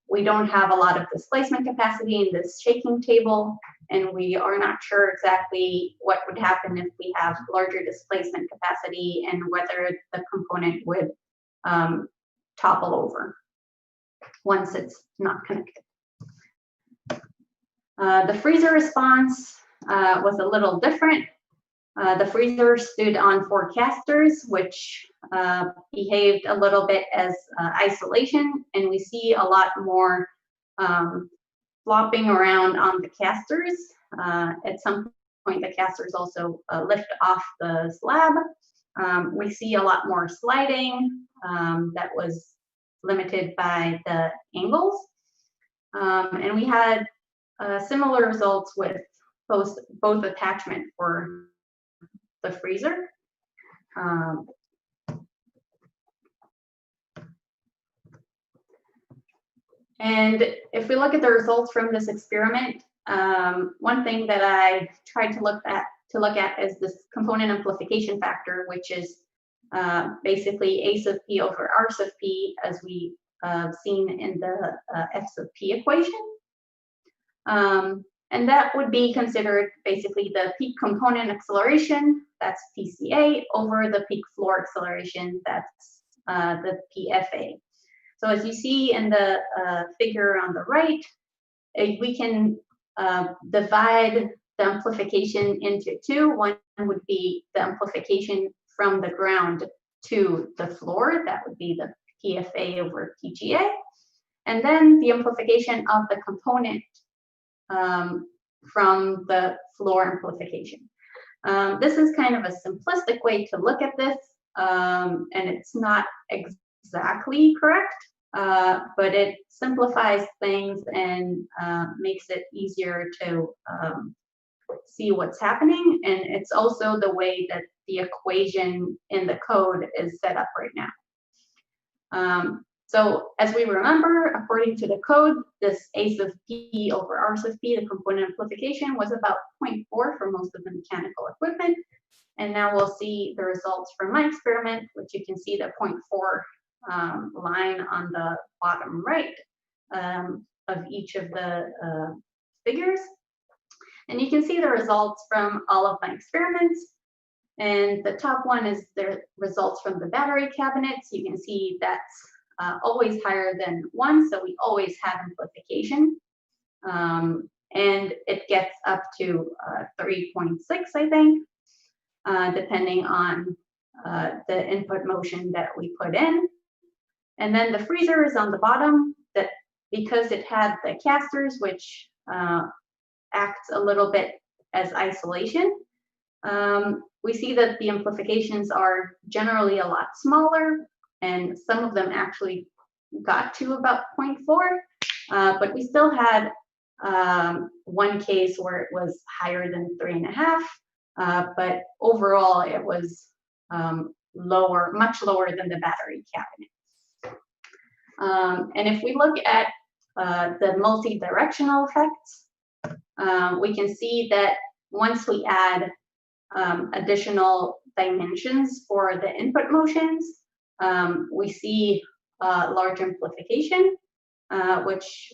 we don't have a lot of displacement capacity in this shaking table, and we are not sure exactly what would happen if we have larger displacement capacity and whether the component would topple over once it's not connected. The freezer response was a little different. The freezer stood on 4 casters, which behaved a little bit as isolation, and we see a lot more flopping around on the casters. At some point, the casters also lift off the slab. We see a lot more sliding that was limited by the angles. And we had similar results with both attachment for the freezer. And if we look at the results from this experiment, one thing that I tried to look at is this component amplification factor, which is basically A sub P over R sub P, as we seen in the F sub P equation. And that would be considered basically the peak component acceleration, that's PCA, over the peak floor acceleration, that's the PFA. So as you see in the figure on the right, we can divide the amplification into 2. One would be the amplification from the ground to the floor, that would be the PFA over PGA, and then the amplification of the component from the floor amplification. This is kind of a simplistic way to look at this, and it's not exactly correct. but it simplifies things and makes it easier to see what's happening. And it's also the way that the equation in the code is set up right now. So as we remember, according to the code, this A sub P over R sub P, the component amplification, was about 0.4 for most of the mechanical equipment. And now we'll see the results from my experiment, which you can see the 0.4 line on the bottom right of each of the figures. And you can see the results from all of my experiments. And the top one is the results from the battery cabinets. You can see that's always higher than 1, so we always have amplification. And it gets up to 3.6, I think, depending on the input motion that we put in. And then the freezer is on the bottom, that because it had the casters, which acts a little bit as isolation, we see that the amplifications are generally a lot smaller, and some of them actually got to about 0.4, but we still had one case where it was higher than 3.5, but overall it was lower, much lower than the battery cabinet. And if we look at the multi-directional effects, we can see that once we add additional dimensions for the input motions, we see large amplification, which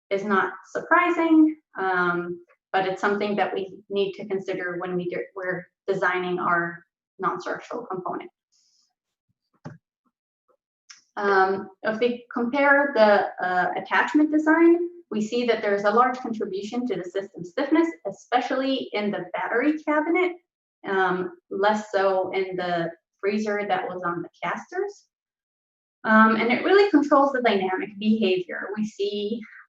is not surprising, but it's something that we need to consider when we're designing our non-structural component. If we compare the attachment design, we see that there's a large contribution to the system stiffness, especially in the battery cabinet, less so in the freezer that was on the casters. And it really controls the dynamic behavior.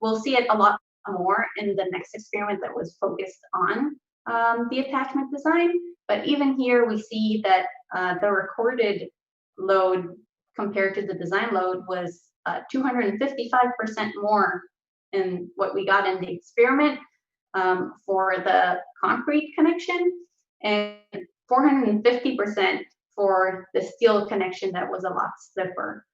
We'll see it a lot more in the next experiment that was focused on the attachment design. But even here, we see that the recorded load compared to the design load was 255% more in what we got in the experiment for the concrete connection, and 450% for the steel connection that was a lot stiffer.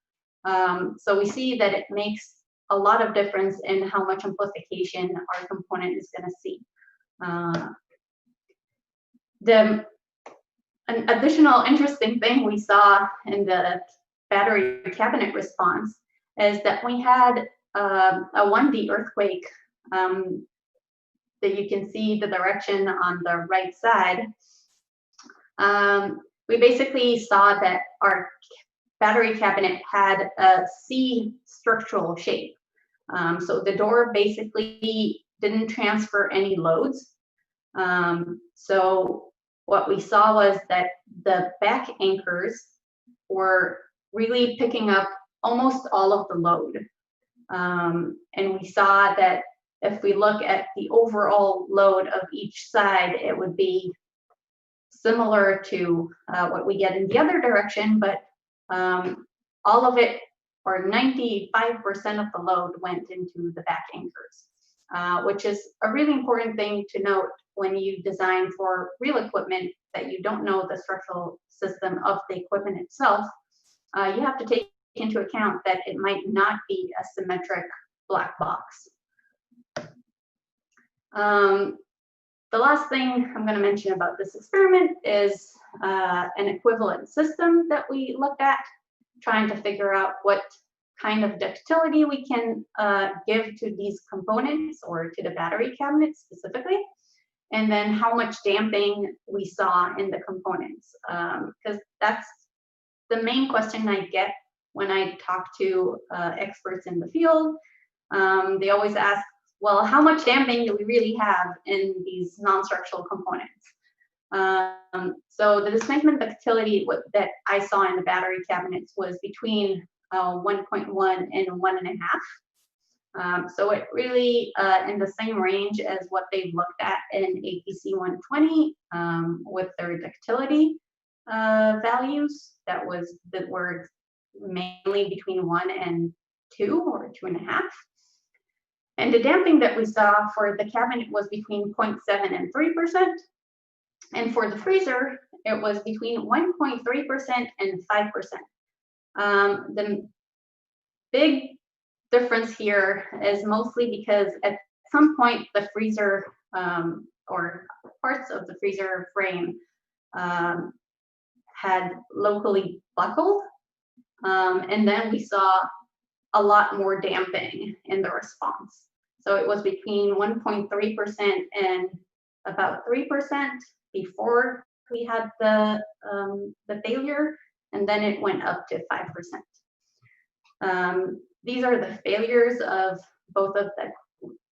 So we see that it makes a lot of difference in how much amplification our component is going to see. An additional interesting thing we saw in the battery cabinet response is that we had a 1D earthquake that you can see the direction on the right side. We basically saw that our battery cabinet had a C structural shape. So the door basically didn't transfer any loads. So what we saw was that the back anchors were really picking up almost all of the load. And we saw that if we look at the overall load of each side, it would be similar to what we get in the other direction, but all of it, or 95% of the load, went into the back anchors, which is a really important thing to note when you design for real equipment that you don't know the structural system of the equipment itself. You have to take into account that it might not be a symmetric black box. The last thing I'm going to mention about this experiment is an equivalent system that we looked at, trying to figure out what kind of ductility we can give to these components, or to the battery cabinet specifically, and then how much damping we saw in the components, because that's the main question I get when I talk to experts in the field. They always ask, well, how much damping do we really have in these non-structural components? So the displacement ductility that I saw in the battery cabinets was between 1.1 and 1.5. So it really in the same range as what they've looked at in APC 120 with their ductility values that were mainly between 1 and 2 or 2.5. And the damping that we saw for the cabinet was between 0.7 and 3%. And for the freezer, it was between 1.3% and 5%. The big difference here is mostly because at some point the freezer or parts of the freezer frame had locally buckled. And then we saw a lot more damping in the response. So it was between 1.3% and about 3% before we had the failure, and then it went up to 5%. These are the failures of both of the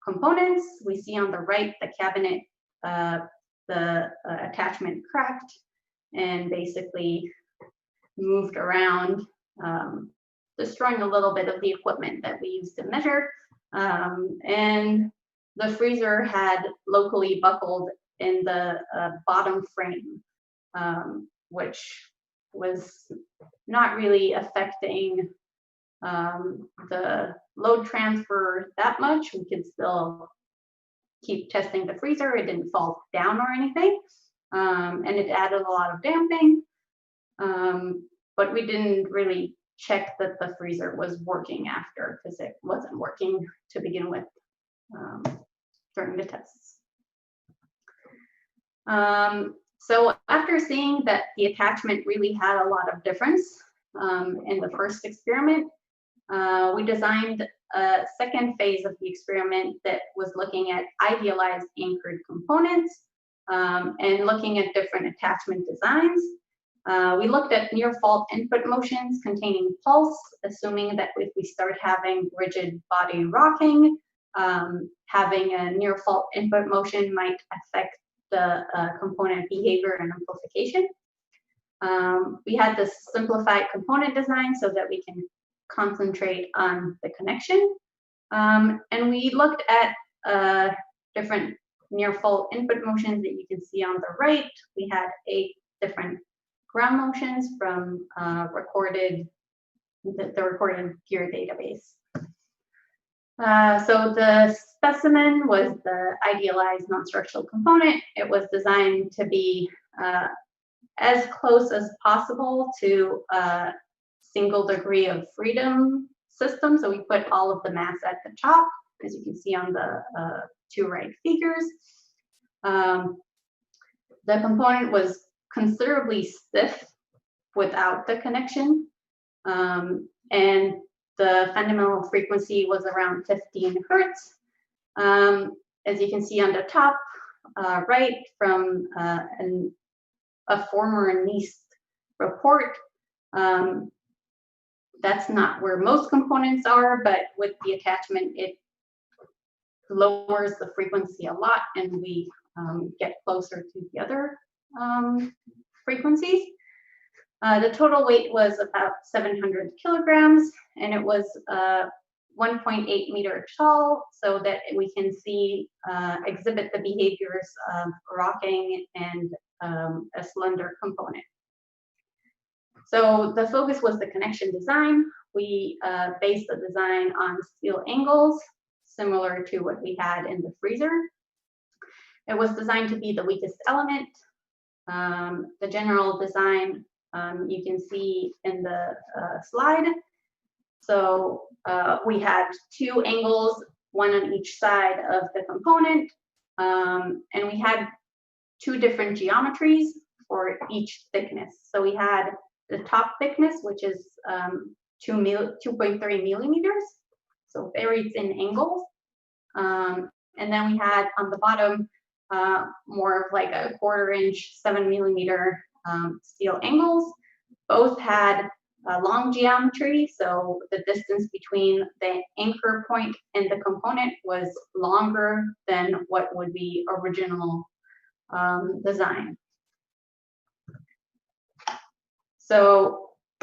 components. We see on the right the cabinet, the attachment cracked and basically moved around, destroying a little bit of the equipment that we used to measure. And the freezer had locally buckled in the bottom frame, which was not really affecting the load transfer that much. We could still keep testing the freezer. It didn't fall down or anything. And it added a lot of damping. But we didn't really check that the freezer was working after, because it wasn't working to begin with during the tests. So after seeing that the attachment really had a lot of difference in the first experiment, we designed a second phase of the experiment that was looking at idealized anchored components and looking at different attachment designs. We looked at near fault input motions containing pulse, assuming that if we start having rigid body rocking, having a near fault input motion might affect the component behavior and amplification. We had this simplified component design so that we can concentrate on the connection. And we looked at different near fault input motions that you can see on the right. We had 8 different ground motions from the recorded peer database. So the specimen was the idealized non-structural component. It was designed to be as close as possible to a single degree of freedom system. So we put all of the mass at the top, as you can see on the 2 right figures. The component was considerably stiff without the connection, and the fundamental frequency was around 15 hertz. As you can see on the top right from a former NIST report, that's not where most components are, but with the attachment, it lowers the frequency a lot, and we get closer to the other frequencies. The total weight was about 700 kilograms, and it was 1.8 meter tall, so that we can see exhibit the behaviors of rocking and a slender component. So the focus was the connection design. We based the design on steel angles, similar to what we had in the freezer. It was designed to be the weakest element. The general design you can see in the slide. So we had 2 angles, 1 on each side of the component, and we had 2 different geometries for each thickness. So we had the top thickness, which is 2.3 millimeters, so very thin angles. And then we had on the bottom more of like a 1/4 inch, 7 millimeter steel angles. Both had long geometry, so the distance between the anchor point and the component was longer than what would be original design. So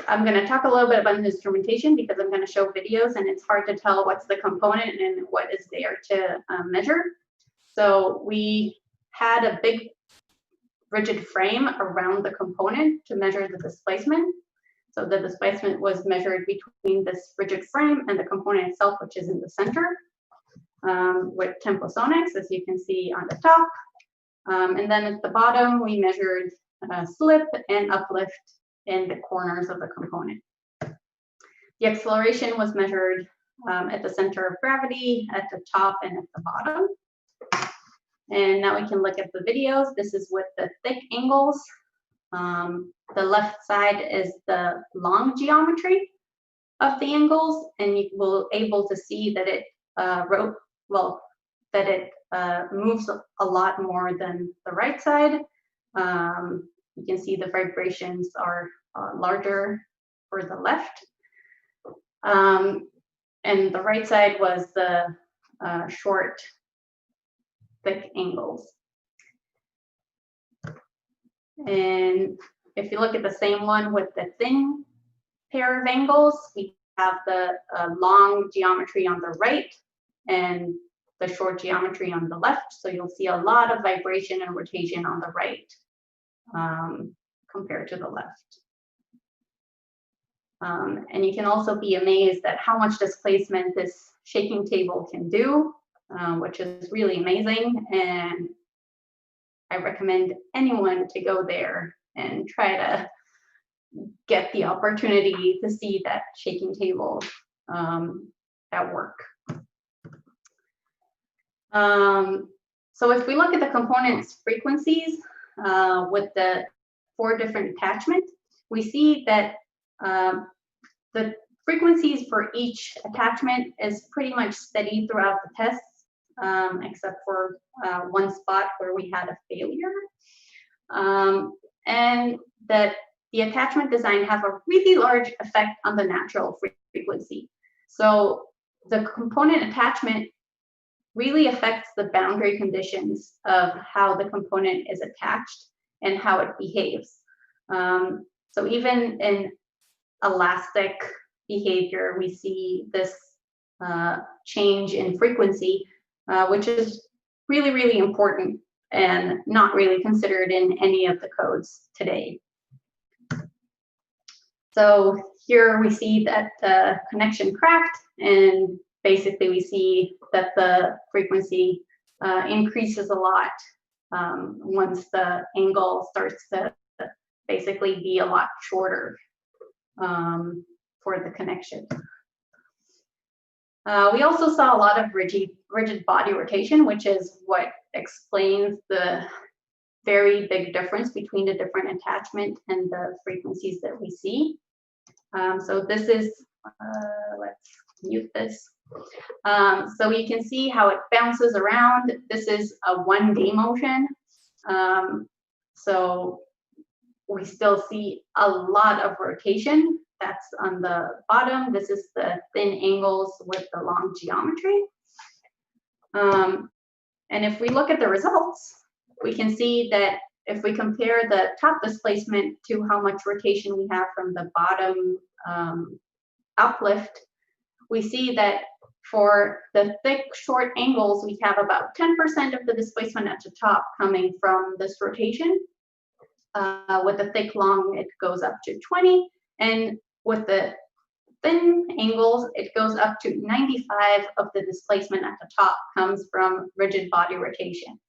I'm going to talk a little bit about the instrumentation because I'm going to show videos and it's hard to tell what's the component and what is there to measure. So we had a big rigid frame around the component to measure the displacement. So the displacement was measured between this rigid frame and the component itself, which is in the center, with temposonics, as you can see on the top. And then at the bottom, we measured slip and uplift in the corners of the component. The acceleration was measured at the center of gravity, at the top, and at the bottom. And now we can look at the videos. This is with the thick angles. The left side is the long geometry of the angles, and you will able to see that it moves a lot more than the right side. You can see the vibrations are larger for the left. And the right side was the short, thick angles. And if you look at the same one with the thin pair of angles, we have the long geometry on the right and the short geometry on the left. So you'll see a lot of vibration and rotation on the right compared to the left. And you can also be amazed at how much displacement this shaking table can do, which is really amazing. And I recommend anyone to go there and try to get the opportunity to see that shaking table at work. So if we look at the components frequencies with the 4 different attachments, we see that the frequencies for each attachment is pretty much steady throughout the tests, except for one spot where we had a failure. And that the attachment design have a really large effect on the natural frequency. So the component attachment really affects the boundary conditions of how the component is attached and how it behaves. So even in elastic behavior, we see this change in frequency, which is really, really important and not really considered in any of the codes today. So here we see that the connection cracked, and basically we see that the frequency increases a lot once the angle starts to basically be a lot shorter for the connection. We also saw a lot of rigid body rotation, which is what explains the very big difference between the different attachment and the frequencies that we see. So this is, let's mute this. So you can see how it bounces around. This is a 1D motion. So we still see a lot of rotation. That's on the bottom. This is the thin angles with the long geometry. And if we look at the results, we can see that if we compare the top displacement to how much rotation we have from the bottom uplift, we see that for the thick, short angles, we have about 10% of the displacement at the top coming from this rotation. With the thick, long, it goes up to 20. And with the thin angles, it goes up to 95 of the displacement at the top comes from rigid body rotation.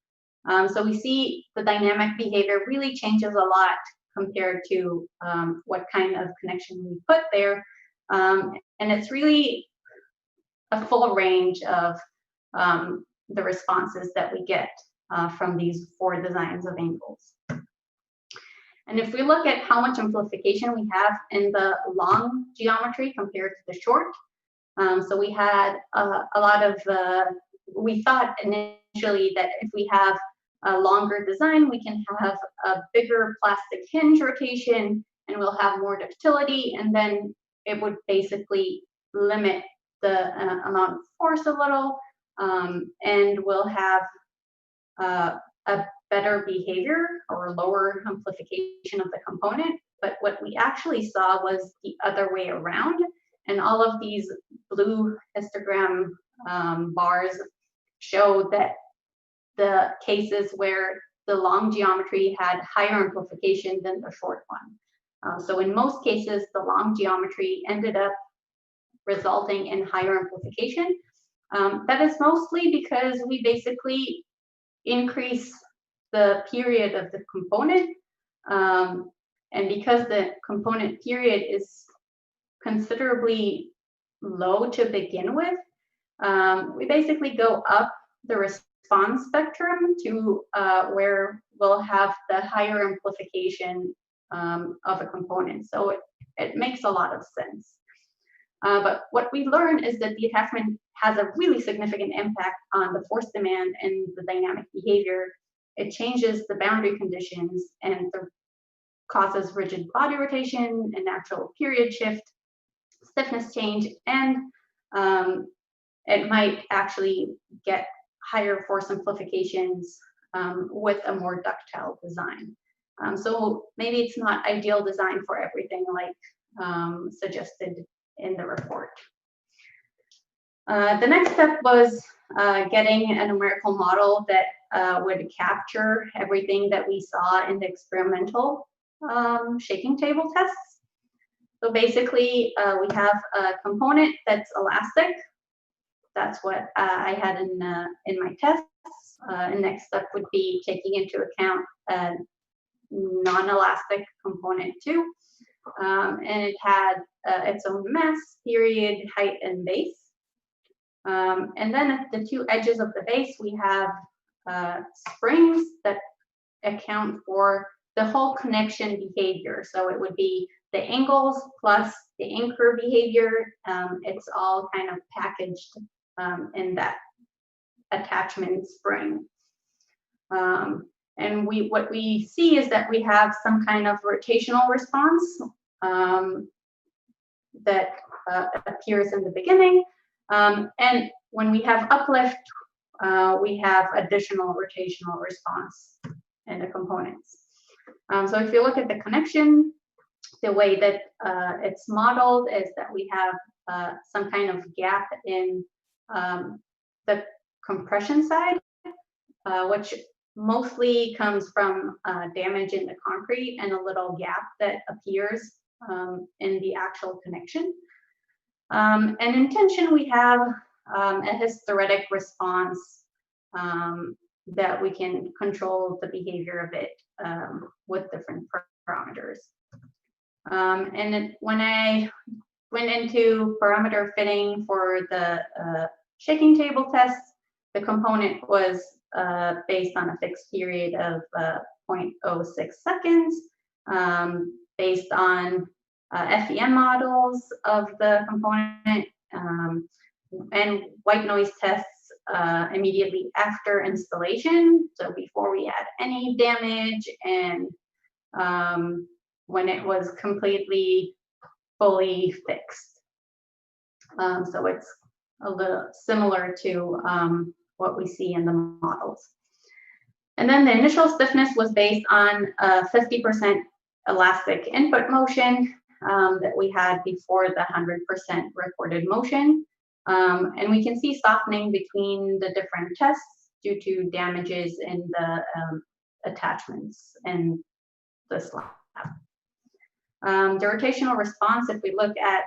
So we see the dynamic behavior really changes a lot compared to what kind of connection we put there. And it's really a full range of the responses that we get from these 4 designs of angles. And if we look at how much amplification we have in the long geometry compared to the short, so we had a lot of, we thought initially that if we have a longer design, we can have a bigger plastic hinge rotation and we'll have more ductility, and then it would basically limit the amount of force a little, and we'll have a better behavior or lower amplification of the component. But what we actually saw was the other way around, and all of these blue histogram bars show that the cases where the long geometry had higher amplification than the short one. So in most cases, the long geometry ended up resulting in higher amplification. That is mostly because we basically increase the period of the component. And because the component period is considerably low to begin with, we basically go up the response spectrum to where we'll have the higher amplification of a component. So it makes a lot of sense. But what we learn is that the attachment has a really significant impact on the force demand and the dynamic behavior. It changes the boundary conditions and causes rigid body rotation and natural period shift, stiffness change, and it might actually get higher force amplifications with a more ductile design. So maybe it's not ideal design for everything like suggested in the report. The next step was getting a numerical model that would capture everything that we saw in the experimental shaking table tests. So basically, we have a component that's elastic. That's what I had in my tests. And next step would be taking into account a non-elastic component too. And it had its own mass, period, height, and base. And then at the two edges of the base, we have springs that account for the whole connection behavior. So it would be the angles plus the anchor behavior. It's all kind of packaged in that attachment spring. And what we see is that we have some kind of rotational response that appears in the beginning. And when we have uplift, we have additional rotational response in the components. So if you look at the connection, the way that it's modeled is that we have some kind of gap in the compression side, which mostly comes from damage in the concrete and a little gap that appears in the actual connection. And in tension, we have a hysteretic response that we can control the behavior of it with different parameters. And then when I went into parameter fitting for the shaking table test, the component was based on a fixed period of 0.06 seconds, based on FEM models of the component, and white noise tests immediately after installation, so before we had any damage, and when it was completely fully fixed. So it's a little similar to what we see in the models. And then the initial stiffness was based on 50% elastic input motion that we had before the 100% recorded motion. And we can see softening between the different tests due to damages in the attachments in the slab. The rotational response, if we look at,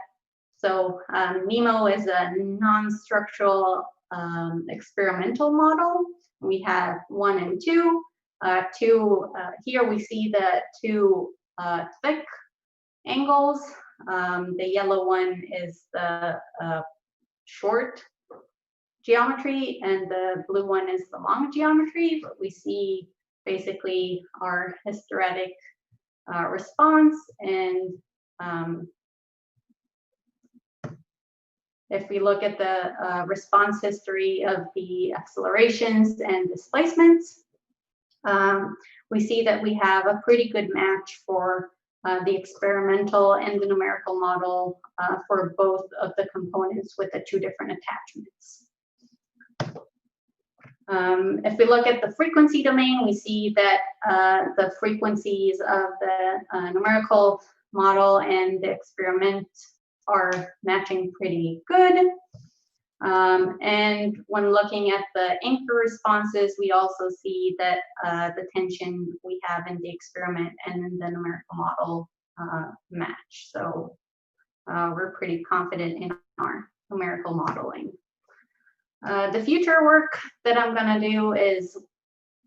so NEMO is a non-structural experimental model. We have 1 and 2. Here we see the two thick angles. The yellow one is the short geometry, and the blue one is the long geometry. But we see basically our hysteretic response, and if we look at the response history of the accelerations and displacements, we see that we have a pretty good match for the experimental and the numerical model for both of the components with the two different attachments. If we look at the frequency domain, we see that the frequencies of the numerical model and the experiment are matching pretty good. And when looking at the anchor responses, we also see that the tension we have in the experiment and in the numerical model match. So we're pretty confident in our numerical modeling. The future work that I'm going to do is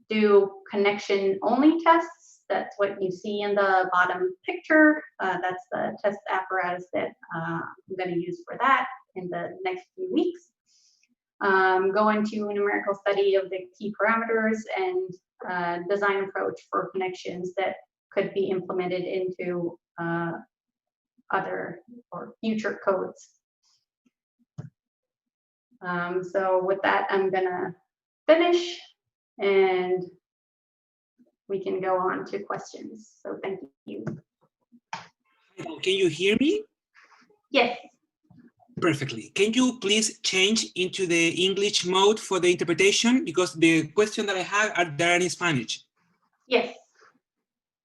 do connection-only tests. That's what you see in the bottom picture. That's the test apparatus that I'm going to use for that in the next few weeks. Go into a numerical study of the key parameters and design approach for connections that could be implemented into other or future codes. So with that, I'm gonna finish and we can go on to questions. So thank you. Can you hear me? Yes. Perfectly. Can you please change into the English mode for the interpretation? Because the question that I have are there in Spanish. Yes.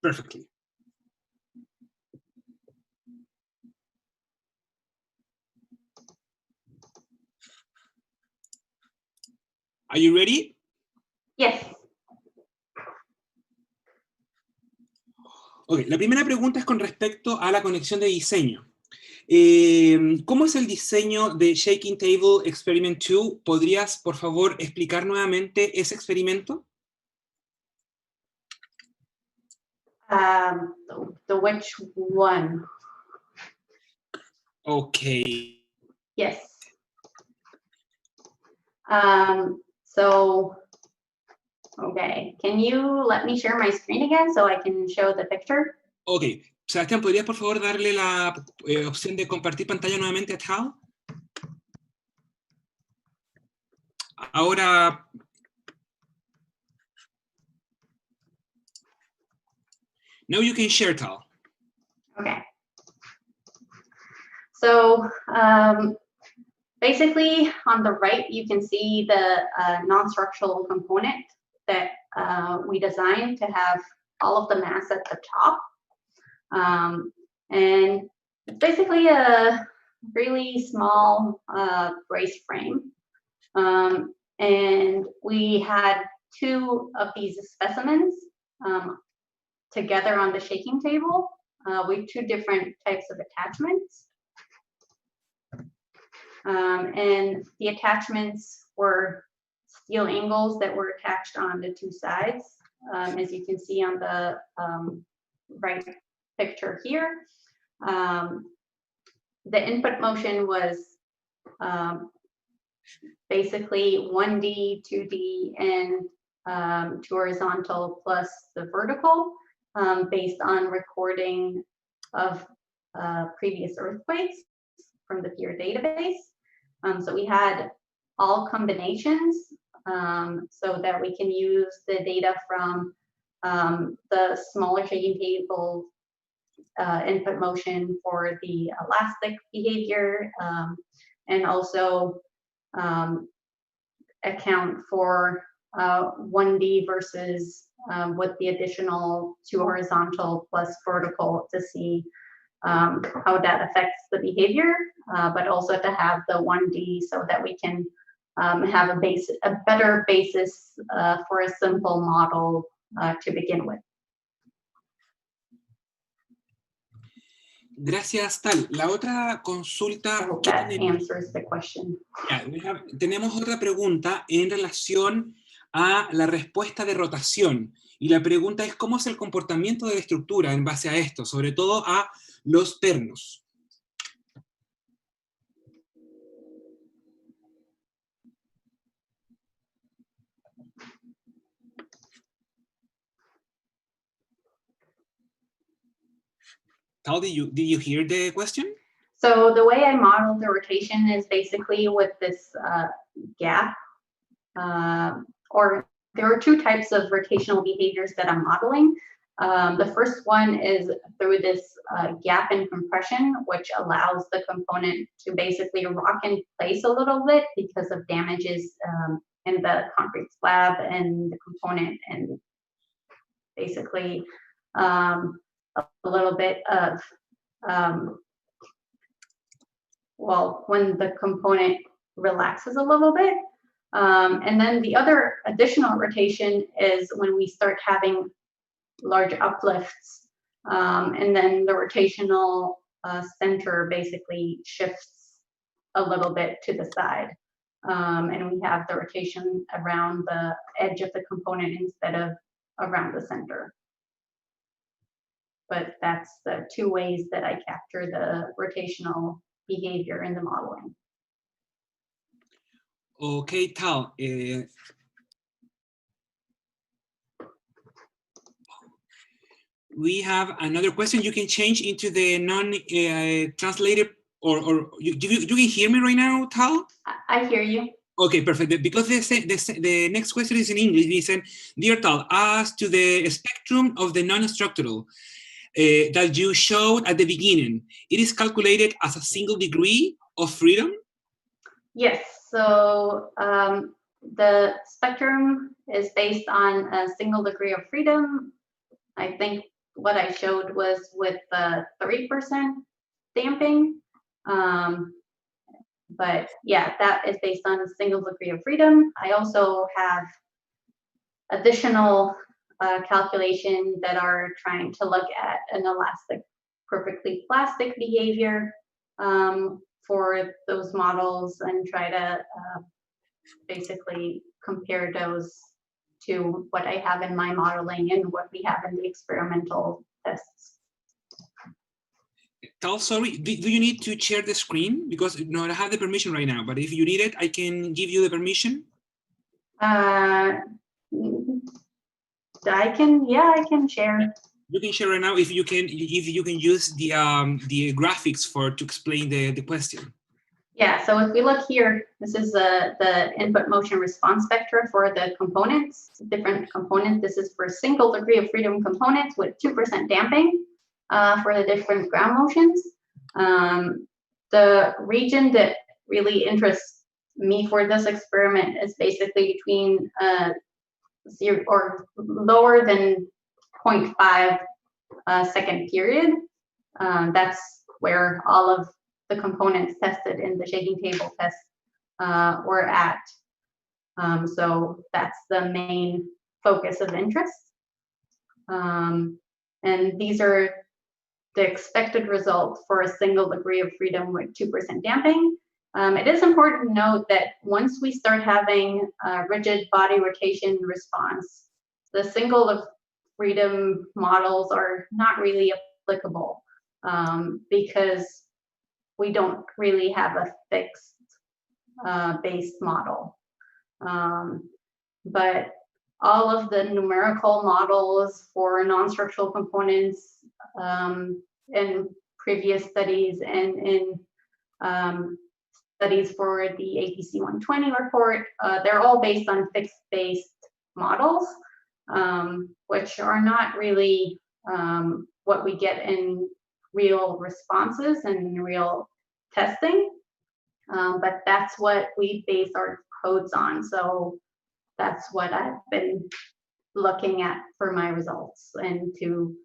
Perfectly. Are you ready? Yes. Ok, la primera pregunta es con respecto a la conexión de diseño. ¿Cómo es el diseño de Shaking Table Experiment 2? ¿Podrías, por favor, explicar nuevamente ese experimento? The which one? Okay. Yes. So, okay, can you let me share my screen again so I can show the picture? Ok. Sebastián, ¿podrías por favor darle la opción de compartir pantalla nuevamente a Tal? Ahora... Now you can share, Tal. Okay. So basically on the right, you can see the non-structural component that we designed to have all of the mass at the top. And it's basically a really small brace frame. And we had two of these specimens together on the shaking table with two different types of attachments. And the attachments were steel angles that were attached on the two sides, as you can see on the right picture here. The input motion was basically 1D, 2D, and 2 horizontal plus the vertical, based on recording of previous earthquakes from the peer database. So we had all combinations so that we can use the data from the smaller shaking table input motion for the elastic behavior, and also account for 1D versus with the additional 2 horizontal plus vertical to see how that affects the behavior, but also to have the 1D so that we can have a better basis for a simple model to begin with. Gracias, Tal. La otra consulta... I hope that answers the question. Tenemos otra pregunta en relación a la respuesta de rotación. Y la pregunta es, ¿cómo es el comportamiento de la estructura en base a esto? Sobre todo a los pernos. Tal, did you hear the question? So the way I modeled the rotation is basically with this gap, or there are two types of rotational behaviors that I'm modeling. The first one is through this gap in compression, which allows the component to basically rock in place a little bit because of damages in the concrete slab and the component, and basically a little bit of, well, when the component relaxes a little bit. And then the other additional rotation is when we start having large uplifts And then the rotational center basically shifts a little bit to the side. And we have the rotation around the edge of the component instead of around the center. But that's the two ways that I capture the rotational behavior in the modeling. Okay, Tal. We have another question. You can change into the non-translated, or you can hear me right now, Tal? I hear you. Okay, perfect. Because the next question is in English. It said, dear Tal, as to the spectrum of the non-structural that you showed at the beginning, it is calculated as a single degree of freedom? Yes, so the spectrum is based on a single degree of freedom. I think what I showed was with the 3% damping. But yeah, that is based on a single degree of freedom. I also have additional calculations that are trying to look at an elastic, perfectly plastic behavior for those models and try to basically compare those to what I have in my modeling and what we have in the experimental tests. Tal, sorry, do you need to share the screen? Because no, I have the permission right now, but if you need it, I can give you the permission. I can share. You can share right now if you can use the graphics to explain the question. Yeah, so if we look here, this is the input motion response vector for the components, different components. This is for single degree of freedom components with 2% damping for the different ground motions. The region that really interests me for this experiment is basically between 0 or lower than 0.5 second period. That's where all of the components tested in the shaking table test were at. So that's the main focus of interest. And these are the expected results for a single degree of freedom with 2% damping. It is important to note that once we start having rigid body rotation response, the single of freedom models are not really applicable because we don't really have a fixed based model. But all of the numerical models for non-structural components in previous studies and in studies for the APC 120 report, they're all based on fixed-based models, which are not really what we get in real responses and real testing. But that's what we base our codes on. So that's what I've been looking at for my results, and to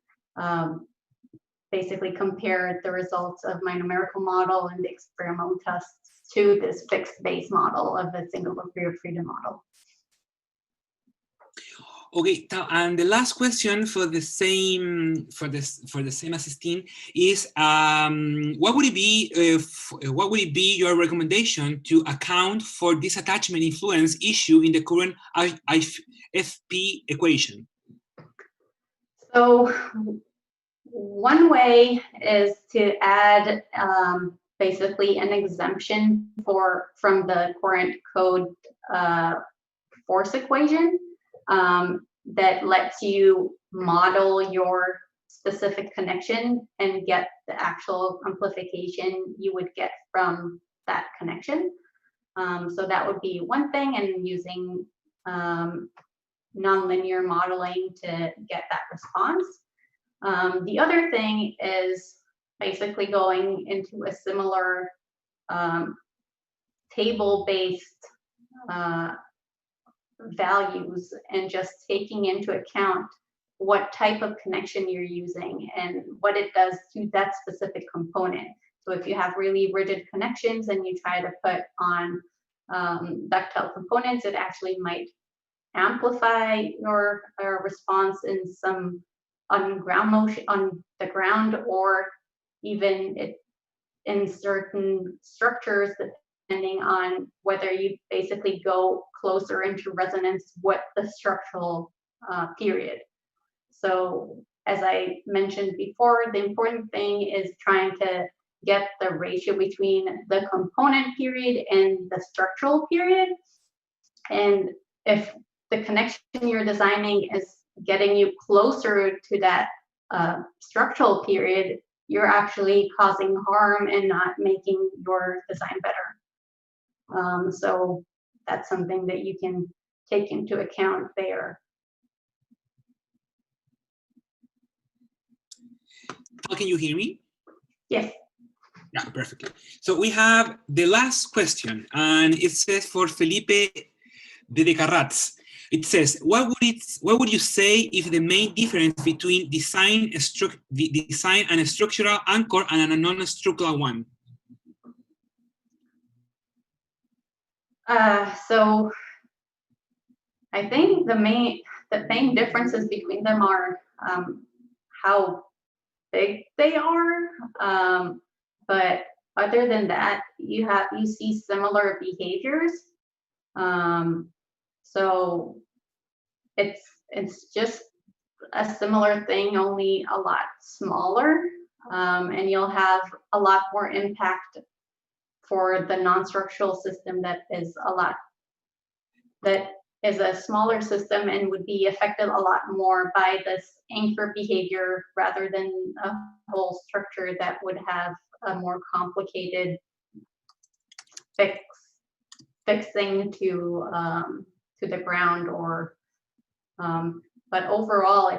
basically compare the results of my numerical model and the experimental tests to this fixed base model of the single degree of freedom model. Okay, and the last question for the same assistant is what would it be your recommendation to account for this attachment influence issue in the current FP equation? So one way is to add basically an exemption from the current code force equation that lets you model your specific connection and get the actual amplification you would get from that connection. So that would be one thing, and using nonlinear modeling to get that response. The other thing is basically going into a similar table-based values and just taking into account what type of connection you're using and what it does to that specific component. So if you have really rigid connections and you try to put on ductile components, it actually might amplify your response in some on ground motion, on the ground, or even in certain structures, depending on whether you basically go closer into resonance with the structural period. So as I mentioned before, the important thing is trying to get the ratio between the component period and the structural period. And if the connection you're designing is getting you closer to that structural period, you're actually causing harm and not making your design better. So that's something that you can take into account there. Can you hear me? Yes. Yeah, perfectly. So we have the last question, and it says for Felipe de Carrats. It says, what would you say if the main difference between design and a structural anchor and a non-structural one? So I think the main differences between them are how big they are, but other than that, you see similar behaviors. So it's just a similar thing, only a lot smaller, and you'll have a lot more impact for the non-structural system that is a smaller system and would be affected a lot more by this anchor behavior rather than a whole structure that would have a more complicated fixing to the ground, or but overall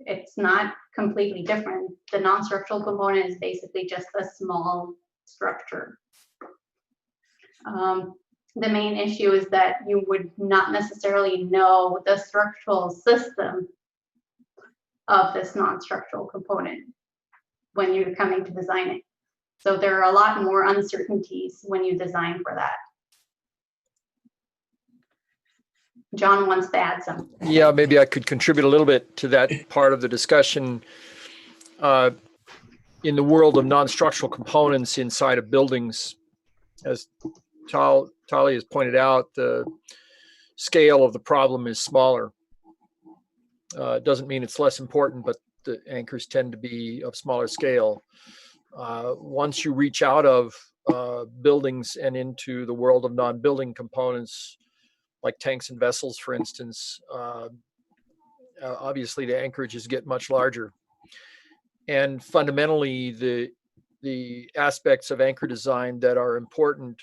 it's not completely different. The non-structural component is basically just a small structure. The main issue is that you would not necessarily know the structural system of this non-structural component when you're coming to design it. So there are a lot more uncertainties when you design for that. John wants to add something. Yeah, maybe I could contribute a little bit to that part of the discussion. In the world of non-structural components inside of buildings, as Tali has pointed out, the scale of the problem is smaller. It doesn't mean it's less important, but the anchors tend to be of smaller scale. Once you reach out of buildings and into the world of non-building components, like tanks and vessels, for instance, obviously the anchorages get much larger. And fundamentally, the aspects of anchor design that are important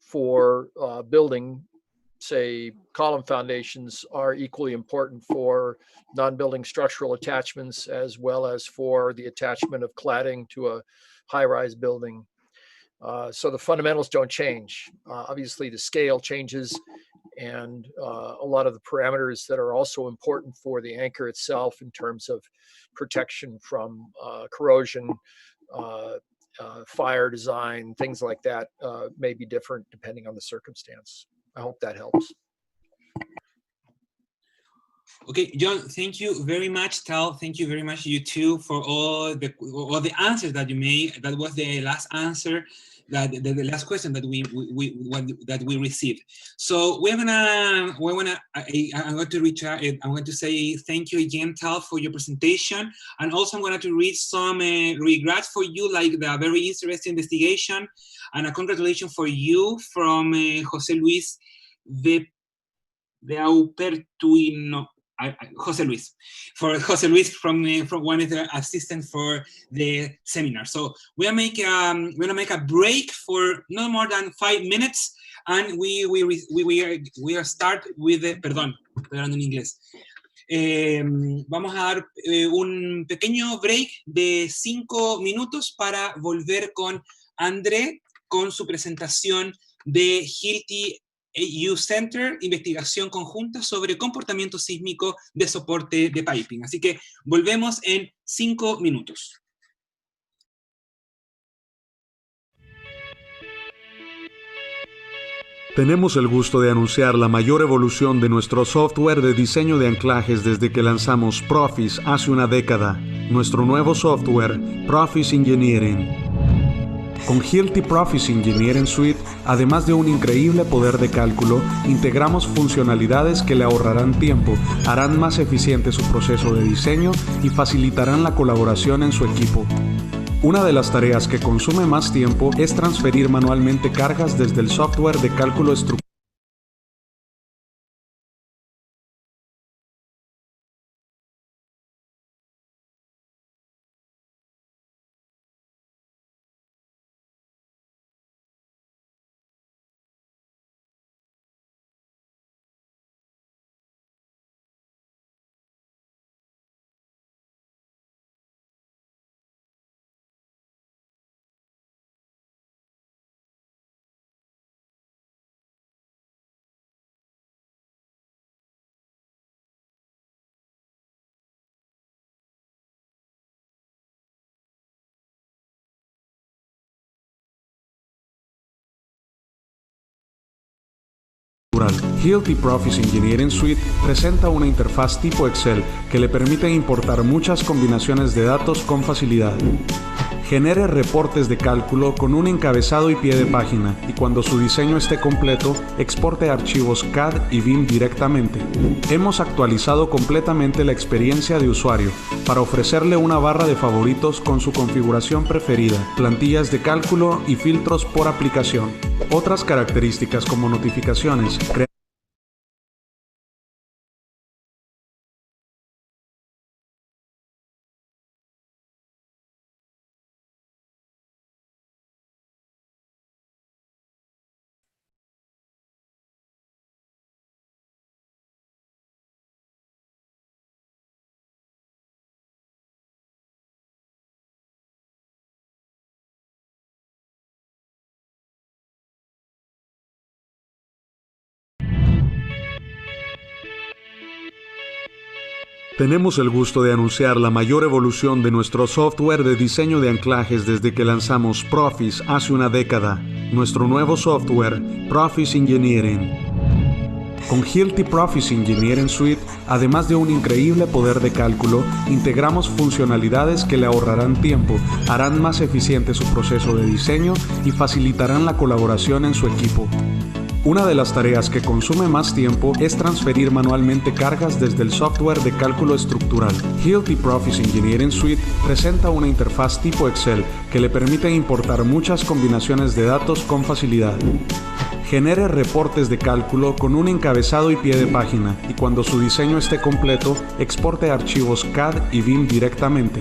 for building, say, column foundations, are equally important for non-building structural attachments, as well as for the attachment of cladding to a high-rise building. So the fundamentals don't change. Obviously, the scale changes, and a lot of the parameters that are also important for the anchor itself in terms of protection from corrosion, fire design, things like that may be different depending on the circumstance. I hope that helps. Okay, John, thank you very much. Tal, thank you very much, you too, for all the answers that you made. That was the last answer, the last question that we received. So I'm going to say thank you again, Tal, for your presentation, and also I'm going to read some regrets for you, like the very interesting investigation, and a congratulations for you from Jose Luis de Aupertuino. Jose Luis from one of the assistants for the seminar. So we're gonna make a break for no more than 5 minutes, and we are start with perdón en inglés. Vamos a dar un pequeño break de 5 minutos para volver con André con su presentación de Hilti EU Center, investigación conjunta sobre comportamiento sísmico de soporte de piping. Así que volvemos en 5 minutos. Tenemos el gusto de anunciar la mayor evolución de nuestro software de diseño de anclajes desde que lanzamos Profis hace una década. Nuestro nuevo software, Profis Engineering. Con Hilti Profis Engineering Suite, además de un increíble poder de cálculo, integramos funcionalidades que le ahorrarán tiempo, harán más eficiente su proceso de diseño y facilitarán la colaboración en su equipo. Una de las tareas que consume más tiempo es transferir manualmente cargas desde el software de cálculo estructural. Hilti Profis Engineering Suite presenta una interfaz tipo Excel que le permite importar muchas combinaciones de datos con facilidad. Genere reportes de cálculo con un encabezado y pie de página, y cuando su diseño esté completo, exporte archivos CAD y BIM directamente. Hemos actualizado completamente la experiencia de usuario para ofrecerle una barra de favoritos con su configuración preferida, plantillas de cálculo y filtros por aplicación. Otras características como notificaciones, Tenemos el gusto de anunciar la mayor evolución de nuestro software de diseño de anclajes desde que lanzamos Profis hace una década. Nuestro nuevo software, Profis Engineering. Con Hilti Profis Engineering Suite, además de un increíble poder de cálculo, integramos funcionalidades que le ahorrarán tiempo, harán más eficiente su proceso de diseño y facilitarán la colaboración en su equipo. Una de las tareas que consume más tiempo es transferir manualmente cargas desde el software de cálculo estructural. Hilti Profis Engineering Suite presenta una interfaz tipo Excel que le permite importar muchas combinaciones de datos con facilidad. Genere reportes de cálculo con un encabezado y pie de página, y cuando su diseño esté completo, exporte archivos CAD y BIM directamente.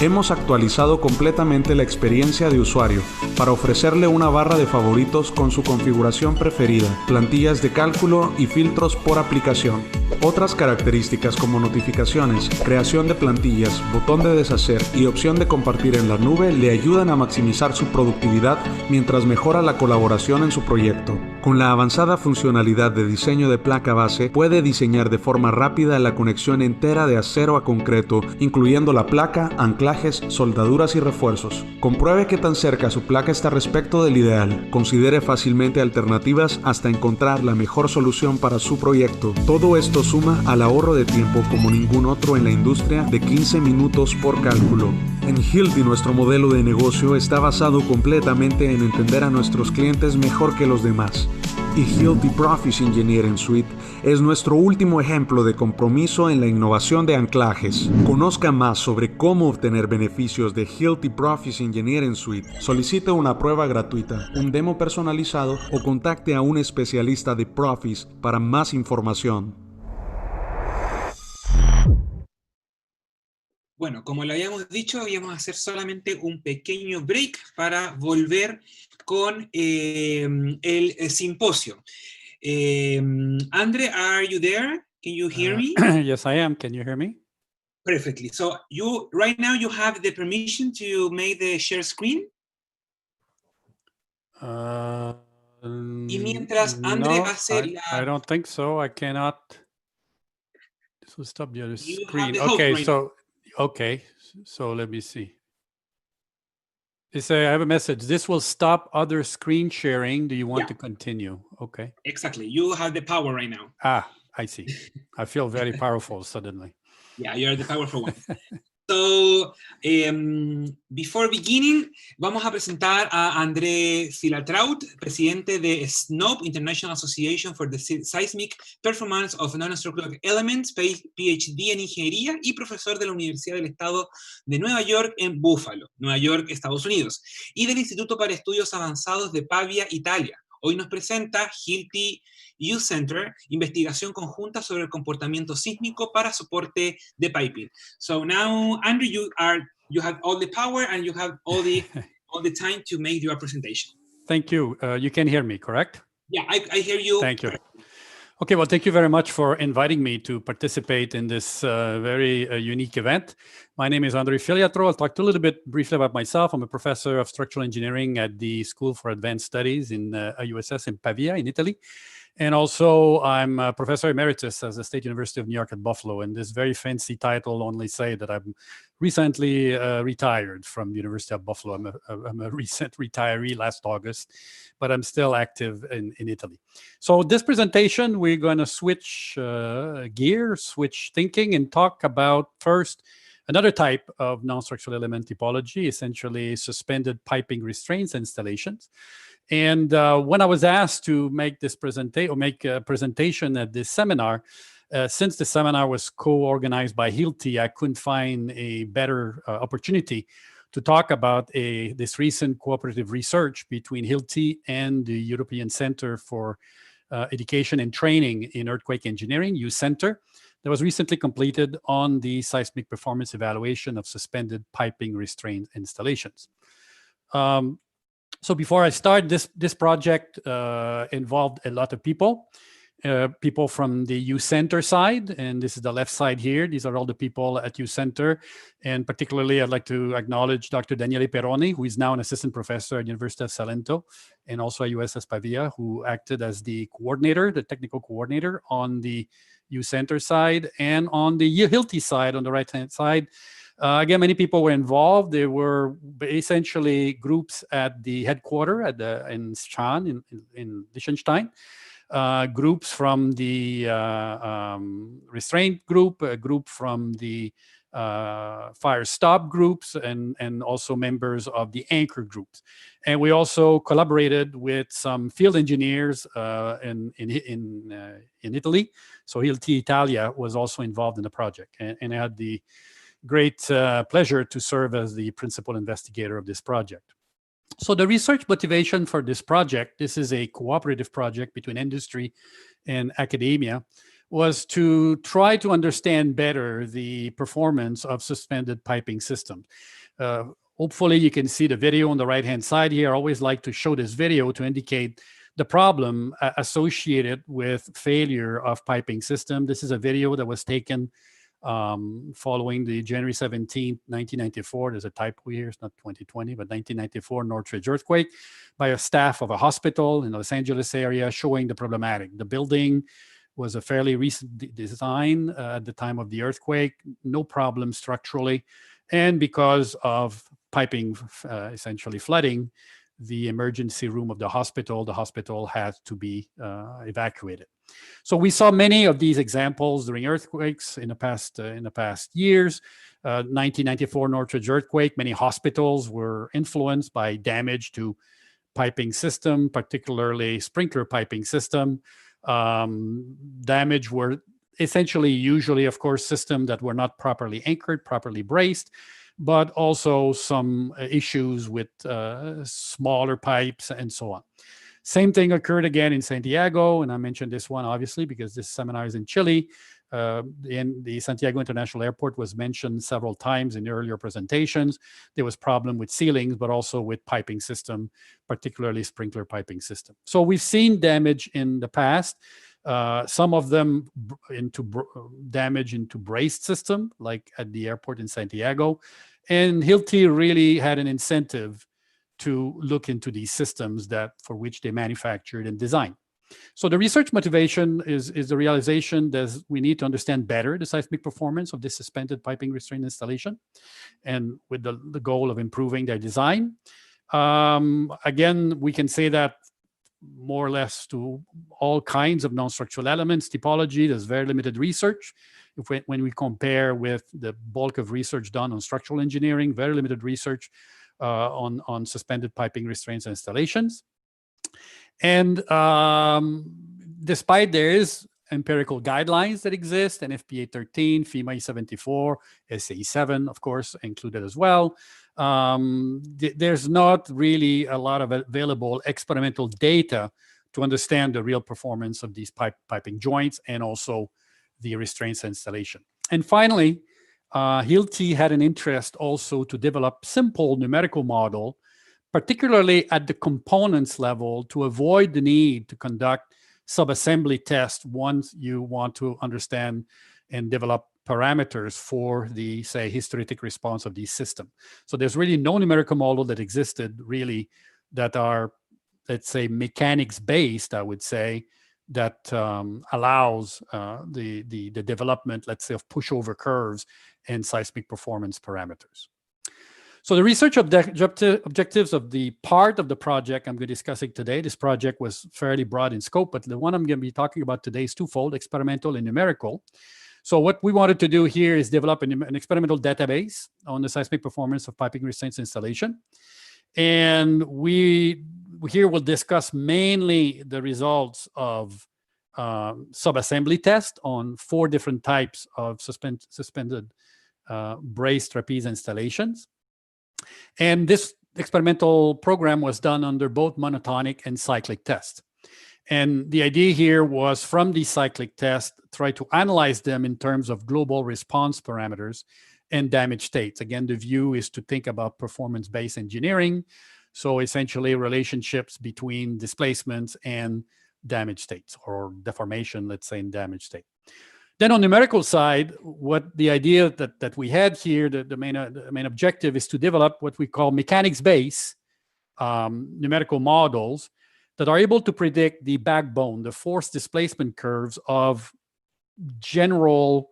Hemos actualizado completamente la experiencia de usuario para ofrecerle una barra de favoritos con su configuración preferida, plantillas de cálculo y filtros por aplicación. Otras características como notificaciones, creación de plantillas, botón de deshacer y opción de compartir en la nube le ayudan a maximizar su productividad mientras mejora la colaboración en su proyecto. Con la avanzada funcionalidad de diseño de placa base, puede diseñar de forma rápida la conexión entera de acero a concreto, incluyendo la placa, anclajes, soldaduras y refuerzos. Compruebe qué tan cerca su placa está respecto del ideal. Considere fácilmente alternativas hasta encontrar la mejor solución para su proyecto. Todo esto suma al ahorro de tiempo como ningún otro en la industria de 15 minutos por cálculo. En Hilti nuestro modelo de negocio está basado completamente en entender a nuestros clientes mejor que los demás. Y Hilti Profis Engineering Suite es nuestro último ejemplo de compromiso en la innovación de anclajes. Conozca más sobre cómo obtener beneficios de Hilti Profis Engineering Suite. Solicite una prueba gratuita, un demo personalizado o contacte a un especialista de Profis para más información. Bueno, como lo habíamos dicho, íbamos a hacer solamente un pequeño break para volver con el simposio. Andre, are you there? Can you hear me? Yes, I am. Can you hear me? Perfectly. So right now you have the permission to make the share screen. Y mientras Andre hace I don't think so. I cannot. This will stop the You screen. have the host right now. Okay, so let me see. I have a message. This will stop other screen sharing. Do you want Yeah. to continue? Okay. Exactly. You have the power right now. Ah, I see. I feel very powerful suddenly. Yeah, you're the powerful one. So, before beginning, vamos a presentar a André Filatraut, presidente de SNOP, International Association for the Seismic Performance of Non-Structural Elements, PhD en Ingeniería y profesor de la Universidad del Estado de Nueva York en Buffalo, Nueva York, Estados Unidos, y del Instituto para Estudios Avanzados de Pavia, Italia. Hoy nos presenta Hilti Youth Center, investigación conjunta sobre el comportamiento sísmico para soporte de piping. So now, Andrew, you have all the power and you have all the time to make your presentation. Thank you. You can hear me, correct? Yeah, I hear you. Thank you. Okay, well, thank you very much for inviting me to participate in this very unique event. My name is André Filatro. I'll talk a little bit briefly about myself. I'm a professor of structural engineering at the School for Advanced Studies in USS in Pavia in Italy. And also, I'm a professor emeritus at the State University of New York at Buffalo. And this very fancy title only say that I'm recently retired from the University of Buffalo. I'm a recent retiree last August, but I'm still active in Italy. So this presentation, we're going to switch gears, switch thinking, and talk about first another type of non-structural element typology, essentially suspended piping restraints installations. And when I was asked to make this presentation at this seminar, since the seminar was co-organized by Hilti, I couldn't find a better opportunity to talk about this recent cooperative research between Hilti and the European Center for Education and Training in Earthquake Engineering, U-Center, that was recently completed on the seismic performance evaluation of suspended piping restraint installations. So before I start, this project involved a lot of people from the U-Center side, and this is the left side here. These are all the people at U-Center, and particularly I'd like to acknowledge Dr. Daniele Peroni, who is now an assistant professor at University of Salento, and also at USS Pavia, who acted as the coordinator, the technical coordinator on the U-Center side, and on the Hilti side, on the right-hand side. Again, many people were involved. There were essentially groups at the headquarters in Schaan, in Liechtenstein, groups from the restraint group, a group from the fire stop groups, and also members of the anchor groups. And we also collaborated with some field engineers in Italy. So Hilti Italia was also involved in the project, and I had the great pleasure to serve as the principal investigator of this project. So the research motivation for this project, this is a cooperative project between industry and academia, was to try to understand better the performance of suspended piping systems. Hopefully you can see the video on the right-hand side here. I always like to show this video to indicate the problem associated with failure of piping system. This is a video that was taken following the January 17th, 1994, there's a typo here, it's not 2020, but 1994 Northridge earthquake, by a staff of a hospital in the Los Angeles area showing the problematic. The building was a fairly recent design at the time of the earthquake, no problem structurally, and because of piping essentially flooding, the emergency room of the hospital had to be evacuated. So we saw many of these examples during earthquakes in the past years. 1994 Northridge earthquake, many hospitals were influenced by damage to piping system, particularly sprinkler piping system. Damage were essentially usually, of course, systems that were not properly anchored, properly braced, but also some issues with smaller pipes and so on. Same thing occurred again in Santiago, and I mentioned this one obviously because this seminar is in Chile. In the Santiago International Airport was mentioned several times in the earlier presentations. There was problem with ceilings, but also with piping system, particularly sprinkler piping system. So we've seen damage in the past. Some of them damage into braced system, like at the airport in Santiago. And Hilti really had an incentive to look into these systems for which they manufactured and designed. So the research motivation is the realization that we need to understand better the seismic performance of this suspended piping restraint installation, and with the goal of improving their design. Again, we can say that more or less to all kinds of non-structural elements, typology, there's very limited research. When we compare with the bulk of research done on structural engineering, very limited research on suspended piping restraints and installations. And despite there is empirical guidelines that exist, NFPA 13, FEMA 74, SAE 7, of course, included as well. There's not really a lot of available experimental data to understand the real performance of these piping joints and also the restraints installation. And finally, Hilti had an interest also to develop simple numerical model, particularly at the components level, to avoid the need to conduct subassembly tests once you want to understand and develop parameters for the, say, hysteretic response of these systems. So there's really no numerical model that existed really that are, let's say, mechanics-based, I would say, that allows the development, let's say, of pushover curves and seismic performance parameters. So the research objectives of the part of the project I'm going to be discussing today, this project was fairly broad in scope, but the one I'm going to be talking about today is twofold, experimental and numerical. So what we wanted to do here is develop an experimental database on the seismic performance of piping restraints installation. And here we'll discuss mainly the results of subassembly test on 4 different types of suspended brace trapeze installations. And this experimental program was done under both monotonic and cyclic tests. And the idea here was, from these cyclic tests, try to analyze them in terms of global response parameters and damage states. Again, the view is to think about performance-based engineering. So essentially relationships between displacements and damage states, or deformation, let's say, in damage state. Then on the numerical side, what the idea that we had here, the main objective is to develop what we call mechanics-based numerical models that are able to predict the backbone, the force displacement curves of general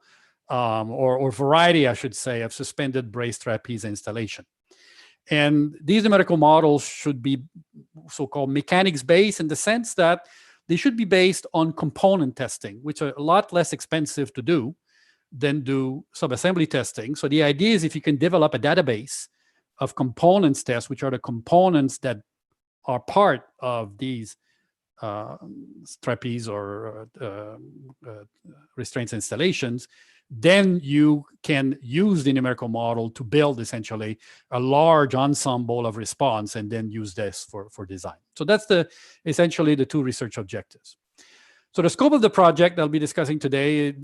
or variety, I should say, of suspended brace trapeze installation. And these numerical models should be so-called mechanics-based in the sense that they should be based on component testing, which are a lot less expensive to do than do subassembly testing. So the idea is, if you can develop a database of components tests, which are the components that are part of these trapeze or restraints installations, then you can use the numerical model to build essentially a large ensemble of response and then use this for design. So that's essentially the 2 research objectives. So the scope of the project I'll be discussing today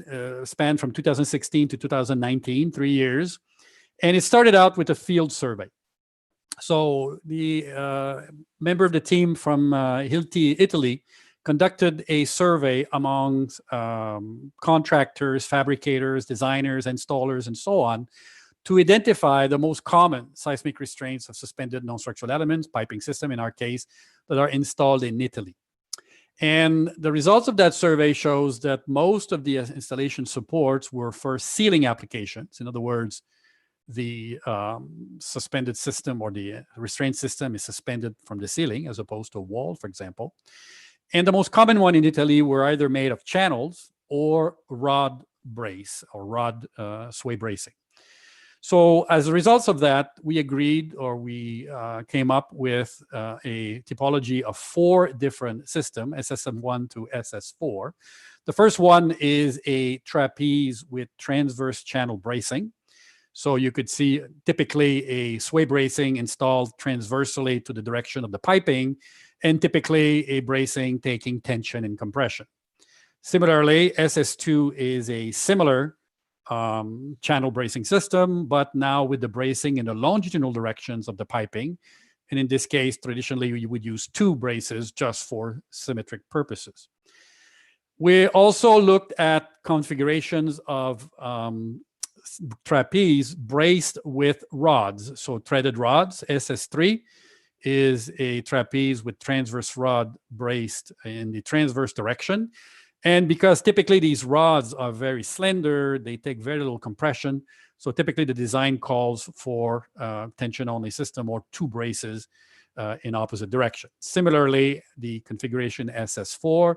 spanned from 2016 to 2019, 3 years. And it started out with a field survey. So the member of the team from Hilti, Italy, conducted a survey among contractors, fabricators, designers, installers, and so on, to identify the most common seismic restraints of suspended non-structural elements, piping system in our case, that are installed in Italy. And the results of that survey shows that most of the installation supports were for sealing applications. In other words, the suspended system or the restraint system is suspended from the ceiling as opposed to a wall, for example. And the most common one in Italy were either made of channels or rod brace or rod sway bracing. So as a result of that, we agreed, or we came up with a typology of 4 different systems, SSM1 to SS4. The first one is a trapeze with transverse channel bracing. So you could see typically a sway bracing installed transversely to the direction of the piping, and typically a bracing taking tension and compression. Similarly, SS2 is a similar channel bracing system, but now with the bracing in the longitudinal directions of the piping. And in this case, traditionally, you would use 2 braces just for symmetric purposes. We also looked at configurations of trapeze braced with rods, so threaded rods, SS3, is a trapeze with transverse rod braced in the transverse direction. And because typically these rods are very slender, they take very little compression. So typically the design calls for tension-only system or 2 braces in opposite direction. Similarly, the configuration SS4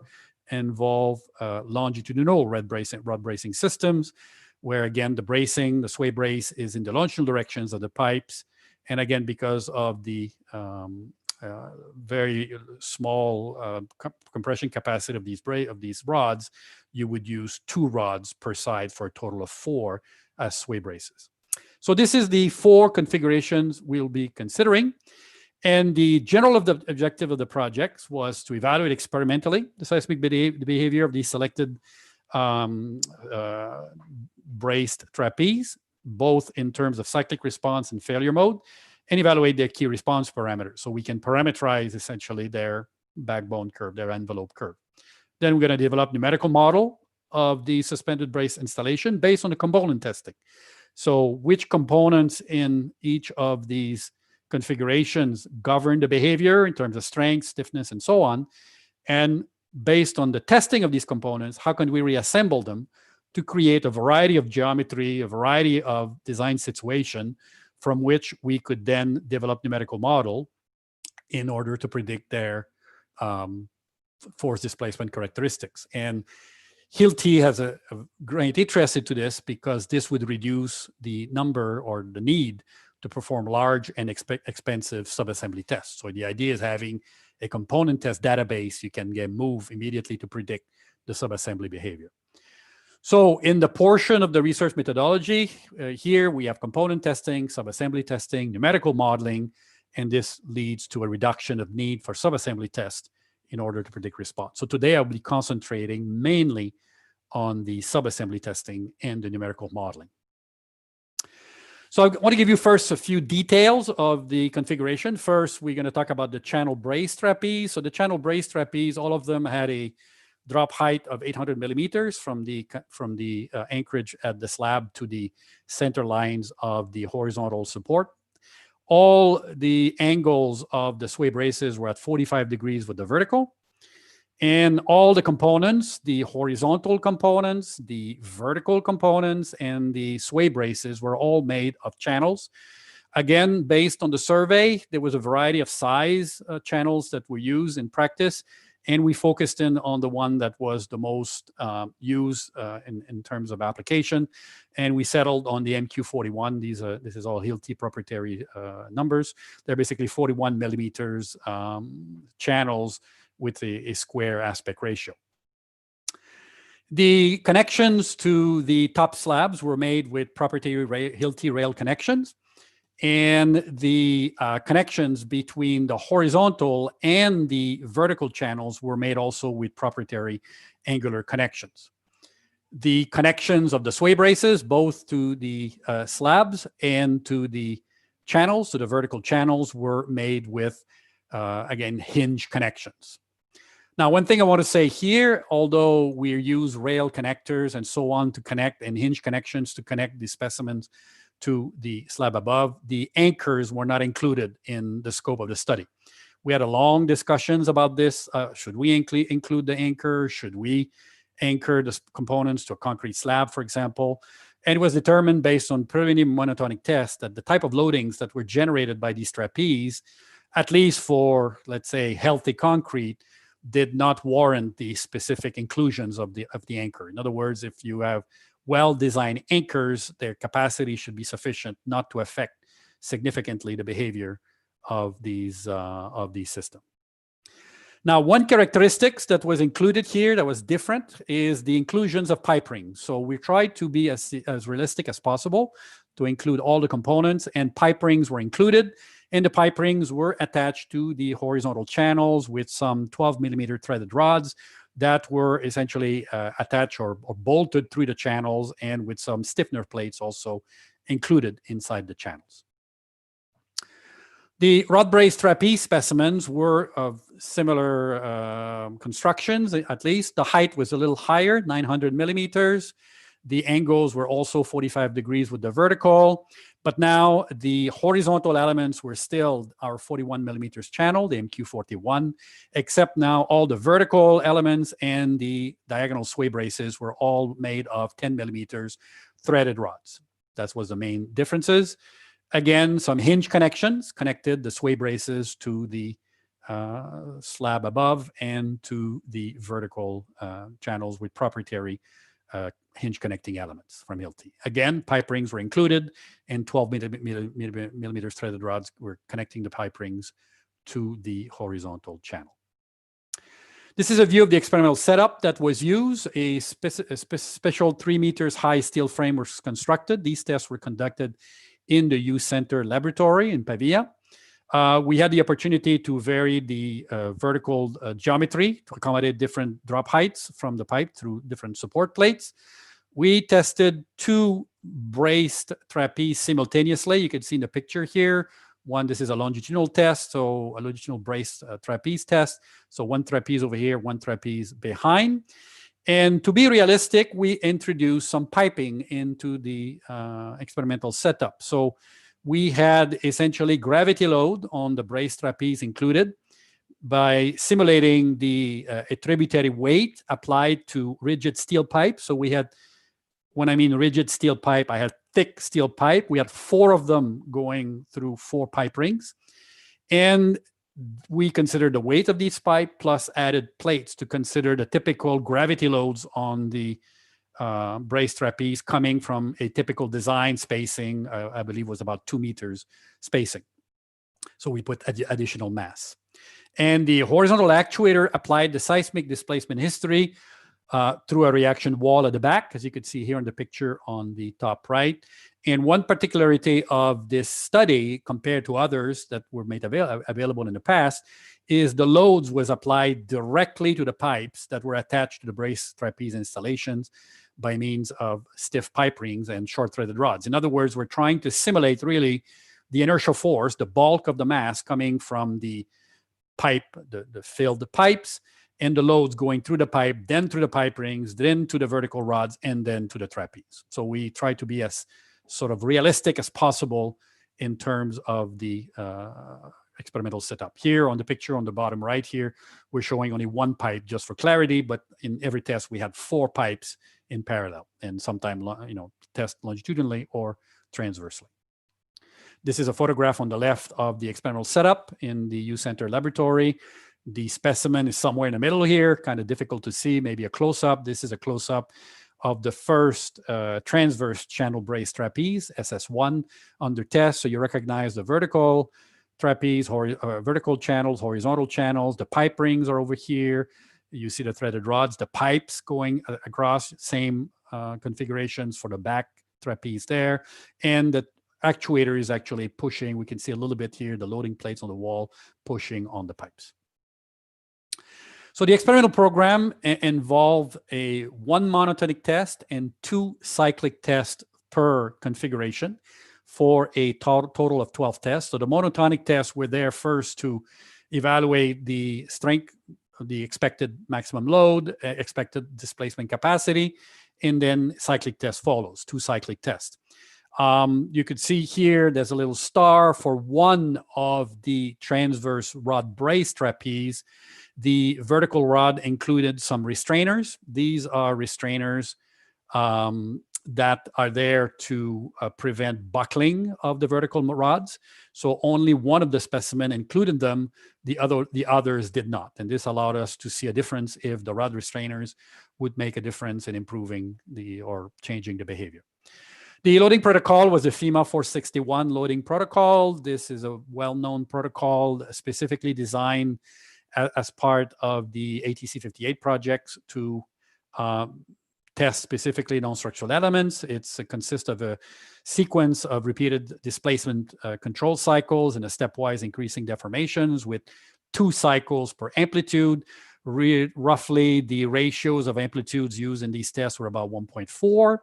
involve longitudinal rod bracing systems, where again, the sway brace is in the longitudinal directions of the pipes. And again, because of the very small compression capacity of these rods, you would use 2 rods per side for a total of 4 as sway braces. So this is the 4 configurations we'll be considering. And the general objective of the project was to evaluate experimentally the seismic behavior of the selected braced trapeze, both in terms of cyclic response and failure mode, and evaluate their key response parameters. So we can parameterize essentially their backbone curve, their envelope curve. Then we're going to develop a numerical model of the suspended brace installation based on the component testing. So which components in each of these configurations govern the behavior in terms of strength, stiffness, and so on. And based on the testing of these components, how can we reassemble them to create a variety of geometry, a variety of design situation from which we could then develop numerical model in order to predict their force displacement characteristics. And Hilti has a great interest into this because this would reduce the number or the need to perform large and expensive subassembly tests. So the idea is having a component test database you can move immediately to predict the subassembly behavior. So in the portion of the research methodology, here we have component testing, subassembly testing, numerical modeling, and this leads to a reduction of need for subassembly tests in order to predict response. So today I'll be concentrating mainly on the subassembly testing and the numerical modeling. So I want to give you first a few details of the configuration. First, we're going to talk about the channel brace trapeze. So the channel brace trapeze, all of them had a drop height of 800 millimeters from the anchorage at the slab to the center lines of the horizontal support. All the angles of the sway braces were at 45 degrees with the vertical. And all the components, the horizontal components, the vertical components, and the sway braces were all made of channels. Again, based on the survey, there was a variety of size channels that were used in practice, and we focused in on the one that was the most used in terms of application, and we settled on the MQ41. This is all Hilti proprietary numbers. They're basically 41 millimeters channels with a square aspect ratio. The connections to the top slabs were made with proprietary Hilti rail connections, and the connections between the horizontal and the vertical channels were made also with proprietary angular connections. The connections of the sway braces, both to the slabs and to the channels, to the vertical channels, were made with, again, hinge connections. Now, one thing I want to say here, although we use rail connectors and so on to connect, and hinge connections to connect the specimens to the slab above, the anchors were not included in the scope of the study. We had a long discussions about this. Should we include the anchor? Should we anchor the components to a concrete slab, for example? And it was determined based on preliminary monotonic tests that the type of loadings that were generated by these trapeze, at least for, let's say, healthy concrete, did not warrant the specific inclusions of the anchor. In other words, if you have well-designed anchors, their capacity should be sufficient not to affect significantly the behavior of these systems. Now, one characteristics that was included here that was different is the inclusions of pipe rings. So we tried to be as realistic as possible to include all the components, and pipe rings were included. And the pipe rings were attached to the horizontal channels with some 12 millimeter threaded rods that were essentially attached or bolted through the channels, and with some stiffener plates also included inside the channels. The rod brace trapeze specimens were of similar constructions, at least. The height was a little higher, 900 millimeters. The angles were also 45 degrees with the vertical, but now the horizontal elements were still our 41 millimeters channel, the MQ41, except now all the vertical elements and the diagonal sway braces were all made of 10 millimeters threaded rods. That was the main differences. Again, some hinge connections connected the sway braces to the slab above and to the vertical channels with proprietary hinge connecting elements from Hilti. Again, pipe rings were included, and 12 millimeters threaded rods were connecting the pipe rings to the horizontal channel. This is a view of the experimental setup that was used. A special 3 meters high steel frame was constructed. These tests were conducted in the U Center laboratory in Pavia. We had the opportunity to vary the vertical geometry to accommodate different drop heights from the pipe through different support plates. We tested 2 braced trapeze simultaneously. You can see in the picture here. One, this is a longitudinal test, so a longitudinal braced trapeze test. So 1 trapeze over here, 1 trapeze behind. And to be realistic, we introduced some piping into the experimental setup. So we had essentially gravity load on the braced trapeze included by simulating the a tributary weight applied to rigid steel pipe. So we had, when I mean rigid steel pipe, I had thick steel pipe. We had 4 of them going through 4 pipe rings. And we considered the weight of these pipe plus added plates to consider the typical gravity loads on the braced trapeze coming from a typical design spacing, I believe was about 2 meters spacing. So we put additional mass. And the horizontal actuator applied the seismic displacement history through a reaction wall at the back, as you can see here in the picture on the top right. And one particularity of this study compared to others that were made available in the past is the loads was applied directly to the pipes that were attached to the braced trapeze installations by means of stiff pipe rings and short threaded rods. In other words, we're trying to simulate really the inertial force, the bulk of the mass coming from the pipe, the filled pipes, and the loads going through the pipe, then through the pipe rings, then to the vertical rods, and then to the trapeze. So we try to be as sort of realistic as possible in terms of the experimental setup. Here on the picture on the bottom right here, we're showing only 1 pipe just for clarity, but in every test we had 4 pipes in parallel, and sometimes test longitudinally or transversely. This is a photograph on the left of the experimental setup in the U Center laboratory. The specimen is somewhere in the middle here, kind of difficult to see, maybe a close-up. This is a close-up of the first transverse channel braced trapeze, SS1, under test. So you recognize the vertical trapeze, vertical channels, horizontal channels. The pipe rings are over here. You see the threaded rods, the pipes going across, same configurations for the back trapeze there. And the actuator is actually pushing. We can see a little bit here, the loading plates on the wall pushing on the pipes. So the experimental program involved a 1 monotonic test and 2 cyclic tests per configuration for a total of 12 tests. So the monotonic tests were there first to evaluate the strength, the expected maximum load, expected displacement capacity, and then cyclic test follows, 2 cyclic tests. You could see here, there's a little star for one of the transverse rod brace trapeze. The vertical rod included some restrainers. These are restrainers that are there to prevent buckling of the vertical rods. So only one of the specimen included them, the others did not. And this allowed us to see a difference if the rod restrainers would make a difference in improving or changing the behavior. The loading protocol was the FEMA 461 loading protocol. This is a well-known protocol specifically designed as part of the ATC 58 projects to test specifically non-structural elements. It consists of a sequence of repeated displacement control cycles and a stepwise increasing deformations with 2 cycles per amplitude. Roughly, the ratios of amplitudes used in these tests were about 1.4.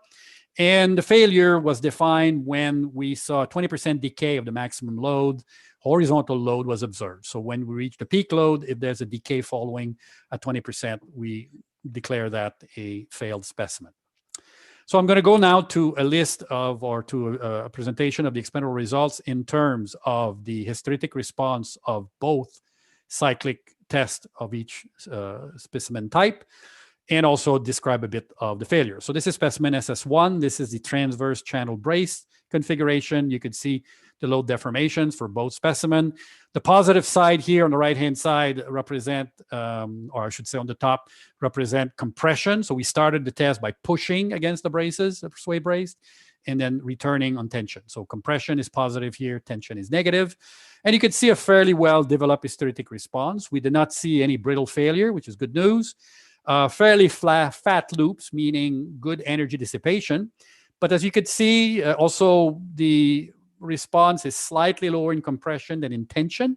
And the failure was defined when we saw 20% decay of the maximum load. Horizontal load was observed. So when we reach the peak load, if there's a decay following at 20%, we declare that a failed specimen. So I'm going to go now to a list of, or to a presentation of the experimental results in terms of the hysteretic response of both cyclic tests of each specimen type, and also describe a bit of the failure. So this is specimen SS1. This is the transverse channel brace configuration. You could see the load deformations for both specimen. The positive side here on the right-hand side represent, or I should say on the top, represent compression. So we started the test by pushing against the braces, the sway brace, and then returning on tension. So compression is positive here, tension is negative. And you can see a fairly well-developed hysteretic response. We did not see any brittle failure, which is good news. Fairly fat loops, meaning good energy dissipation. But as you could see, also the response is slightly lower in compression than in tension,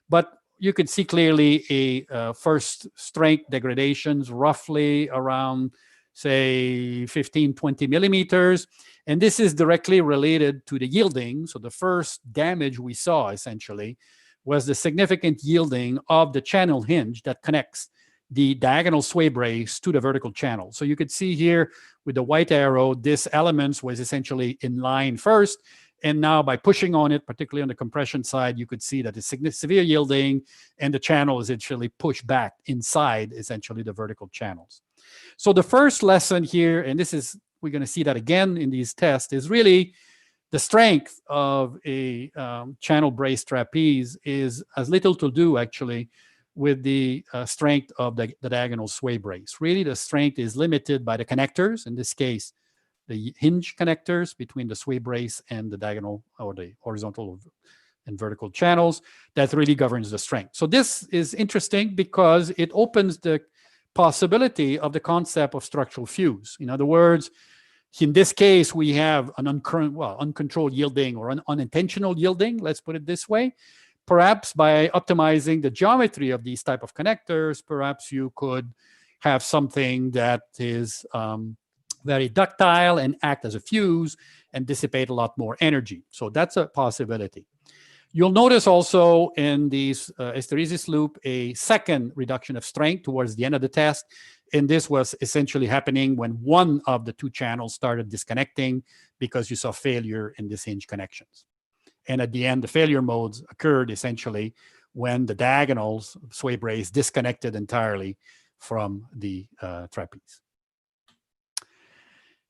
but you could see clearly a first strength degradations roughly around, say, 15, 20 millimeters. And this is directly related to the yielding. So the first damage we saw essentially was the significant yielding of the channel hinge that connects the diagonal sway brace to the vertical channel. So you could see here with the white arrow, this element was essentially in line first. And now by pushing on it, particularly on the compression side, you could see that it's severe yielding and the channel is actually pushed back inside essentially the vertical channels. So the first lesson here, and this is, we're going to see that again in these tests, is really the strength of a channel brace trapeze is as little to do actually with the strength of the diagonal sway brace. Really the strength is limited by the connectors, in this case, the hinge connectors between the sway brace and the diagonal or the horizontal and vertical channels that really governs the strength. So this is interesting because it opens the possibility of the concept of structural fuse. In other words, in this case, we have an uncontrolled yielding or an unintentional yielding, let's put it this way. Perhaps by optimizing the geometry of these type of connectors, perhaps you could have something that is very ductile and act as a fuse and dissipate a lot more energy. So that's a possibility. You'll notice also in these hysteresis loop a second reduction of strength towards the end of the test. And this was essentially happening when one of the two channels started disconnecting because you saw failure in these hinge connections. And at the end, the failure modes occurred essentially when the diagonals sway brace disconnected entirely from the trapeze.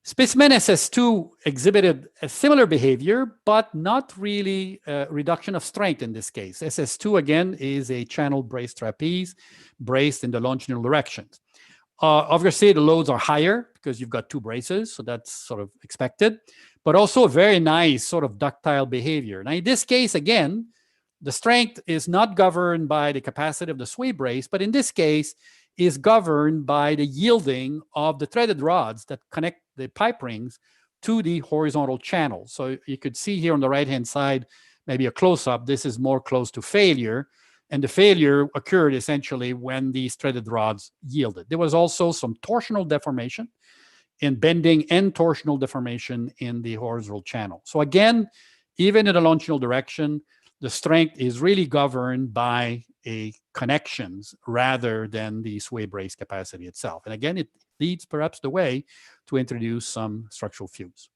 Specimen SS2 exhibited a similar behavior, but not really a reduction of strength in this case. SS2, again, is a channel brace trapeze braced in the longitudinal directions. Obviously, the loads are higher because you've got two braces, so that's sort of expected, but also a very nice sort of ductile behavior. Now, in this case, again, the strength is not governed by the capacity of the sway brace, but in this case, is governed by the yielding of the threaded rods that connect the pipe rings to the horizontal channel. So you could see here on the right-hand side, maybe a close-up, this is more close to failure. And the failure occurred essentially when these threaded rods yielded. There was also some torsional deformation in bending and torsional deformation in the horizontal channel. So again, even in the longitudinal direction, the strength is really governed by a connections rather than the sway brace capacity itself. And again, it leads perhaps the way to introduce some structural fuse.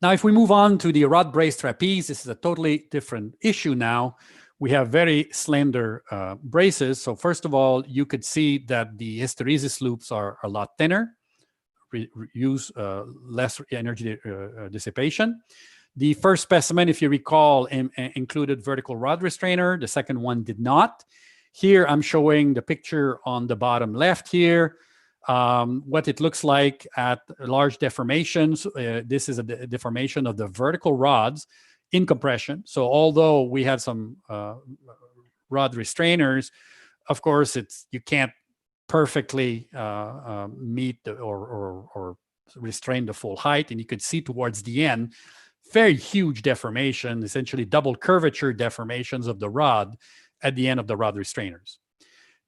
Now, if we move on to the rod brace trapeze, this is a totally different issue now. We have very slender braces. So first of all, you could see that the hysteresis loops are a lot thinner, use less energy dissipation. The first specimen, if you recall, included vertical rod restrainer. The second one did not. Here, I'm showing the picture on the bottom left here, what it looks like at large deformations. This is a deformation of the vertical rods in compression. So although we had some rod restrainers, of course, you can't perfectly meet or restrain the full height. And you could see towards the end, very huge deformation, essentially double curvature deformations of the rod at the end of the rod restrainers.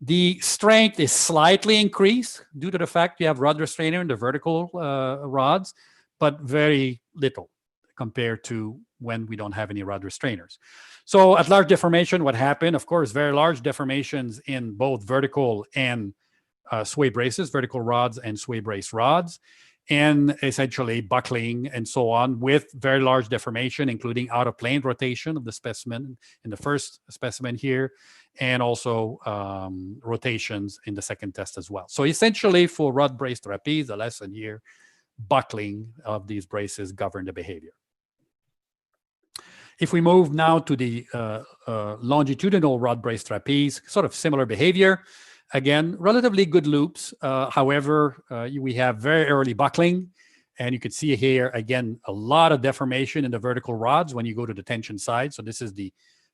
The strength is slightly increased due to the fact you have rod restrainer in the vertical rods, but very little compared to when we don't have any rod restrainers. So at large deformation, what happened? Of course, very large deformations in both vertical and sway braces, vertical rods and sway brace rods. and essentially buckling and so on with very large deformation, including out of plane rotation of the specimen in the first specimen here, and also rotations in the second test as well. So essentially for rod brace trapeze, the lesson here, buckling of these braces govern the behavior. If we move now to the longitudinal rod brace trapeze, sort of similar behavior. Again, relatively good loops. However, we have very early buckling. And you can see here, again, a lot of deformation in the vertical rods when you go to the tension side. So this is the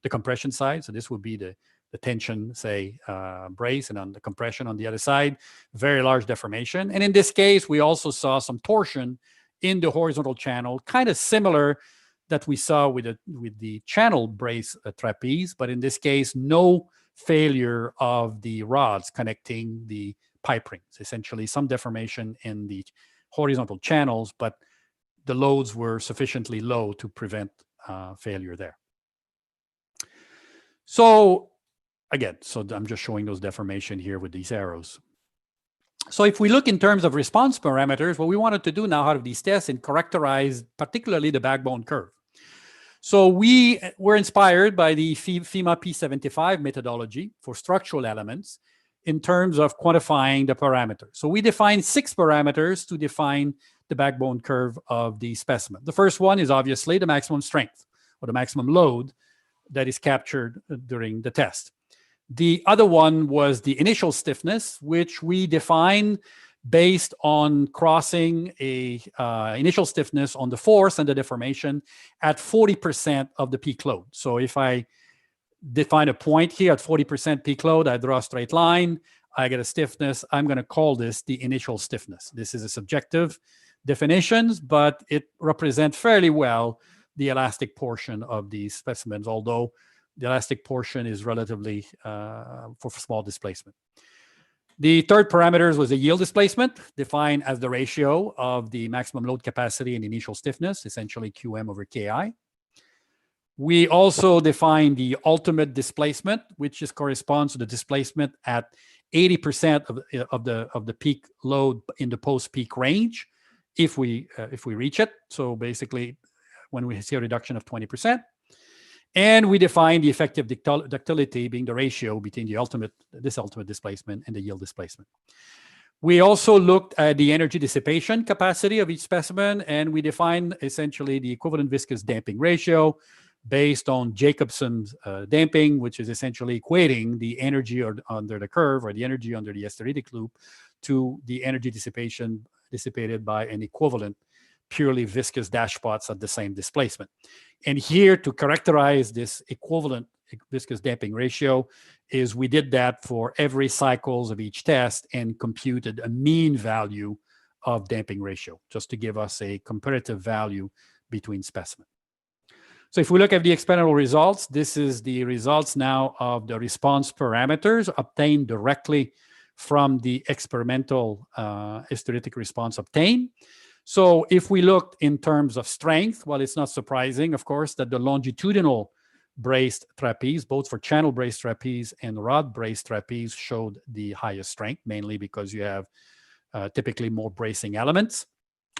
compression side. So this would be the tension, say, brace, and on the compression on the other side, very large deformation. And in this case, we also saw some torsion in the horizontal channel, kind of similar that we saw with the channel brace trapeze, but in this case, no failure of the rods connecting the pipe rings. Essentially, some deformation in the horizontal channels, but the loads were sufficiently low to prevent failure there. So again, so I'm just showing those deformation here with these arrows. So if we look in terms of response parameters, what we wanted to do now out of these tests and characterize particularly the backbone curve. So we were inspired by the FEMA P75 methodology for structural elements in terms of quantifying the parameters. So we defined 6 parameters to define the backbone curve of the specimen. The first one is obviously the maximum strength or the maximum load that is captured during the test. The other one was the initial stiffness, which we define based on crossing a initial stiffness on the force and the deformation at 40% of the peak load. So if I define a point here at 40% peak load, I draw a straight line, I get a stiffness, I'm going to call this the initial stiffness. This is a subjective definition, but it represents fairly well the elastic portion of these specimens, although the elastic portion is relatively for small displacement. The third parameter was the yield displacement, defined as the ratio of the maximum load capacity and initial stiffness, essentially QM over KI. We also defined the ultimate displacement, which corresponds to the displacement at 80% of the peak load in the post-peak range, if we reach it. So basically, when we see a reduction of 20%. And we define the effective ductility being the ratio between this ultimate displacement and the yield displacement. We also looked at the energy dissipation capacity of each specimen, and we defined essentially the equivalent viscous damping ratio based on Jacobson's damping, which is essentially equating the energy under the curve or the energy under the hysteretic loop to the energy dissipation dissipated by an equivalent purely viscous dashpots at the same displacement. And here, to characterize this equivalent viscous damping ratio, is we did that for every cycles of each test and computed a mean value of damping ratio, just to give us a comparative value between specimens. So if we look at the experimental results, this is the results now of the response parameters obtained directly from the experimental hysteretic response obtained. So if we looked in terms of strength, well, it's not surprising, of course, that the longitudinal braced trapeze, both for channel braced trapeze and rod braced trapeze, showed the highest strength, mainly because you have typically more bracing elements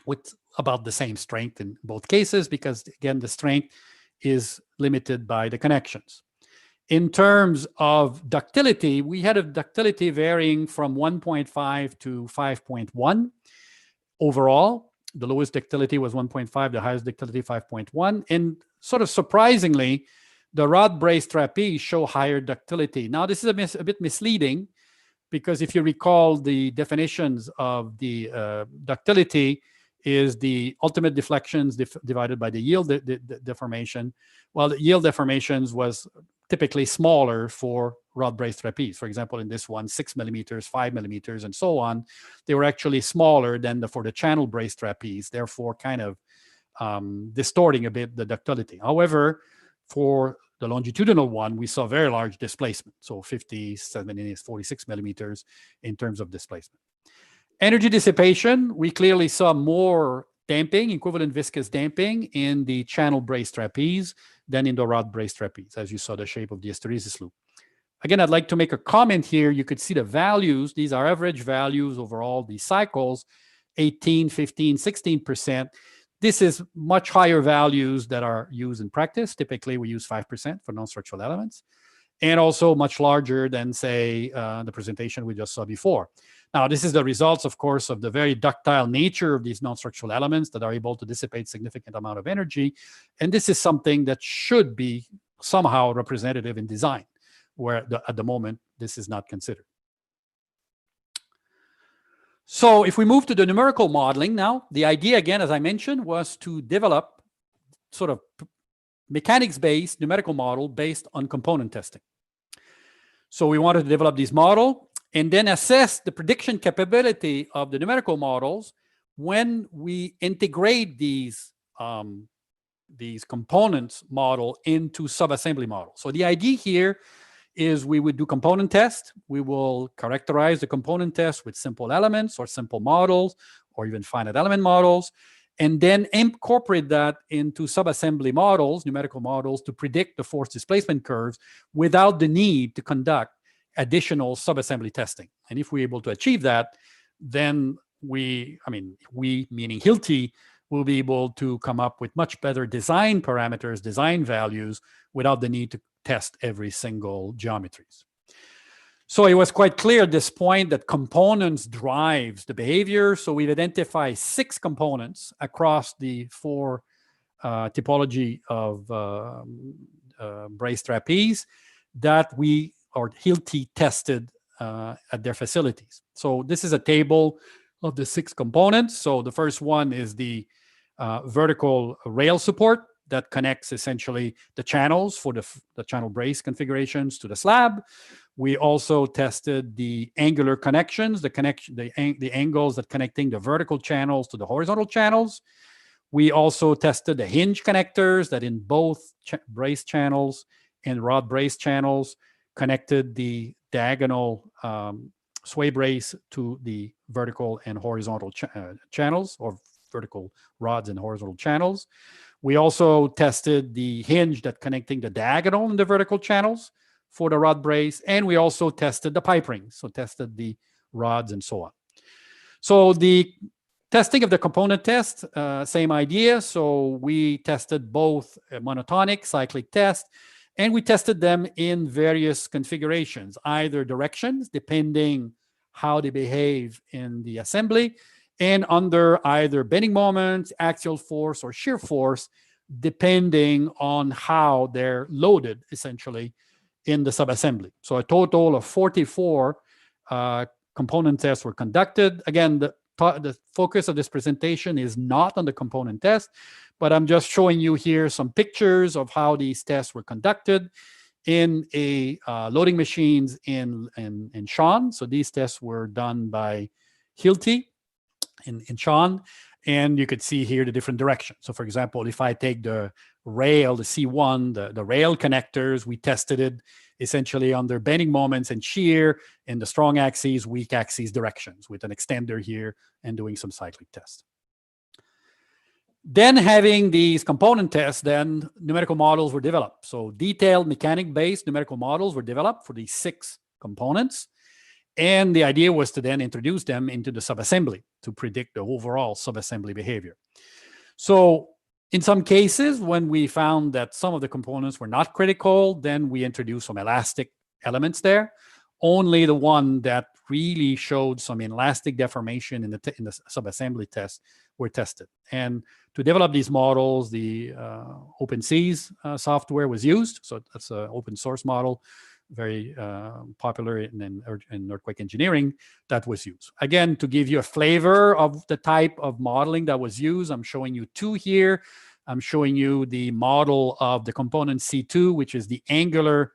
with about the same strength in both cases, because again, the strength is limited by the connections. In terms of ductility, we had a ductility varying from 1.5 to 5.1 overall. The lowest ductility was 1.5, the highest ductility 5.1. And sort of surprisingly, the rod braced trapeze show higher ductility. Now, this is a bit misleading, because if you recall, the definitions of the ductility is the ultimate deflections divided by the yield deformation. Well, the yield deformations was typically smaller for rod braced trapeze. For example, in this one, 6 millimeters, 5 millimeters, and so on. They were actually smaller than for the channel braced trapeze, therefore kind of distorting a bit the ductility. However, for the longitudinal one, we saw very large displacement, so 46 millimeters in terms of displacement. Energy dissipation, we clearly saw more damping, equivalent viscous damping in the channel braced trapeze than in the rod braced trapeze, as you saw the shape of the hysteresis loop. Again, I'd like to make a comment here. You could see the values. These are average values over all these cycles. 18, 15, 16%. This is much higher values that are used in practice. Typically, we use 5% for non-structural elements, and also much larger than, say, the presentation we just saw before. Now, this is the results, of course, of the very ductile nature of these non-structural elements that are able to dissipate significant amount of energy. And this is something that should be somehow representative in design, where at the moment, this is not considered. So if we move to the numerical modeling now, the idea, again, as I mentioned, was to develop sort of mechanics-based numerical model based on component testing. So we wanted to develop this model and then assess the prediction capability of the numerical models when we integrate these components model into subassembly models. So the idea here is we would do component test. We will characterize the component test with simple elements or simple models or even finite element models, and then incorporate that into subassembly models, numerical models, to predict the force displacement curves without the need to conduct additional subassembly testing. And if we're able to achieve that, then we meaning Hilti, will be able to come up with much better design parameters, design values, without the need to test every single geometries. So it was quite clear at this point that components drives the behavior. So we've identified 6 components across the 4 typology of brace trapeze that we or Hilti tested at their facilities. So this is a table of the 6 components. So the first one is the vertical rail support that connects essentially the channels for the channel brace configurations to the slab. We also tested the angular connections, the angles that connecting the vertical channels to the horizontal channels. We also tested the hinge connectors that in both brace channels and rod brace channels connected the diagonal sway brace to the vertical and horizontal channels, or vertical rods and horizontal channels. We also tested the hinge that connecting the diagonal and the vertical channels for the rod brace, and we also tested the pipe rings, so tested the rods and so on. So the testing of the component test, same idea. So we tested both a monotonic, cyclic test, and we tested them in various configurations, either directions, depending how they behave in the assembly, and under either bending moments, axial force, or shear force, depending on how they're loaded, essentially, in the subassembly. So a total of 44 component tests were conducted. Again, the focus of this presentation is not on the component test, but I'm just showing you here some pictures of how these tests were conducted in a loading machines in Sean. So these tests were done by Hilti in Sean, and you could see here the different directions. So for example, if I take the rail, the C1, the rail connectors, we tested it essentially under bending moments and shear in the strong axes, weak axes directions with an extender here and doing some cyclic tests. Then having these component tests, then numerical models were developed. So detailed mechanic-based numerical models were developed for these 6 components. And the idea was to then introduce them into the subassembly to predict the overall subassembly behavior. So in some cases, when we found that some of the components were not critical, then we introduced some elastic elements there. Only the one that really showed some inelastic deformation in the subassembly test were tested. And to develop these models, the OpenSeas software was used. So that's an open source model, very popular in earthquake engineering, that was used. Again, to give you a flavor of the type of modeling that was used, I'm showing you 2 here. I'm showing you the model of the component C2, which is the angular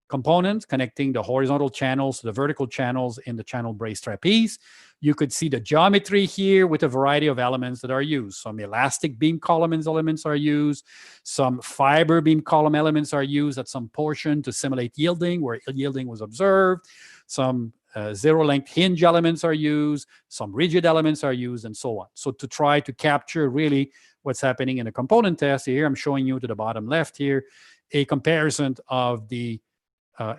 component connecting the horizontal channels to the vertical channels in the channel brace trapeze. You could see the geometry here with a variety of elements that are used. Some elastic beam column elements are used. Some fiber beam column elements are used at some portion to simulate yielding, where yielding was observed. Some zero-length hinge elements are used. Some rigid elements are used, and so on. So to try to capture really what's happening in a component test here, I'm showing you to the bottom left here a comparison of the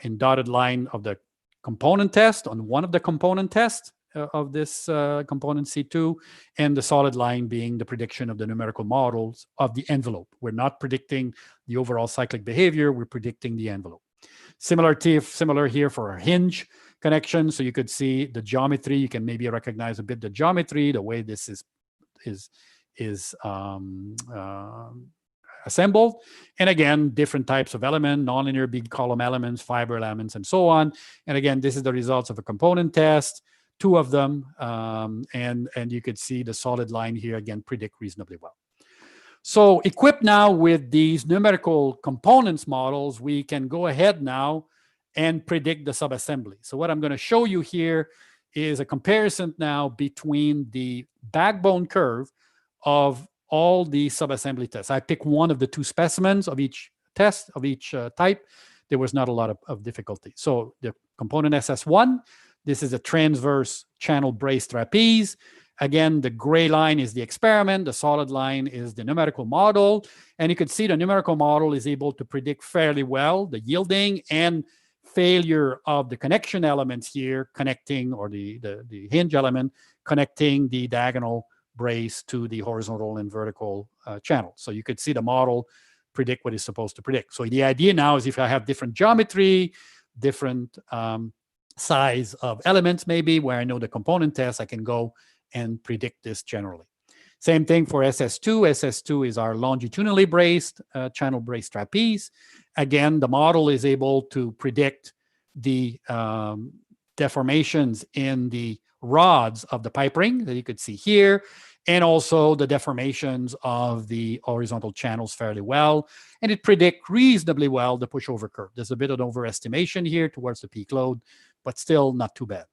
in dotted line of the component test on one of the component tests of this component C2, and the solid line being the prediction of the numerical models of the envelope. We're not predicting the overall cyclic behavior, we're predicting the envelope. Similar here for our hinge connection. So you could see the geometry. You can maybe recognize a bit the geometry, the way this is assembled. And again, different types of element, nonlinear big column elements, fiber elements, and so on. And again, this is the results of a component test, 2 of them. And you could see the solid line here, again, predict reasonably well. So equipped now with these numerical components models, we can go ahead now and predict the subassembly. So what I'm going to show you here is a comparison now between the backbone curve of all the subassembly tests. I picked one of the 2 specimens of each test, of each type. There was not a lot of difficulty. So the component SS1, this is a transverse channel brace trapeze. Again, the gray line is the experiment. The solid line is the numerical model. And you can see the numerical model is able to predict fairly well the yielding and failure of the connection elements here, connecting, or the hinge element, connecting the diagonal brace to the horizontal and vertical channel. So you could see the model predict what it's supposed to predict. So the idea now is if I have different geometry, different size of elements maybe, where I know the component test, I can go and predict this generally. Same thing for SS2. SS2 is our longitudinally braced channel brace trapeze. Again, the model is able to predict the deformations in the rods of the pipe ring that you could see here, and also the deformations of the horizontal channels fairly well. And it predicts reasonably well the pushover curve. There's a bit of overestimation here towards the peak load, but still not too bad.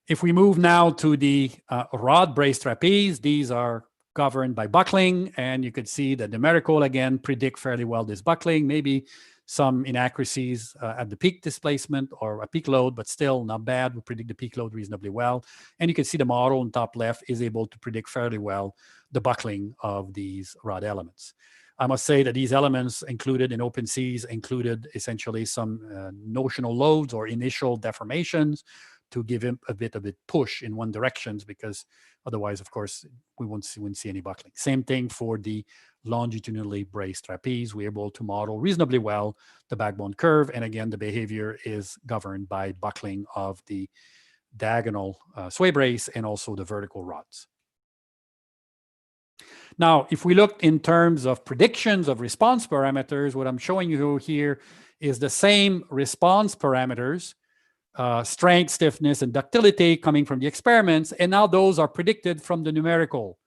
If we move now to the rod brace trapeze, these are governed by buckling, and you could see the numerical, again, predict fairly well this buckling, maybe some inaccuracies at the peak displacement or a peak load, but still not bad. We predict the peak load reasonably well. And you can see the model on top left is able to predict fairly well the buckling of these rod elements. I must say that these elements included in OpenSeas included essentially some notional loads or initial deformations to give him a bit of a push in one direction, because otherwise, of course, we wouldn't see any buckling. Same thing for the longitudinally braced trapeze. We're able to model reasonably well the backbone curve. And again, the behavior is governed by buckling of the diagonal sway brace and also the vertical rods. Now, if we look in terms of predictions of response parameters, what I'm showing you here is the same response parameters, strength, stiffness, and ductility coming from the experiments. And now those are predicted from the numerical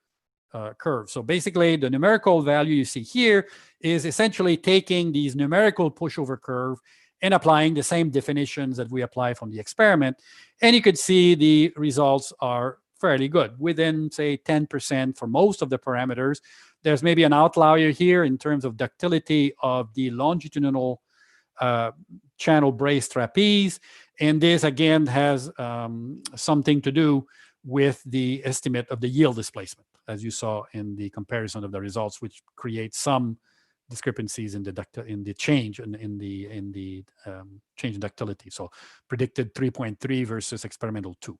curve. So basically, the numerical value you see here is essentially taking these numerical pushover curve and applying the same definitions that we apply from the experiment. And you could see the results are fairly good, within, say, 10% for most of the parameters. There's maybe an outlier here in terms of ductility of the longitudinal channel brace trapeze. And this, again, has something to do with the estimate of the yield displacement, as you saw in the comparison of the results, which creates some discrepancies in the change in the change in ductility. So predicted 3.3 versus experimental 2.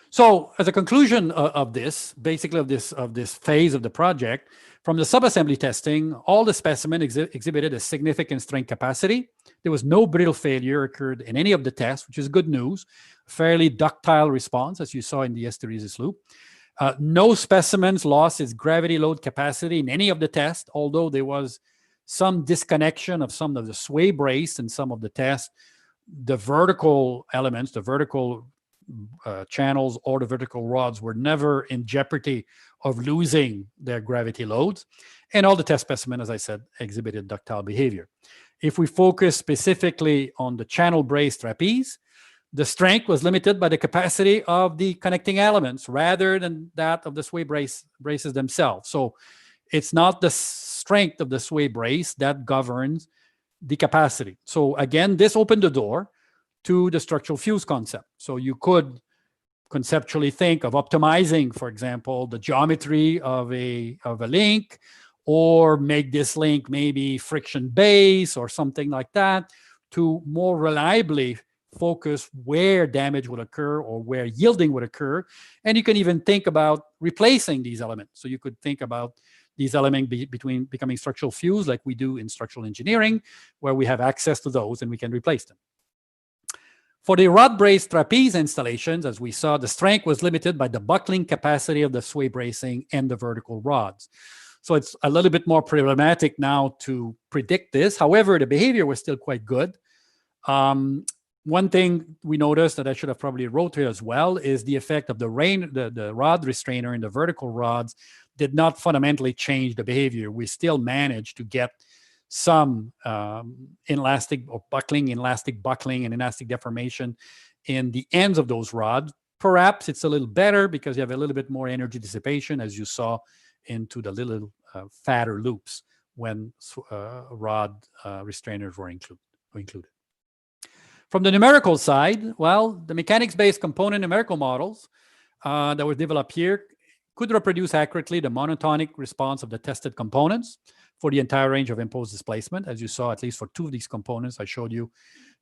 So as a conclusion of this, basically of this phase of the project, from the subassembly testing, all the specimens exhibited a significant strength capacity. There was no brittle failure occurred in any of the tests, which is good news. Fairly ductile response, as you saw in the hysteresis loop. No specimens lost its gravity load capacity in any of the tests, although there was some disconnection of some of the sway brace in some of the tests. The vertical elements, the vertical channels or the vertical rods were never in jeopardy of losing their gravity loads. And all the test specimens, as I said, exhibited ductile behavior. If we focus specifically on the channel brace trapeze, the strength was limited by the capacity of the connecting elements rather than that of the sway braces themselves. So it's not the strength of the sway brace that governs the capacity. So again, this opened the door to the structural fuse concept. So you could conceptually think of optimizing, for example, the geometry of a link, or make this link maybe friction base or something like that to more reliably focus where damage would occur or where yielding would occur. And you can even think about replacing these elements. So you could think about these elements becoming structural fuse like we do in structural engineering, where we have access to those and we can replace them. For the rod brace trapeze installations, as we saw, the strength was limited by the buckling capacity of the sway bracing and the vertical rods. So it's a little bit more problematic now to predict this. However, the behavior was still quite good. One thing we noticed that I should have probably wrote here as well is the effect of the rod restrainer and the vertical rods did not fundamentally change the behavior. We still managed to get some inelastic buckling, and elastic deformation in the ends of those rods. Perhaps it's a little better because you have a little bit more energy dissipation, as you saw into the little fatter loops when rod restrainers were included. From the numerical side, well, the mechanics-based component numerical models that were developed here could reproduce accurately the monotonic response of the tested components for the entire range of imposed displacement. As you saw, at least for two of these components, I showed you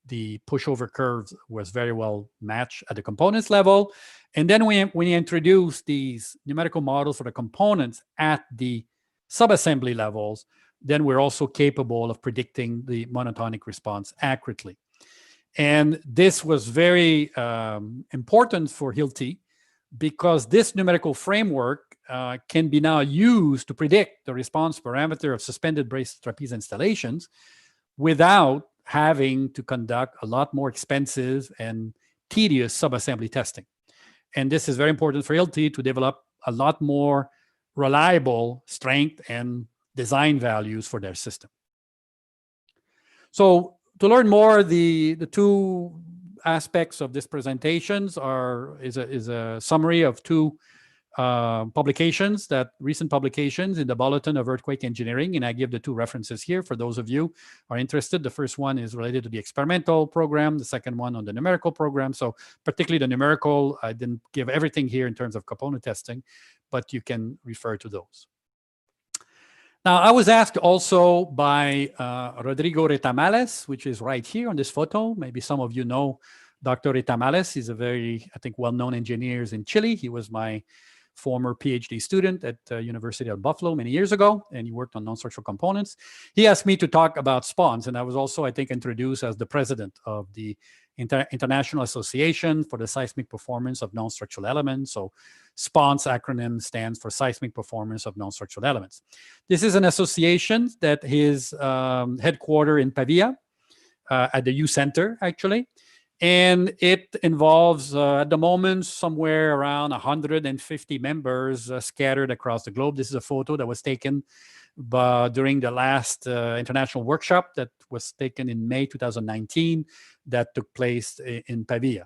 the pushover curves was very well matched at the components level. And then when we introduced these numerical models for the components at the subassembly levels, then we're also capable of predicting the monotonic response accurately. And this was very important for Hilti because this numerical framework can be now used to predict the response parameter of suspended brace trapeze installations without having to conduct a lot more expensive and tedious subassembly testing. And this is very important for Hilti to develop a lot more reliable strength and design values for their system. So to learn more, the two aspects of this presentations is a summary of two publications, recent publications in the Bulletin of Earthquake Engineering, and I give the two references here for those of you who are interested. The first one is related to the experimental program, the second one on the numerical program. So particularly the numerical, I didn't give everything here in terms of component testing, but you can refer to those. Now, I was asked also by Rodrigo Retamales, which is right here on this photo. Maybe some of you know Dr. Retamales. He's a very, I think, well-known engineer in Chile. He was my former PhD student at University of Buffalo many years ago, and he worked on non-structural components. He asked me to talk about SPONS, and I was also, I think, introduced as the president of the International Association for the Seismic Performance of Non-Structural Elements. So SPONS acronym stands for Seismic Performance of Non-Structural Elements. This is an association that is headquartered in Pavia at the U Center, actually. And it involves, at the moment, somewhere around 150 members scattered across the globe. This is a photo that was taken during the last international workshop that was taken in May 2019 that took place in Pavia.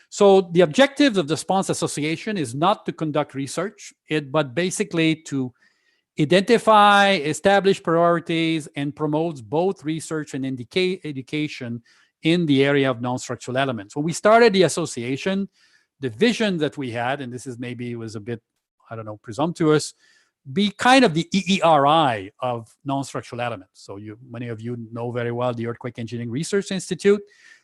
So the objectives of the SPONS Association is not to conduct research, but basically to identify, establish priorities, and promotes both research and education in the area of non-structural elements. When we started the association, the vision that we had, and this is maybe was a bit, I don't know, presumptuous, be kind of the EERI of non-structural elements. So many of you know very well the Earthquake Engineering Research Institute.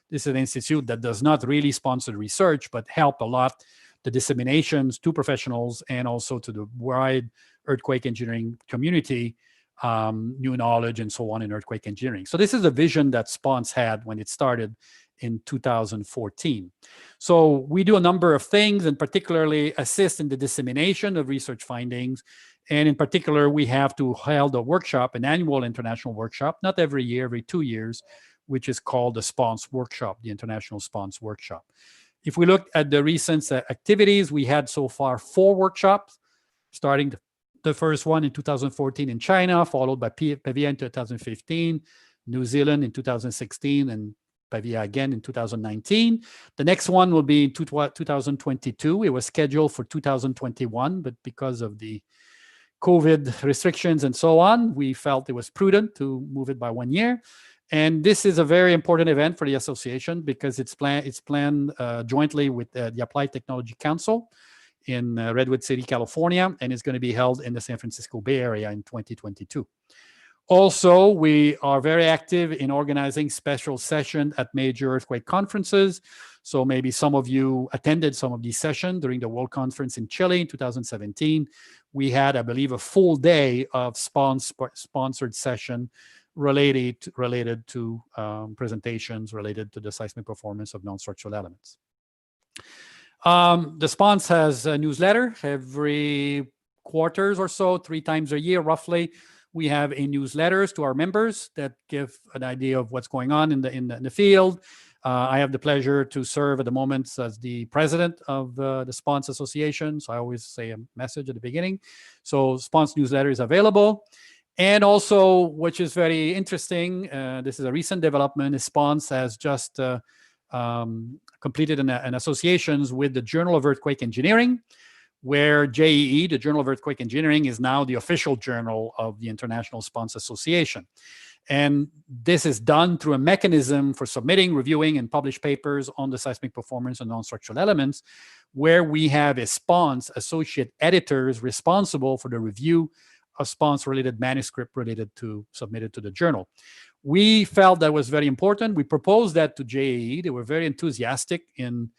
This is an institute that does not really sponsor research, but help a lot the disseminations to professionals and also to the wide earthquake engineering community, new knowledge and so on in earthquake engineering. So this is the vision that SPONS had when it started in 2014. So we do a number of things, and particularly assist in the dissemination of research findings. And in particular, we have to hold a workshop, an annual international workshop, not every year, every 2 years, which is called the SPONS Workshop, the International SPONS Workshop. If we look at the recent activities, we had so far 4 workshops, starting the first one in 2014 in China, followed by Pavia in 2015, New Zealand in 2016, and Pavia again in 2019. The next one will be in 2022. It was scheduled for 2021, but because of the COVID restrictions and so on, we felt it was prudent to move it by 1 year. And this is a very important event for the association because it's planned jointly with the Applied Technology Council in Redwood City, California, and it's going to be held in the San Francisco Bay Area in 2022. Also, we are very active in organizing special sessions at major earthquake conferences. So maybe some of you attended some of these sessions during the World Conference in Chile in 2017. We had, I believe, a full day of sponsored session related to presentations related to the seismic performance of non-structural elements. The SPONS has a newsletter every quarters or so, 3 times a year roughly. We have a newsletters to our members that give an idea of what's going on in the field. I have the pleasure to serve at the moment as the president of the SPONS Association. So I always say a message at the beginning. So SPONS newsletter is available. And also, which is very interesting, this is a recent development, SPONS has just completed an associations with the Journal of Earthquake Engineering, where JEE, the Journal of Earthquake Engineering, is now the official journal of the International SPONS Association. And this is done through a mechanism for submitting, reviewing, and publish papers on the seismic performance of non-structural elements, where we have a SPONS associate editors responsible for the review of SPONS-related manuscript submitted to the journal. We felt that was very important. We proposed that to JEE. They were very enthusiastic in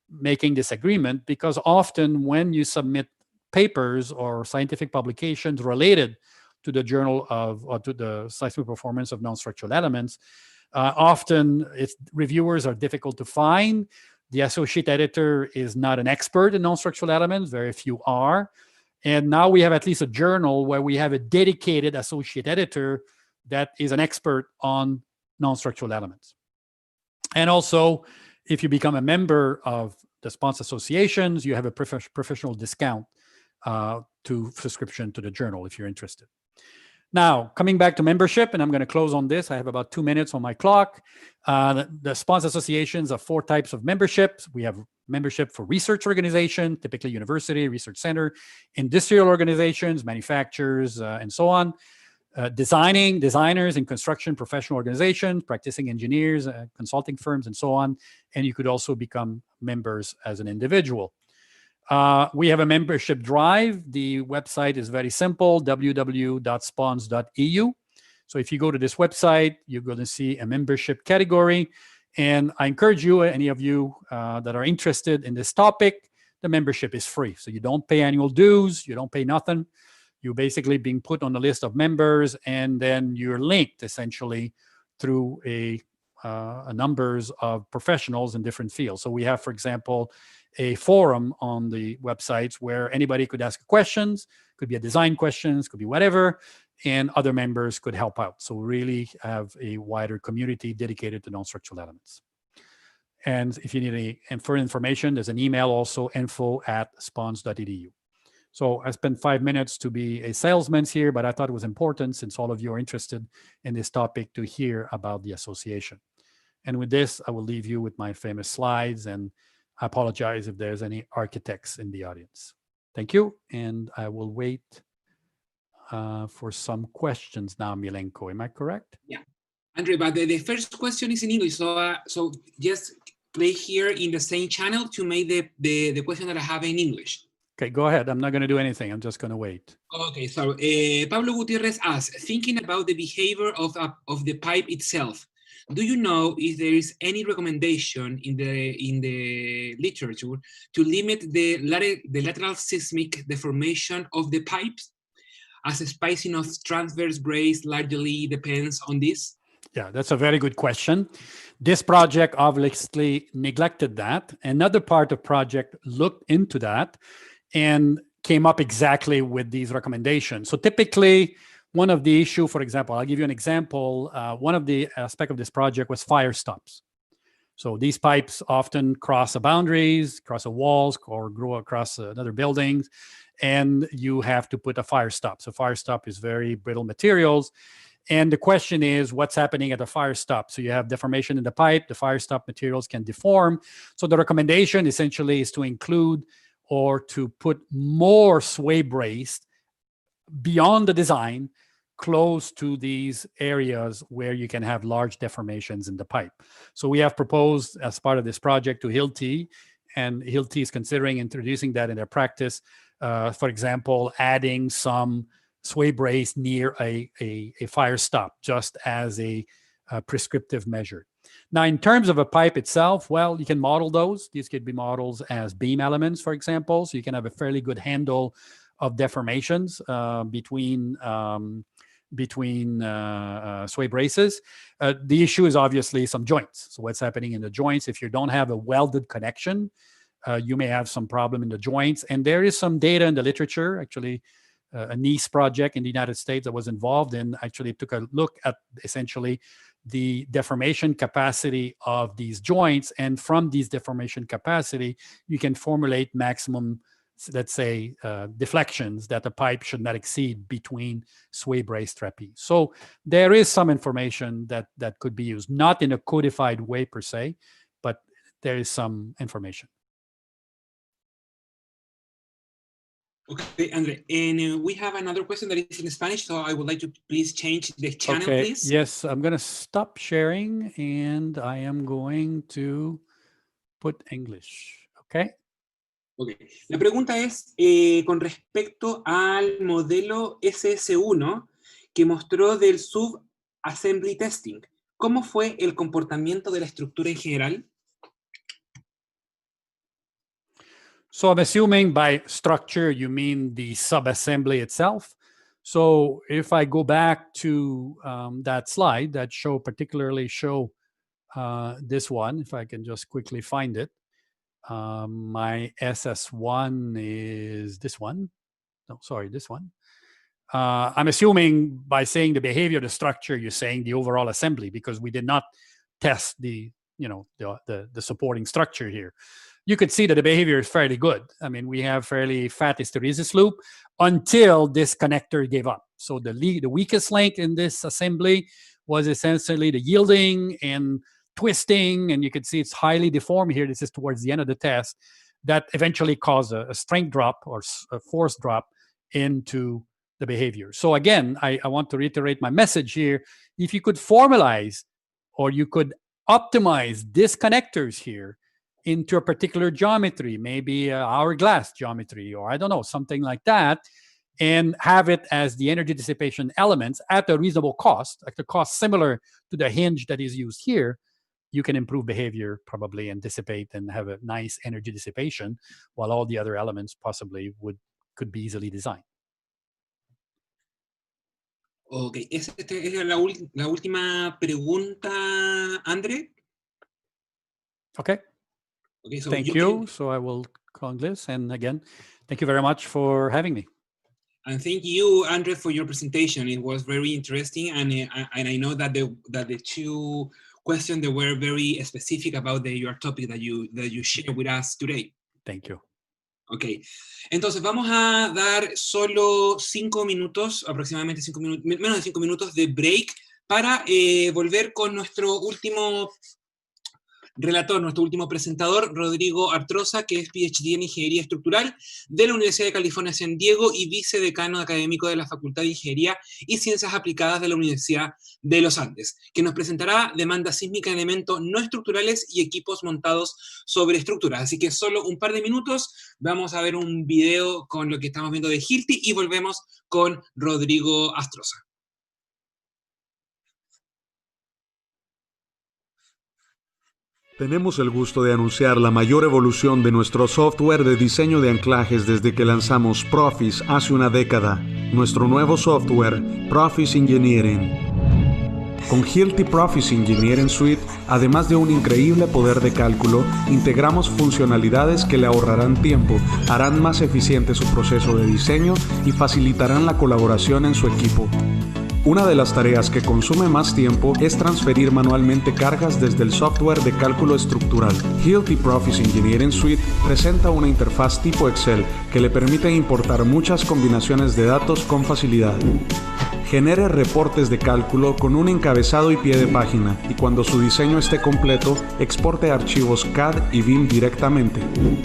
making this agreement, because often when you submit papers or scientific publications related to the journal of, or to the seismic performance of non-structural elements, often reviewers are difficult to find. The associate editor is not an expert in non-structural elements, very few are. And now we have at least a journal where we have a dedicated associate editor that is an expert on non-structural elements. And also, if you become a member of the SPONS associations, you have a professional discount to subscription to the journal if you're interested. Now, coming back to membership, and I'm going to close on this. I have about 2 minutes on my clock. The SPONS associations have 4 types of memberships. We have membership for research organization, typically university, research center, industrial organizations, manufacturers, and so on. Designers in construction, professional organizations, practicing engineers, consulting firms, and so on. And you could also become members as an individual. We have a membership drive. The website is very simple, www.spons.eu. So if you go to this website, you're going to see a membership category. And I encourage you, any of you that are interested in this topic, the membership is free. So you don't pay annual dues, you don't pay nothing. You're basically being put on the list of members, and then you're linked essentially through a numbers of professionals in different fields. So we have, for example, a forum on the websites where anybody could ask questions, could be a design questions, could be whatever, and other members could help out. So we really have a wider community dedicated to non-structural elements. And if you need any further information, there's an email also, info@spons.edu. So I spent 5 minutes to be a salesman here, but I thought it was important, since all of you are interested in this topic, to hear about the association. And with this, I will leave you with my famous slides, and I apologize if there's any architects in the audience. Thank you, and I will wait for some questions now, Milenko. Am I correct? Yeah, Andre, but the first question is in English, so just play here in the same channel to make the question that I have in English. Okay, go ahead. I'm not going to do anything. I'm just going to wait. Okay, so Pablo Gutierrez asks, thinking about the behavior of the pipe itself, do you know if there is any recommendation in the literature to limit the lateral seismic deformation of the pipes, as a spacing of transverse brace largely depends on this? Yeah, that's a very good question. This project obviously neglected that. Another part of project looked into that and came up exactly with these recommendations. So typically, one of the issue, for example, I'll give you an example. One of the aspects of this project was fire stops. So these pipes often cross the boundaries, cross the walls, or grow across other buildings, and you have to put a fire stop. So fire stop is very brittle materials. And the question is, what's happening at the fire stop? So you have deformation in the pipe, the fire stop materials can deform. So the recommendation essentially is to include or to put more sway brace beyond the design, close to these areas where you can have large deformations in the pipe. So we have proposed, as part of this project, to Hilti, and Hilti is considering introducing that in their practice. For example, adding some sway brace near a fire stop, just as a prescriptive measure. Now, in terms of a pipe itself, well, you can model those. These could be models as beam elements, for example, so you can have a fairly good handle of deformations between sway braces. The issue is obviously some joints. So what's happening in the joints, if you don't have a welded connection, you may have some problem in the joints. And there is some data in the literature, actually, a NICE project in the United States that was involved in actually took a look at essentially the deformation capacity of these joints. And from these deformation capacity, you can formulate maximum, let's say, deflections that the pipe should not exceed between sway brace trapeze. So there is some information that could be used, not in a codified way per se, but there is some information. Okay, Andre, and we have another question that is in Spanish, so I would like to please change the channel, please. Yes, I'm going to stop sharing and I am going to put English, okay? Okay. La pregunta es con respecto al modelo SS1 que mostró del sub-assembly testing. ¿Cómo fue el comportamiento de la estructura en general? So I'm assuming by structure, you mean the subassembly itself. So if I go back to that slide that particularly show this one, if I can just quickly find it. My SS1 is this one. No, sorry, this one. I'm assuming by saying the behavior of the structure, you're saying the overall assembly, because we did not test the supporting structure here. You could see that the behavior is fairly good. I mean, we have fairly fat hysteresis loop until this connector gave up. So the weakest link in this assembly was essentially the yielding and twisting, and you can see it's highly deformed here. This is towards the end of the test that eventually caused a strength drop or a force drop into the behavior. So again, I want to reiterate my message here. If you could formalize or you could optimize these connectors here into a particular geometry, maybe hourglass geometry, or I don't know, something like that, and have it as the energy dissipation elements at a reasonable cost, like the cost similar to the hinge that is used here, you can improve behavior probably and dissipate and have a nice energy dissipation, while all the other elements possibly could be easily designed. Ok, esta es la última pregunta, Andre. Okay. Okay, so thank you. So I will call this. And again, thank you very much for having me. And thank you, Andre, for your presentation. It was very interesting, and I know that the two questions that were very specific about your topic that you shared with us today. Thank you. Ok, entonces vamos a dar solo 5 minutos, aproximadamente 5 minutos, menos de 5 minutos de break para volver con nuestro último relator, nuestro último presentador, Rodrigo Artrosa, que es PhD en Ingeniería Estructural de la Universidad de California, San Diego, y vicedecano académico de la Facultad de Ingeniería y Ciencias Aplicadas de la Universidad de los Andes, que nos presentará demanda sísmica en elementos no estructurales y equipos montados sobre estructuras. Así que solo un par de minutos, vamos a ver un video con lo que estamos viendo de Hilti y volvemos con Rodrigo Artrosa. Tenemos el gusto de anunciar la mayor evolución de nuestro software de diseño de anclajes desde que lanzamos Profis hace una década, nuestro nuevo software, Profis Engineering. Con Hilti Profis Engineering Suite, además de un increíble poder de cálculo, integramos funcionalidades que le ahorrarán tiempo, harán más eficiente su proceso de diseño y facilitarán la colaboración en su equipo. Una de las tareas que consume más tiempo es transferir manualmente cargas desde el software de cálculo estructural. Hilti Profis Engineering Suite presenta una interfaz tipo Excel que le permite importar muchas combinaciones de datos con facilidad. Genere reportes de cálculo con un encabezado y pie de página, y cuando su diseño esté completo, exporte archivos CAD y BIM directamente.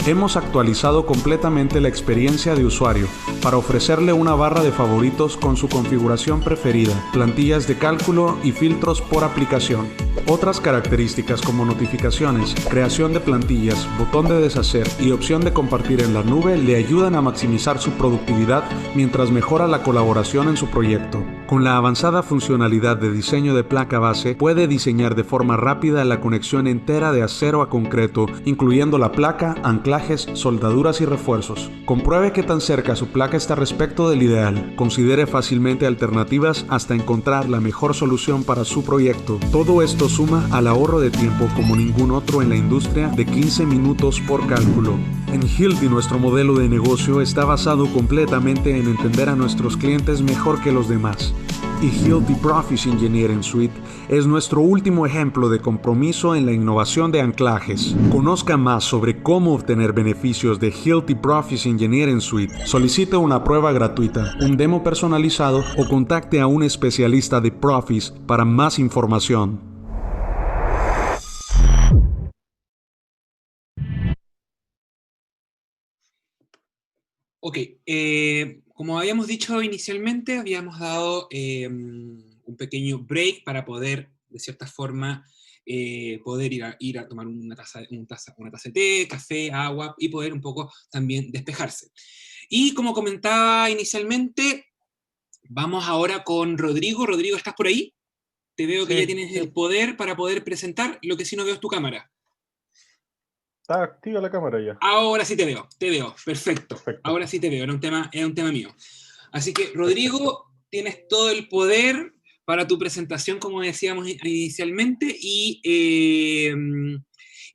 Hemos actualizado completamente la experiencia de usuario para ofrecerle una barra de favoritos con su configuración preferida, plantillas de cálculo y filtros por aplicación. Otras características como notificaciones, creación de plantillas, botón de deshacer y opción de compartir en la nube le ayudan a maximizar su productividad mientras mejora la colaboración en su proyecto. Con la avanzada funcionalidad de diseño de placa base, puede diseñar de forma rápida la conexión entera de acero a concreto, incluyendo la placa, anclajes, soldaduras y refuerzos. Compruebe qué tan cerca su placa está respecto del ideal. Considere fácilmente alternativas hasta encontrar la mejor solución para su proyecto. Todo esto suma al ahorro de tiempo como ningún otro en la industria de 15 minutos por cálculo. En Hilti nuestro modelo de negocio está basado completamente en entender a nuestros clientes mejor que los demás. Y Hilti Profis Engineering Suite es nuestro último ejemplo de compromiso en la innovación de anclajes. Conozca más sobre cómo obtener beneficios de Hilti Profis Engineering Suite. Solicite una prueba gratuita, un demo personalizado o contacte a un especialista de Profis para más información. Ok, como habíamos dicho inicialmente, habíamos dado un pequeño break para poder, de cierta forma, poder ir a tomar una taza de té, café, agua, y poder un poco también despejarse. Y como comentaba inicialmente, vamos ahora con Rodrigo. Rodrigo, ¿estás por ahí? Te veo que ya tienes el poder para poder presentar, lo que sí no veo es tu cámara. Está activa la cámara ya. Ahora sí te veo, perfecto. Ahora sí te veo, era un tema mío. Así que, Rodrigo, tienes todo el poder para tu presentación, como decíamos inicialmente, y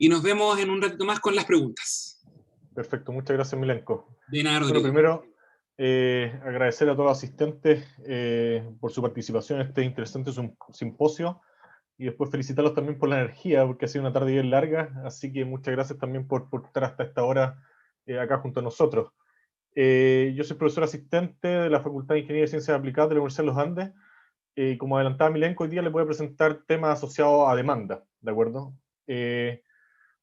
nos vemos en un ratito más con las preguntas. Perfecto, muchas gracias, Milenko. De nada, Rodrigo. Bueno, primero, agradecer a todos los asistentes por su participación en este interesante simposio, y después felicitarlos también por la energía, porque ha sido una tarde bien larga, así que muchas gracias también por estar hasta esta hora acá junto a nosotros. Yo soy profesor asistente de la Facultad de Ingeniería y Ciencias Aplicadas de la Universidad de los Andes, y como adelantaba Milenko, hoy día les voy a presentar temas asociados a demanda, ¿de acuerdo?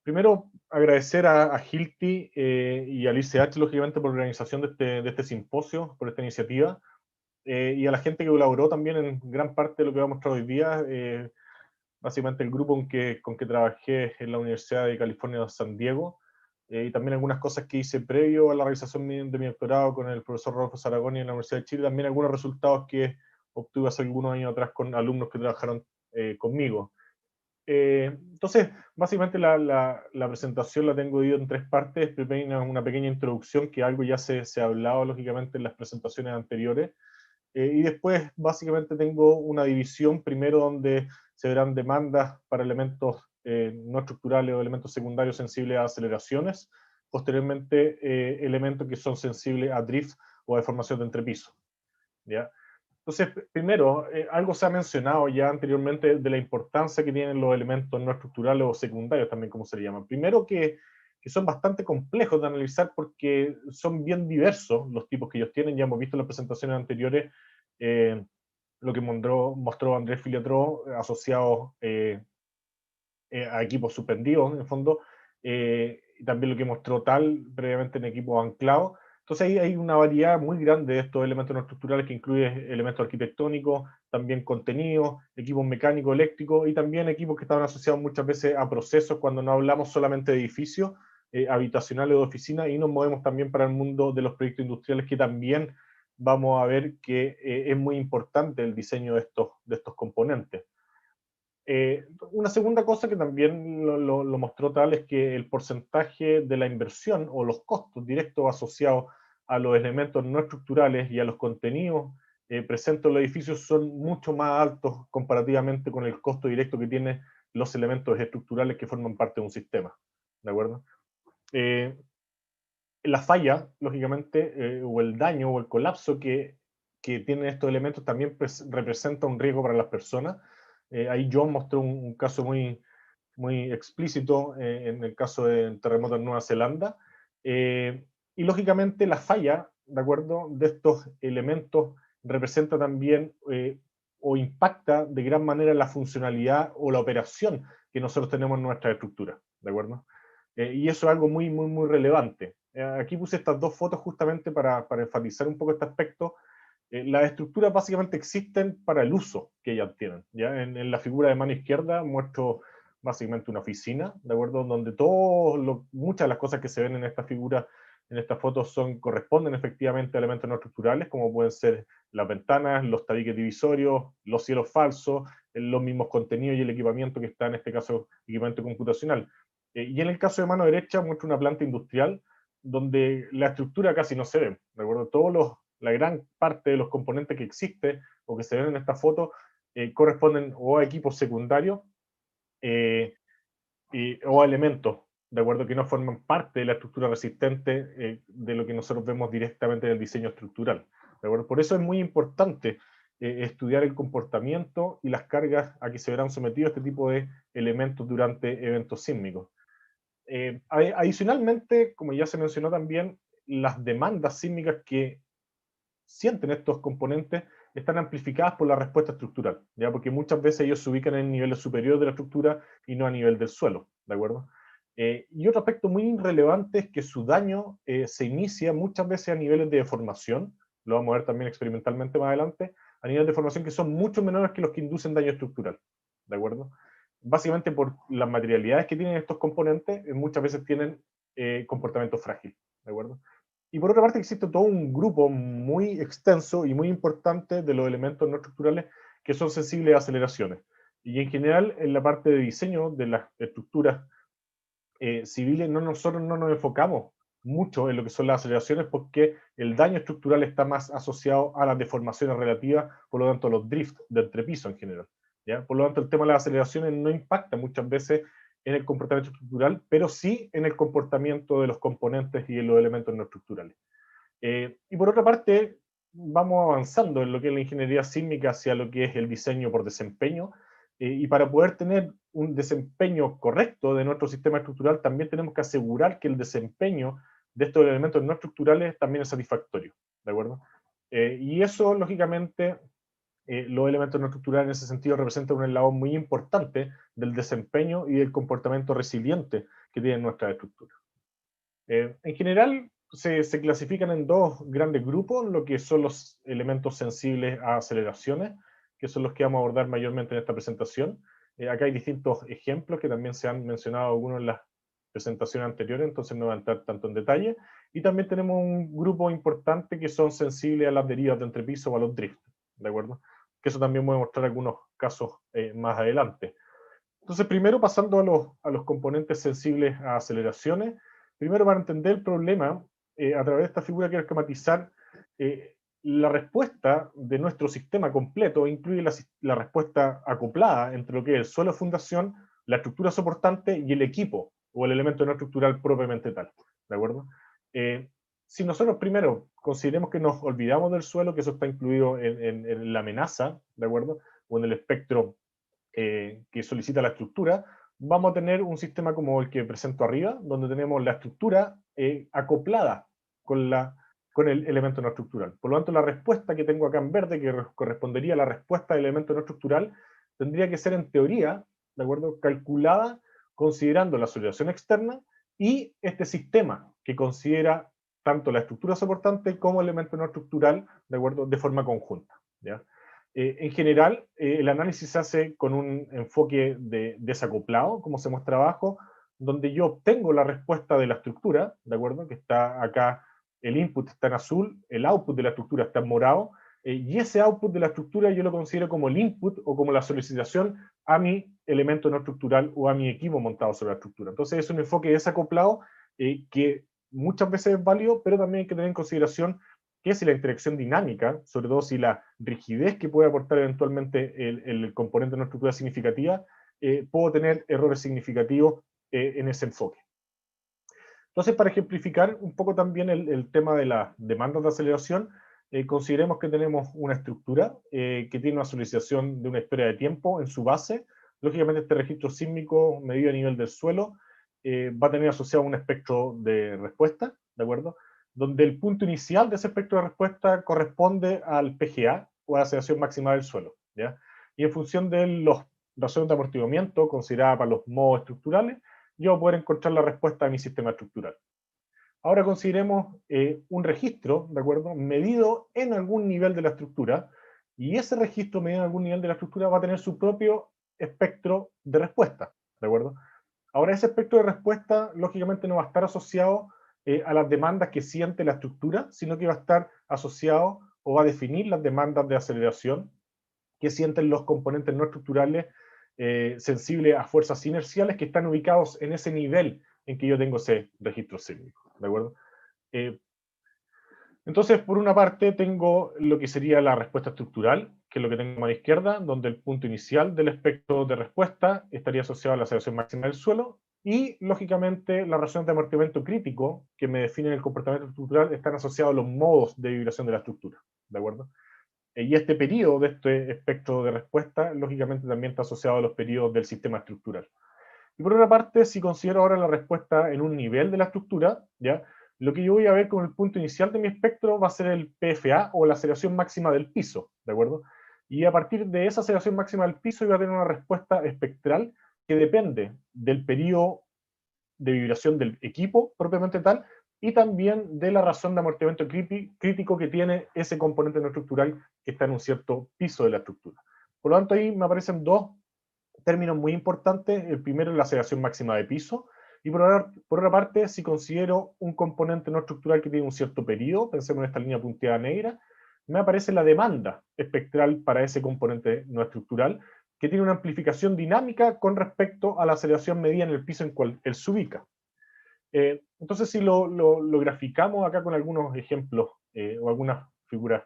Primero, agradecer a Hilti y al ICH, lógicamente, por la organización de este simposio, por esta iniciativa, y a la gente que colaboró también en gran parte de lo que voy a mostrar hoy día, básicamente el grupo con que trabajé en la Universidad de California de San Diego, y también algunas cosas que hice previo a la realización de mi doctorado con el profesor Refuerzo en la Universidad de Chile, también algunos resultados que obtuve hace algunos años atrás con alumnos que trabajaron conmigo. Entonces, básicamente la presentación la tengo dividida en tres partes. Primero, una pequeña introducción, que algo ya se ha hablado, lógicamente, en las presentaciones anteriores. Y después, básicamente, tengo una división, primero donde se verán demandas para elementos no estructurales o elementos secundarios sensibles a aceleraciones. Posteriormente, elementos que son sensibles a drift o a deformación de entrepiso. ¿Ya? Entonces, primero, algo se ha mencionado ya anteriormente de la importancia que tienen los elementos no estructurales o secundarios, también como se le llama. Primero que son bastante complejos de analizar porque son bien diversos los tipos que ellos tienen. Ya hemos visto en las presentaciones anteriores lo que mostró Andrés Filiatro asociado a equipos suspendidos, en el fondo, y también lo que mostró Tal previamente en equipos anclados. Entonces ahí hay una variedad muy grande de estos elementos no estructurales que incluye elementos arquitectónicos, también contenidos, equipos mecánicos, eléctricos y también equipos que estaban asociados muchas veces a procesos cuando no hablamos solamente de edificios habitacionales o de oficinas, y nos movemos también para el mundo de los proyectos industriales, que también vamos a ver que es muy importante el diseño de estos componentes. Una segunda cosa que también lo mostró Tal es que el porcentaje de la inversión o los costos directos asociados a los elementos no estructurales y a los contenidos presentes en los edificios son mucho más altos comparativamente con el costo directo que tienen los elementos estructurales que forman parte de un sistema. ¿De acuerdo? La falla, lógicamente, o el daño o el colapso que tienen estos elementos también representa un riesgo para las personas. Ahí John mostró un caso muy explícito en el caso del terremoto en Nueva Zelanda. Y lógicamente la falla, ¿de acuerdo?, de estos elementos representa también o impacta de gran manera la funcionalidad o la operación que nosotros tenemos en nuestra estructura, ¿de acuerdo? Y eso es algo muy, muy, muy relevante. Aquí puse estas dos fotos justamente para enfatizar un poco este aspecto. Las estructuras básicamente existen para el uso que ellas tienen, ¿ya? En la figura de mano izquierda muestro básicamente una oficina, ¿de acuerdo? Donde muchas de las cosas que se ven en esta figura, en estas fotos, corresponden efectivamente a elementos no estructurales, como pueden ser las ventanas, los tabiques divisorios, los cielos falsos, los mismos contenidos y el equipamiento que está, en este caso, equipamiento computacional. Y en el caso de mano derecha muestro una planta industrial donde la estructura casi no se ve, ¿de acuerdo? La gran parte de los componentes que existen o que se ven en esta foto corresponden o a equipos secundarios o a elementos, ¿de acuerdo? Que no forman parte de la estructura resistente de lo que nosotros vemos directamente en el diseño estructural, ¿de acuerdo? Por eso es muy importante estudiar el comportamiento y las cargas a que se verán sometidos este tipo de elementos durante eventos sísmicos. Adicionalmente, como ya se mencionó también, las demandas sísmicas que sienten estos componentes están amplificadas por la respuesta estructural, ¿ya? Porque muchas veces ellos se ubican en el nivel superior de la estructura y no a nivel del suelo, ¿de acuerdo? Y otro aspecto muy relevante es que su daño se inicia muchas veces a niveles de deformación, lo vamos a ver también experimentalmente más adelante, a niveles de deformación que son mucho menores que los que inducen daño estructural, ¿de acuerdo? Básicamente por las materialidades que tienen estos componentes, muchas veces tienen comportamiento frágil, ¿de acuerdo? Y por otra parte existe todo un grupo muy extenso y muy importante de los elementos no estructurales que son sensibles a aceleraciones. Y en general, en la parte de diseño de las estructuras civiles, nosotros no nos enfocamos mucho en lo que son las aceleraciones porque el daño estructural está más asociado a las deformaciones relativas, por lo tanto a los drifts de entrepiso en general, ¿ya? Por lo tanto, el tema de las aceleraciones no impacta muchas veces en el comportamiento estructural, pero sí en el comportamiento de los componentes y en los elementos no estructurales. Y por otra parte, vamos avanzando en lo que es la ingeniería sísmica hacia lo que es el diseño por desempeño, y para poder tener un desempeño correcto de nuestro sistema estructural, también tenemos que asegurar que el desempeño de estos elementos no estructurales también es satisfactorio, ¿de acuerdo? Y eso, lógicamente, los elementos no estructurales en ese sentido representan un eslabón muy importante del desempeño y del comportamiento resiliente que tienen nuestras estructuras. En general, se clasifican en dos grandes grupos, lo que son los elementos sensibles a aceleraciones, que son los que vamos a abordar mayormente en esta presentación. Acá hay distintos ejemplos que también se han mencionado algunos en las presentaciones anteriores, entonces no voy a entrar tanto en detalle. Y también tenemos un grupo importante que son sensibles a las derivas de entrepiso o a los drifts, ¿de acuerdo? Que eso también voy a mostrar algunos casos más adelante. Entonces, primero pasando a los componentes sensibles a aceleraciones, primero para entender el problema, a través de esta figura quiero esquematizar la respuesta de nuestro sistema completo, incluye la respuesta acoplada entre lo que es el suelo de fundación, la estructura soportante y el equipo, o el elemento no estructural propiamente tal, ¿de acuerdo? Si nosotros primero consideremos que nos olvidamos del suelo, que eso está incluido en la amenaza, ¿de acuerdo? O en el espectro que solicita la estructura, vamos a tener un sistema como el que presento arriba, donde tenemos la estructura acoplada con el elemento no estructural. Por lo tanto, la respuesta que tengo acá en verde, que correspondería a la respuesta del elemento no estructural, tendría que ser en teoría, ¿de acuerdo?, calculada considerando la aceleración externa y este sistema que considera tanto la estructura soportante como el elemento no estructural, ¿de acuerdo?, de forma conjunta, ¿ya? En general, el análisis se hace con un enfoque de desacoplado, como se muestra abajo, donde yo obtengo la respuesta de la estructura, ¿de acuerdo? Que está acá, el input está en azul, el output de la estructura está en morado, y ese output de la estructura yo lo considero como el input o como la solicitación a mi elemento no estructural o a mi equipo montado sobre la estructura. Entonces es un enfoque desacoplado que muchas veces es válido, pero también hay que tener en consideración que si la interacción dinámica, sobre todo si la rigidez que puede aportar eventualmente el componente de una estructura significativa, puedo tener errores significativos en ese enfoque. Entonces, para ejemplificar un poco también el tema de las demandas de aceleración, consideremos que tenemos una estructura que tiene una solicitación de una historia de tiempo en su base. Lógicamente, este registro sísmico medido a nivel del suelo va a tener asociado un espectro de respuesta, ¿de acuerdo? donde el punto inicial de ese espectro de respuesta corresponde al PGA, o a la aceleración máxima del suelo, ¿ya? Y en función de las razones de amortiguamiento consideradas para los modos estructurales, yo voy a poder encontrar la respuesta de mi sistema estructural. Ahora consideremos un registro, ¿de acuerdo?, medido en algún nivel de la estructura, y ese registro medido en algún nivel de la estructura va a tener su propio espectro de respuesta, ¿de acuerdo? Ahora, ese espectro de respuesta, lógicamente, no va a estar asociado a las demandas que siente la estructura, sino que va a estar asociado o va a definir las demandas de aceleración que sienten los componentes no estructurales sensibles a fuerzas inerciales que están ubicados en ese nivel en que yo tengo ese registro sísmico, ¿de acuerdo? Entonces, por una parte, tengo lo que sería la respuesta estructural, que es lo que tengo a mano izquierda, donde el punto inicial del espectro de respuesta estaría asociado a la aceleración máxima del suelo, y, lógicamente, las razones de amortiguamiento crítico, que me definen el comportamiento estructural, están asociados a los modos de vibración de la estructura, ¿de acuerdo? Y este periodo de este espectro de respuesta, lógicamente, también está asociado a los periodos del sistema estructural. Y por otra parte, si considero ahora la respuesta en un nivel de la estructura, ¿ya?, lo que yo voy a ver con el punto inicial de mi espectro va a ser el PFA, o la aceleración máxima del piso, ¿de acuerdo? Y a partir de esa aceleración máxima del piso yo voy a tener una respuesta espectral que depende del periodo de vibración del equipo propiamente tal, y también de la razón de amortiguamiento crítico que tiene ese componente no estructural que está en un cierto piso de la estructura. Por lo tanto, ahí me aparecen dos términos muy importantes. El primero es la aceleración máxima de piso, y por otra parte, si considero un componente no estructural que tiene un cierto periodo, pensemos en esta línea punteada negra, me aparece la demanda espectral para ese componente no estructural, que tiene una amplificación dinámica con respecto a la aceleración medida en el piso en cual él se ubica. Entonces, si lo graficamos acá con algunos ejemplos o algunas figuras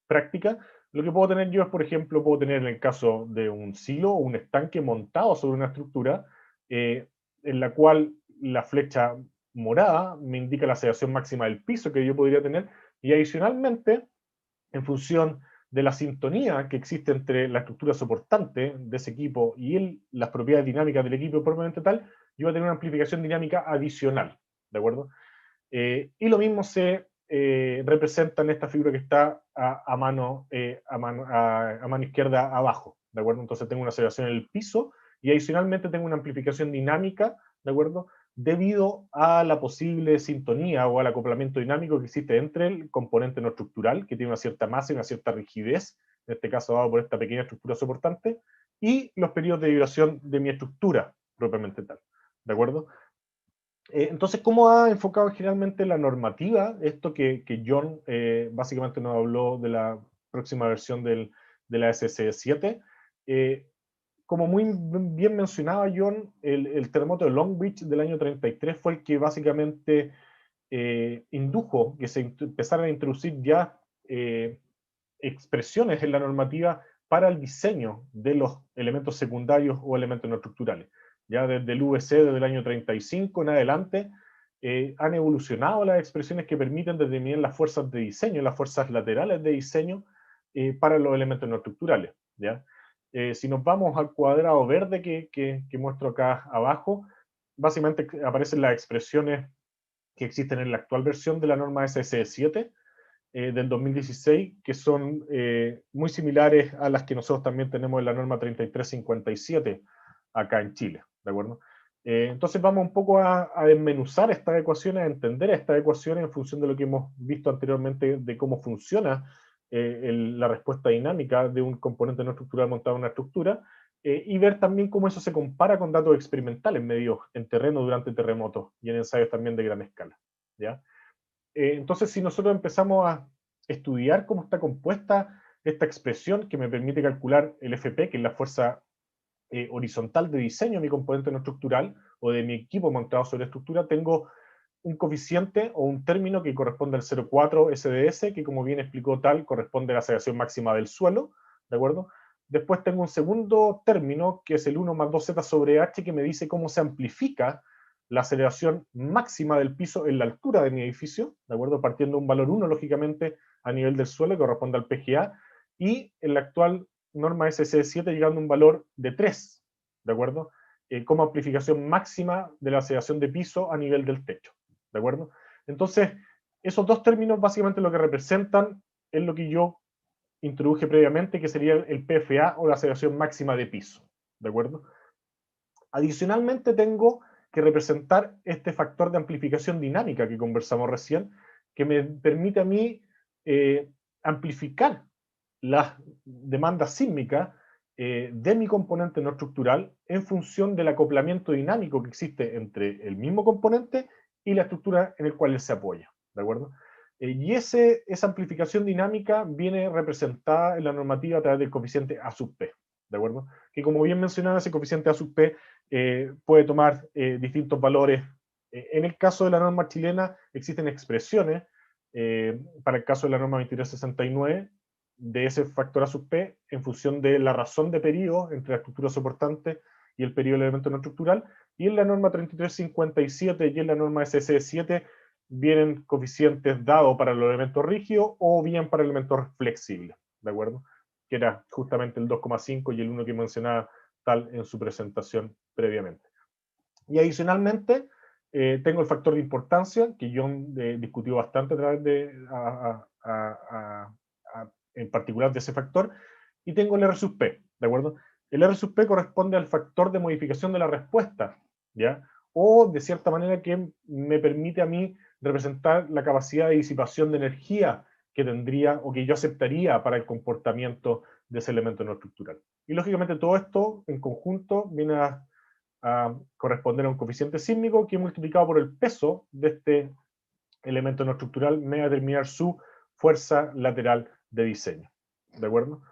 prácticas, lo que puedo tener yo es, por ejemplo, puedo tener en el caso de un silo o un estanque montado sobre una estructura en la cual la flecha morada me indica la aceleración máxima del piso que yo podría tener, y adicionalmente, en función de la sintonía que existe entre la estructura soportante de ese equipo y las propiedades dinámicas del equipo propiamente tal, yo voy a tener una amplificación dinámica adicional, ¿de acuerdo? Y lo mismo se representa en esta figura que está a mano izquierda abajo, ¿de acuerdo? Entonces tengo una aceleración en el piso y adicionalmente tengo una amplificación dinámica, ¿de acuerdo?, debido a la posible sintonía o al acoplamiento dinámico que existe entre el componente no estructural, que tiene una cierta masa y una cierta rigidez, en este caso dado por esta pequeña estructura soportante, y los periodos de vibración de mi estructura propiamente tal, ¿de acuerdo? Entonces, ¿cómo ha enfocado generalmente la normativa? Esto que John básicamente nos habló de la próxima versión de la SS7. Como muy bien mencionaba John, el terremoto de Long Beach del año 33 fue el que básicamente indujo que se empezaran a introducir ya expresiones en la normativa para el diseño de los elementos secundarios o elementos no estructurales. Ya desde el VC, desde el año 35 en adelante, han evolucionado las expresiones que permiten determinar las fuerzas de diseño, las fuerzas laterales de diseño para los elementos no estructurales, ¿ya? Si nos vamos al cuadrado verde que muestro acá abajo, básicamente aparecen las expresiones que existen en la actual versión de la norma SS7 del 2016, que son muy similares a las que nosotros también tenemos en la norma 3357 acá en Chile, ¿de acuerdo? Entonces vamos un poco a desmenuzar estas ecuaciones, a entender estas ecuaciones en función de lo que hemos visto anteriormente de cómo funciona la respuesta dinámica de un componente no estructural montado en una estructura, y ver también cómo eso se compara con datos experimentales medidos en terreno durante terremotos y en ensayos también de gran escala, ¿ya? Entonces, si nosotros empezamos a estudiar cómo está compuesta esta expresión que me permite calcular el FP, que es la fuerza horizontal de diseño de mi componente no estructural o de mi equipo montado sobre estructura, tengo un coeficiente o un término que corresponde al 0,4 SDS, que como bien explicó Tal, corresponde a la aceleración máxima del suelo, ¿de acuerdo? Después tengo un segundo término, que es el 1 más 2Z sobre H, que me dice cómo se amplifica la aceleración máxima del piso en la altura de mi edificio, ¿de acuerdo? Partiendo de un valor 1, lógicamente, a nivel del suelo, que corresponde al PGA, y en la actual norma SC7 llegando a un valor de 3, ¿de acuerdo? Como amplificación máxima de la aceleración de piso a nivel del techo, ¿de acuerdo? Entonces, Esos dos términos básicamente lo que representan es lo que yo introduje previamente, que sería el PFA o la aceleración máxima de piso, ¿de acuerdo? Adicionalmente tengo que representar este factor de amplificación dinámica que conversamos recién, que me permite a mí amplificar las demandas sísmicas de mi componente no estructural en función del acoplamiento dinámico que existe entre el mismo componente y la estructura en el cual él se apoya, ¿de acuerdo? Y esa amplificación dinámica viene representada en la normativa a través del coeficiente A sub P, ¿de acuerdo? Que como bien mencionaba, ese coeficiente A sub P puede tomar distintos valores. En el caso de la norma chilena existen expresiones, para el caso de la norma 2369, de ese factor A sub P en función de la razón de periodo entre la estructura soportante y el periodo del elemento no estructural, y en la norma 3357 y en la norma SC7 vienen coeficientes dados para los elementos rígidos o bien para elementos flexibles, ¿de acuerdo? Que era justamente el 2,5 y el 1 que mencionaba Tal en su presentación previamente. Y adicionalmente, tengo el factor de importancia, que John discutió bastante a través de, en particular de ese factor, y tengo el R sub P, ¿de acuerdo? El R sub P corresponde al factor de modificación de la respuesta, ¿ya? O de cierta manera que me permite a mí representar la capacidad de disipación de energía que tendría o que yo aceptaría para el comportamiento de ese elemento no estructural. Y lógicamente todo esto en conjunto viene a corresponder a un coeficiente sísmico que multiplicado por el peso de este elemento no estructural me va a determinar su fuerza lateral de diseño. ¿De acuerdo?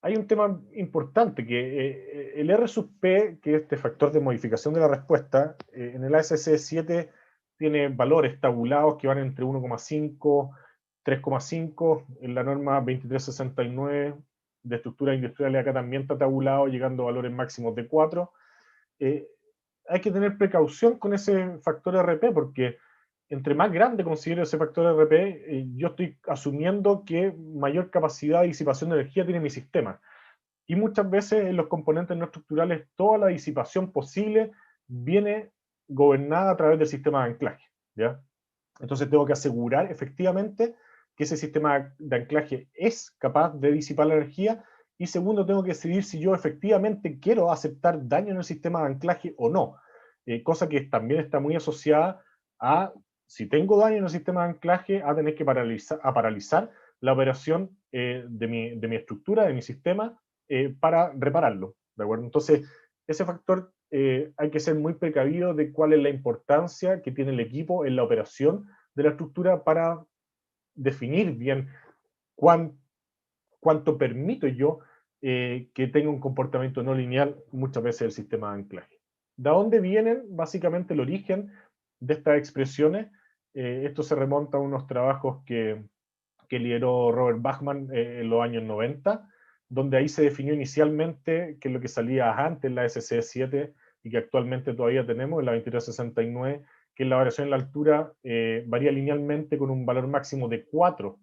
Hay un tema importante, que el R sub P, que es este factor de modificación de la respuesta, en el ASC7 tiene valores tabulados que van entre 1,5, 3,5, en la norma 2369 de estructuras industriales acá también está tabulado, llegando a valores máximos de 4. Hay que tener precaución con ese factor RP, porque entre más grande considero ese factor RP, yo estoy asumiendo que mayor capacidad de disipación de energía tiene mi sistema. Y muchas veces en los componentes no estructurales toda la disipación posible viene gobernada a través del sistema de anclaje, ¿ya? Entonces tengo que asegurar efectivamente que ese sistema de anclaje es capaz de disipar la energía, y segundo, tengo que decidir si yo efectivamente quiero aceptar daño en el sistema de anclaje o no, cosa que también está muy asociada a, si tengo daño en el sistema de anclaje, a tener que paralizar la operación de mi estructura, de mi sistema, para repararlo, ¿de acuerdo? Entonces, ese factor hay que ser muy precavido de cuál es la importancia que tiene el equipo en la operación de la estructura para definir bien cuánto permito yo que tenga un comportamiento no lineal muchas veces el sistema de anclaje. ¿De dónde vienen básicamente el origen de estas expresiones? Esto se remonta a unos trabajos que lideró Robert Bachman en los años 90, donde ahí se definió inicialmente que lo que salía antes en la SC7 y que actualmente todavía tenemos en la 2369, que la variación en la altura varía linealmente con un valor máximo de 4,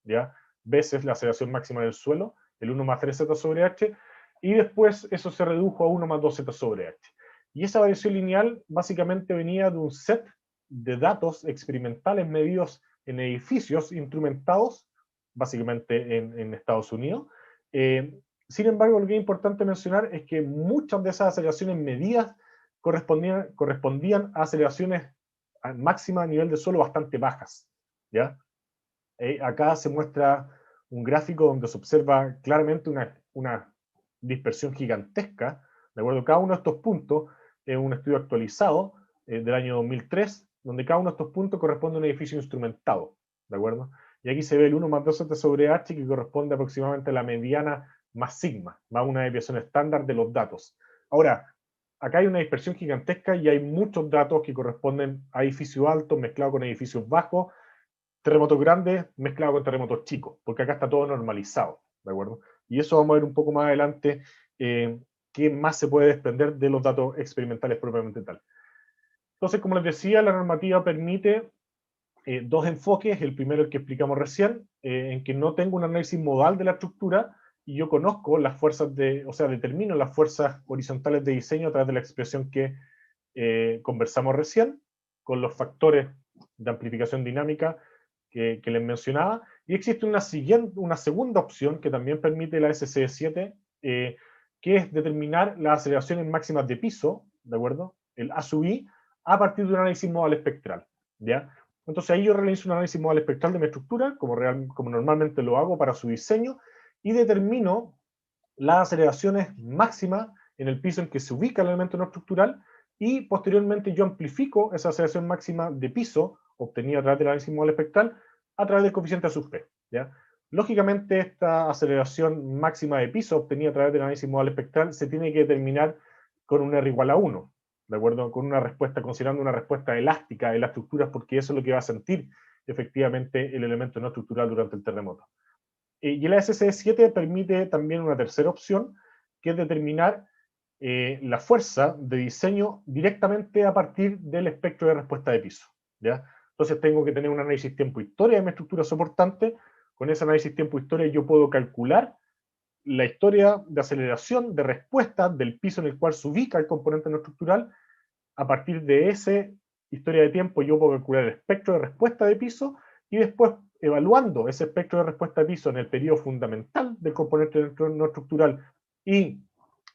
¿ya? Veces la aceleración máxima del suelo, el 1 más 3z sobre h, y después eso se redujo a 1 más 2z sobre h. Y esa variación lineal básicamente venía de un set de datos experimentales medidos en edificios instrumentados, básicamente en Estados Unidos. Sin embargo, lo que es importante mencionar es que muchas de esas aceleraciones medidas correspondían a aceleraciones máximas a nivel de suelo bastante bajas, ¿ya? Acá se muestra un gráfico donde se observa claramente una dispersión gigantesca, ¿de acuerdo? Cada uno de estos puntos es un estudio actualizado del año 2003, donde cada uno de estos puntos corresponde a un edificio instrumentado, ¿de acuerdo? Y aquí se ve el 1 más 2z sobre h, que corresponde aproximadamente a la mediana más sigma, más una desviación estándar de los datos. Ahora, acá hay una dispersión gigantesca y hay muchos datos que corresponden a edificios altos mezclados con edificios bajos, terremotos grandes mezclados con terremotos chicos, porque acá está todo normalizado, ¿de acuerdo? Y eso vamos a ver un poco más adelante, qué más se puede desprender de los datos experimentales propiamente tal. Entonces, como les decía, la normativa permite dos enfoques. El primero, el que explicamos recién, en que no tengo un análisis modal de la estructura y yo conozco las fuerzas determino las fuerzas horizontales de diseño a través de la expresión que conversamos recién, con los factores de amplificación dinámica que les mencionaba, y existe una segunda opción que también permite la SCE7, que es determinar las aceleraciones máximas de piso, ¿de acuerdo? El A sub I, a partir de un análisis modal espectral, ¿ya? Entonces ahí yo realizo un análisis modal espectral de mi estructura, como normalmente lo hago para su diseño, y determino las aceleraciones máximas en el piso en que se ubica el elemento no estructural, y posteriormente yo amplifico esa aceleración máxima de piso, obtenida a través del análisis modal espectral, a través del coeficiente A sub P, ¿ya? Lógicamente, esta aceleración máxima de piso obtenida a través del análisis modal espectral se tiene que determinar con un R igual a 1, ¿de acuerdo? Con una respuesta, considerando una respuesta elástica de las estructuras, porque eso es lo que va a sentir efectivamente el elemento no estructural durante el terremoto. Y el SCE7 permite también una tercera opción, que es determinar la fuerza de diseño directamente a partir del espectro de respuesta de piso, ¿ya? Entonces tengo que tener un análisis tiempo-historia de mi estructura soportante. Con ese análisis tiempo-historia yo puedo calcular la historia de aceleración de respuesta del piso en el cual se ubica el componente no estructural. A partir de esa historia de tiempo yo puedo calcular el espectro de respuesta de piso, y después, evaluando ese espectro de respuesta de piso en el periodo fundamental del componente no estructural y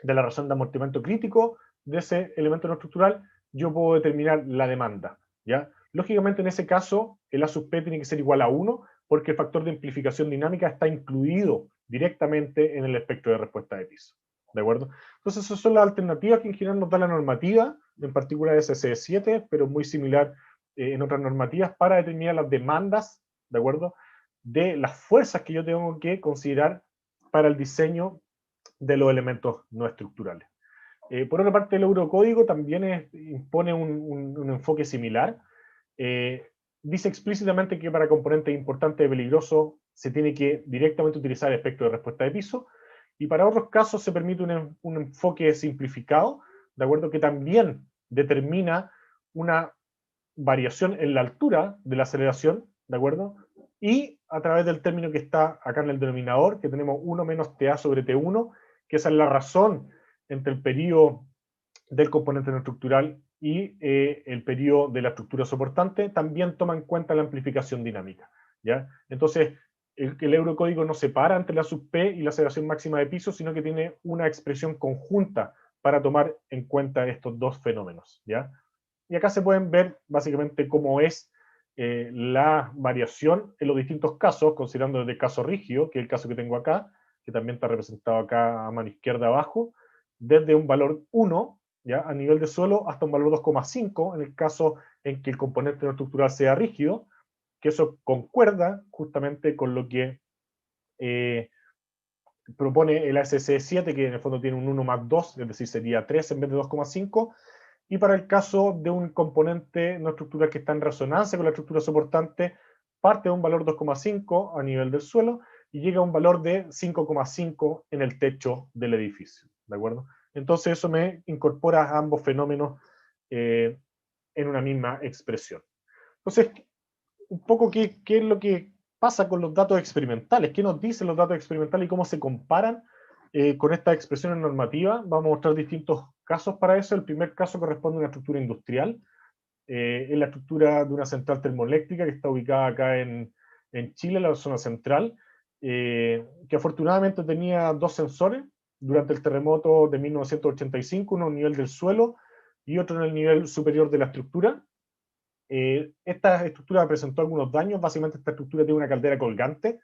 de la razón de amortiguamiento crítico de ese elemento no estructural, yo puedo determinar la demanda, ¿ya? Lógicamente, en ese caso, el A sub P tiene que ser igual a 1, porque el factor de amplificación dinámica está incluido directamente en el espectro de respuesta de piso, ¿de acuerdo? Entonces, esas son las alternativas que en general nos da la normativa, en particular SCE7, pero muy similar en otras normativas, para determinar las demandas, ¿de acuerdo?, de las fuerzas que yo tengo que considerar para el diseño de los elementos no estructurales. Por otra parte, el Eurocódigo también impone un enfoque similar. Dice explícitamente que para componentes importantes y peligrosos se tiene que directamente utilizar el espectro de respuesta de piso, y para otros casos se permite un enfoque simplificado, ¿de acuerdo?, que también determina una variación en la altura de la aceleración, ¿de acuerdo?, y a través del término que está acá en el denominador, que tenemos 1 menos TA sobre T1, que esa es la razón entre el periodo del componente no estructural y el periodo de la estructura soportante, también toma en cuenta la amplificación dinámica, ¿ya? Entonces, el Eurocódigo no separa entre la sub P y la aceleración máxima de piso, sino que tiene una expresión conjunta para tomar en cuenta estos dos fenómenos, ¿ya? Y acá se pueden ver básicamente cómo es la variación en los distintos casos, considerando desde el caso rígido, que es el caso que tengo acá, que también está representado acá a mano izquierda abajo, desde un valor 1, ¿ya?, a nivel de suelo, hasta un valor 2,5 en el caso en que el componente no estructural sea rígido, que eso concuerda justamente con lo que propone el SCE7, que en el fondo tiene un 1 más 2, es decir, sería 3 en vez de 2,5, y para el caso de un componente no estructural que está en resonancia con la estructura soportante, parte de un valor 2,5 a nivel del suelo y llega a un valor de 5,5 en el techo del edificio, ¿de acuerdo? Entonces eso me incorpora ambos fenómenos en una misma expresión. Entonces, un poco qué es lo que pasa con los datos experimentales, qué nos dicen los datos experimentales y cómo se comparan con estas expresiones normativas. Vamos a mostrar distintos casos para eso. El primer caso corresponde a una estructura industrial. Es la estructura de una central termoeléctrica que está ubicada acá en Chile, en la zona central, que afortunadamente tenía dos sensores durante el terremoto de 1985, uno a nivel del suelo y otro en el nivel superior de la estructura. Esta estructura presentó algunos daños. Básicamente esta estructura tiene una caldera colgante,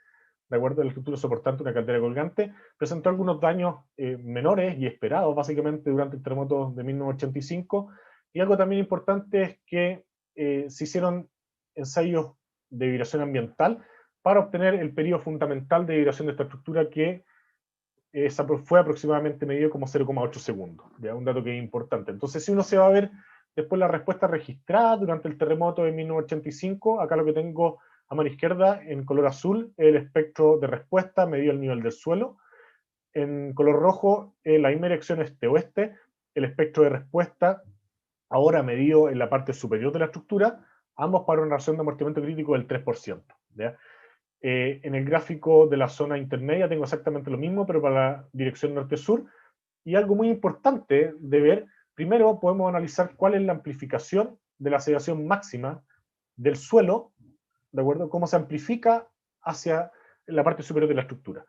de acuerdo a la estructura soportante, una caldera colgante. Presentó algunos daños menores y esperados, básicamente, durante el terremoto de 1985. Y algo también importante es que se hicieron ensayos de vibración ambiental para obtener el periodo fundamental de vibración de esta estructura, que fue aproximadamente medido como 0,8 segundos, ¿ya? Un dato que es importante. Entonces, si uno se va a ver después la respuesta registrada durante el terremoto de 1985, acá lo que tengo a mano izquierda en color azul es el espectro de respuesta medido al nivel del suelo. En color rojo, la misma dirección este-oeste, el espectro de respuesta ahora medido en la parte superior de la estructura, ambos para una razón de amortiguamiento crítico del 3%, ¿ya? En el gráfico de la zona intermedia tengo exactamente lo mismo, pero para la dirección norte-sur. Y algo muy importante de ver, primero podemos analizar cuál es la amplificación de la aceleración máxima del suelo, ¿de acuerdo? Cómo se amplifica hacia la parte superior de la estructura.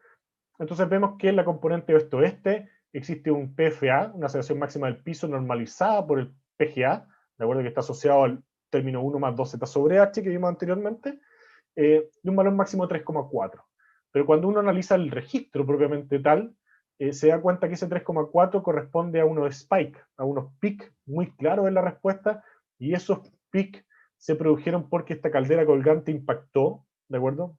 Entonces vemos que en la componente oeste-oeste existe un PFA, una aceleración máxima del piso normalizada por el PGA, ¿de acuerdo? Que está asociado al término 1 más 2z sobre h que vimos anteriormente, de un valor máximo de 3,4. Pero cuando uno analiza el registro propiamente tal, se da cuenta que ese 3,4 corresponde a unos spike, a unos pics muy claros en la respuesta, y esos pics se produjeron porque esta caldera colgante impactó, ¿de acuerdo?,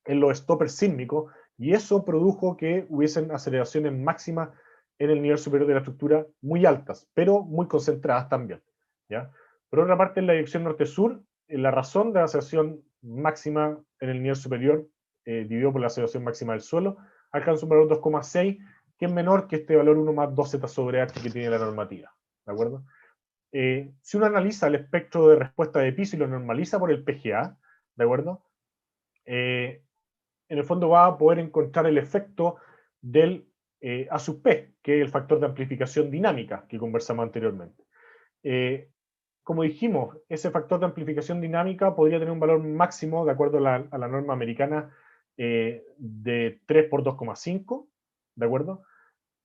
en los stoppers sísmicos, y eso produjo que hubiesen aceleraciones máximas en el nivel superior de la estructura muy altas, pero muy concentradas también, ¿ya? Por otra parte, en la dirección norte-sur, la razón de la aceleración máxima en el nivel superior, dividido por la aceleración máxima del suelo, alcanza un valor 2,6, que es menor que este valor 1 más 2z sobre h que tiene la normativa, ¿de acuerdo? Si uno analiza el espectro de respuesta de piso y lo normaliza por el PGA, ¿de acuerdo?, en el fondo va a poder encontrar el efecto del A sub P, que es el factor de amplificación dinámica que conversamos anteriormente. Como dijimos, ese factor de amplificación dinámica podría tener un valor máximo, de acuerdo a la norma americana, de 3 por 2,5, ¿de acuerdo?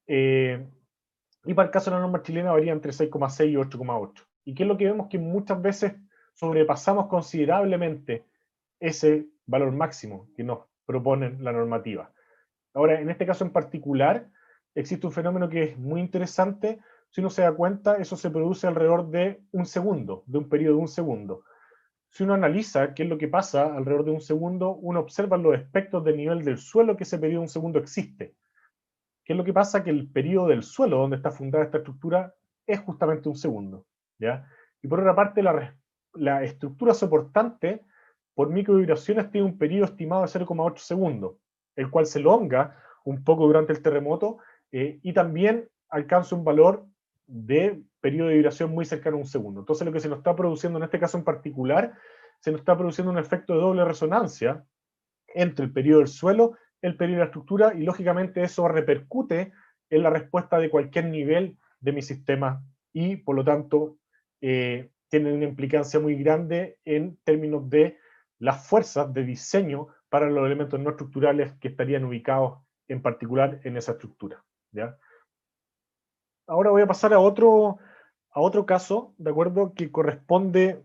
Y para el caso de la norma chilena varía entre 6,6 y 8,8. ¿Y qué es lo que vemos? Que muchas veces sobrepasamos considerablemente ese valor máximo que nos propone la normativa. Ahora, en este caso en particular, existe un fenómeno que es muy interesante. Si uno se da cuenta, eso se produce alrededor de un segundo, de un periodo de un segundo. Si uno analiza qué es lo que pasa alrededor de un segundo, uno observa los espectros de nivel del suelo que ese periodo de un segundo existe. ¿Qué es lo que pasa? Que el periodo del suelo donde está fundada esta estructura es justamente un segundo, ¿ya? Y por otra parte, la estructura soportante por microvibraciones tiene un periodo estimado de 0,8 segundos, el cual se elonga un poco durante el terremoto y también alcanza un valor de periodo de vibración muy cercano a un segundo. Entonces lo que se nos está produciendo en este caso en particular, se nos está produciendo un efecto de doble resonancia entre el periodo del suelo, el periodo de la estructura, y lógicamente eso repercute en la respuesta de cualquier nivel de mi sistema y por lo tanto tiene una implicancia muy grande en términos de las fuerzas de diseño para los elementos no estructurales que estarían ubicados en particular en esa estructura, ¿ya? Ahora voy a pasar a otro caso, ¿de acuerdo?, que corresponde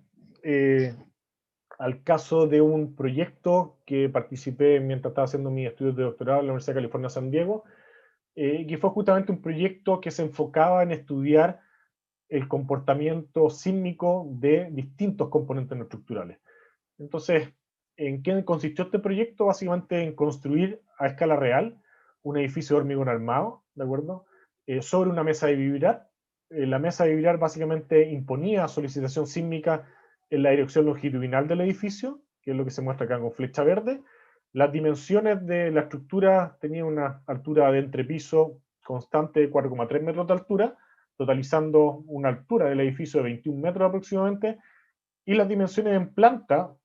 al caso de un proyecto que participé mientras estaba haciendo mis estudios de doctorado en la Universidad de California, San Diego, que fue justamente un proyecto que se enfocaba en estudiar el comportamiento sísmico de distintos componentes no estructurales. Entonces, ¿en qué consistió este proyecto? Básicamente en construir a escala real un edificio de hormigón armado, ¿de acuerdo?, sobre una mesa de vibrar. La mesa de vibrar básicamente imponía solicitación sísmica en la dirección longitudinal del edificio, que es lo que se muestra acá con flecha verde. Las dimensiones de la estructura tenían una altura de entrepiso constante de 4,3 metros de altura, totalizando una altura del edificio de 21 metros aproximadamente, y las dimensiones en planta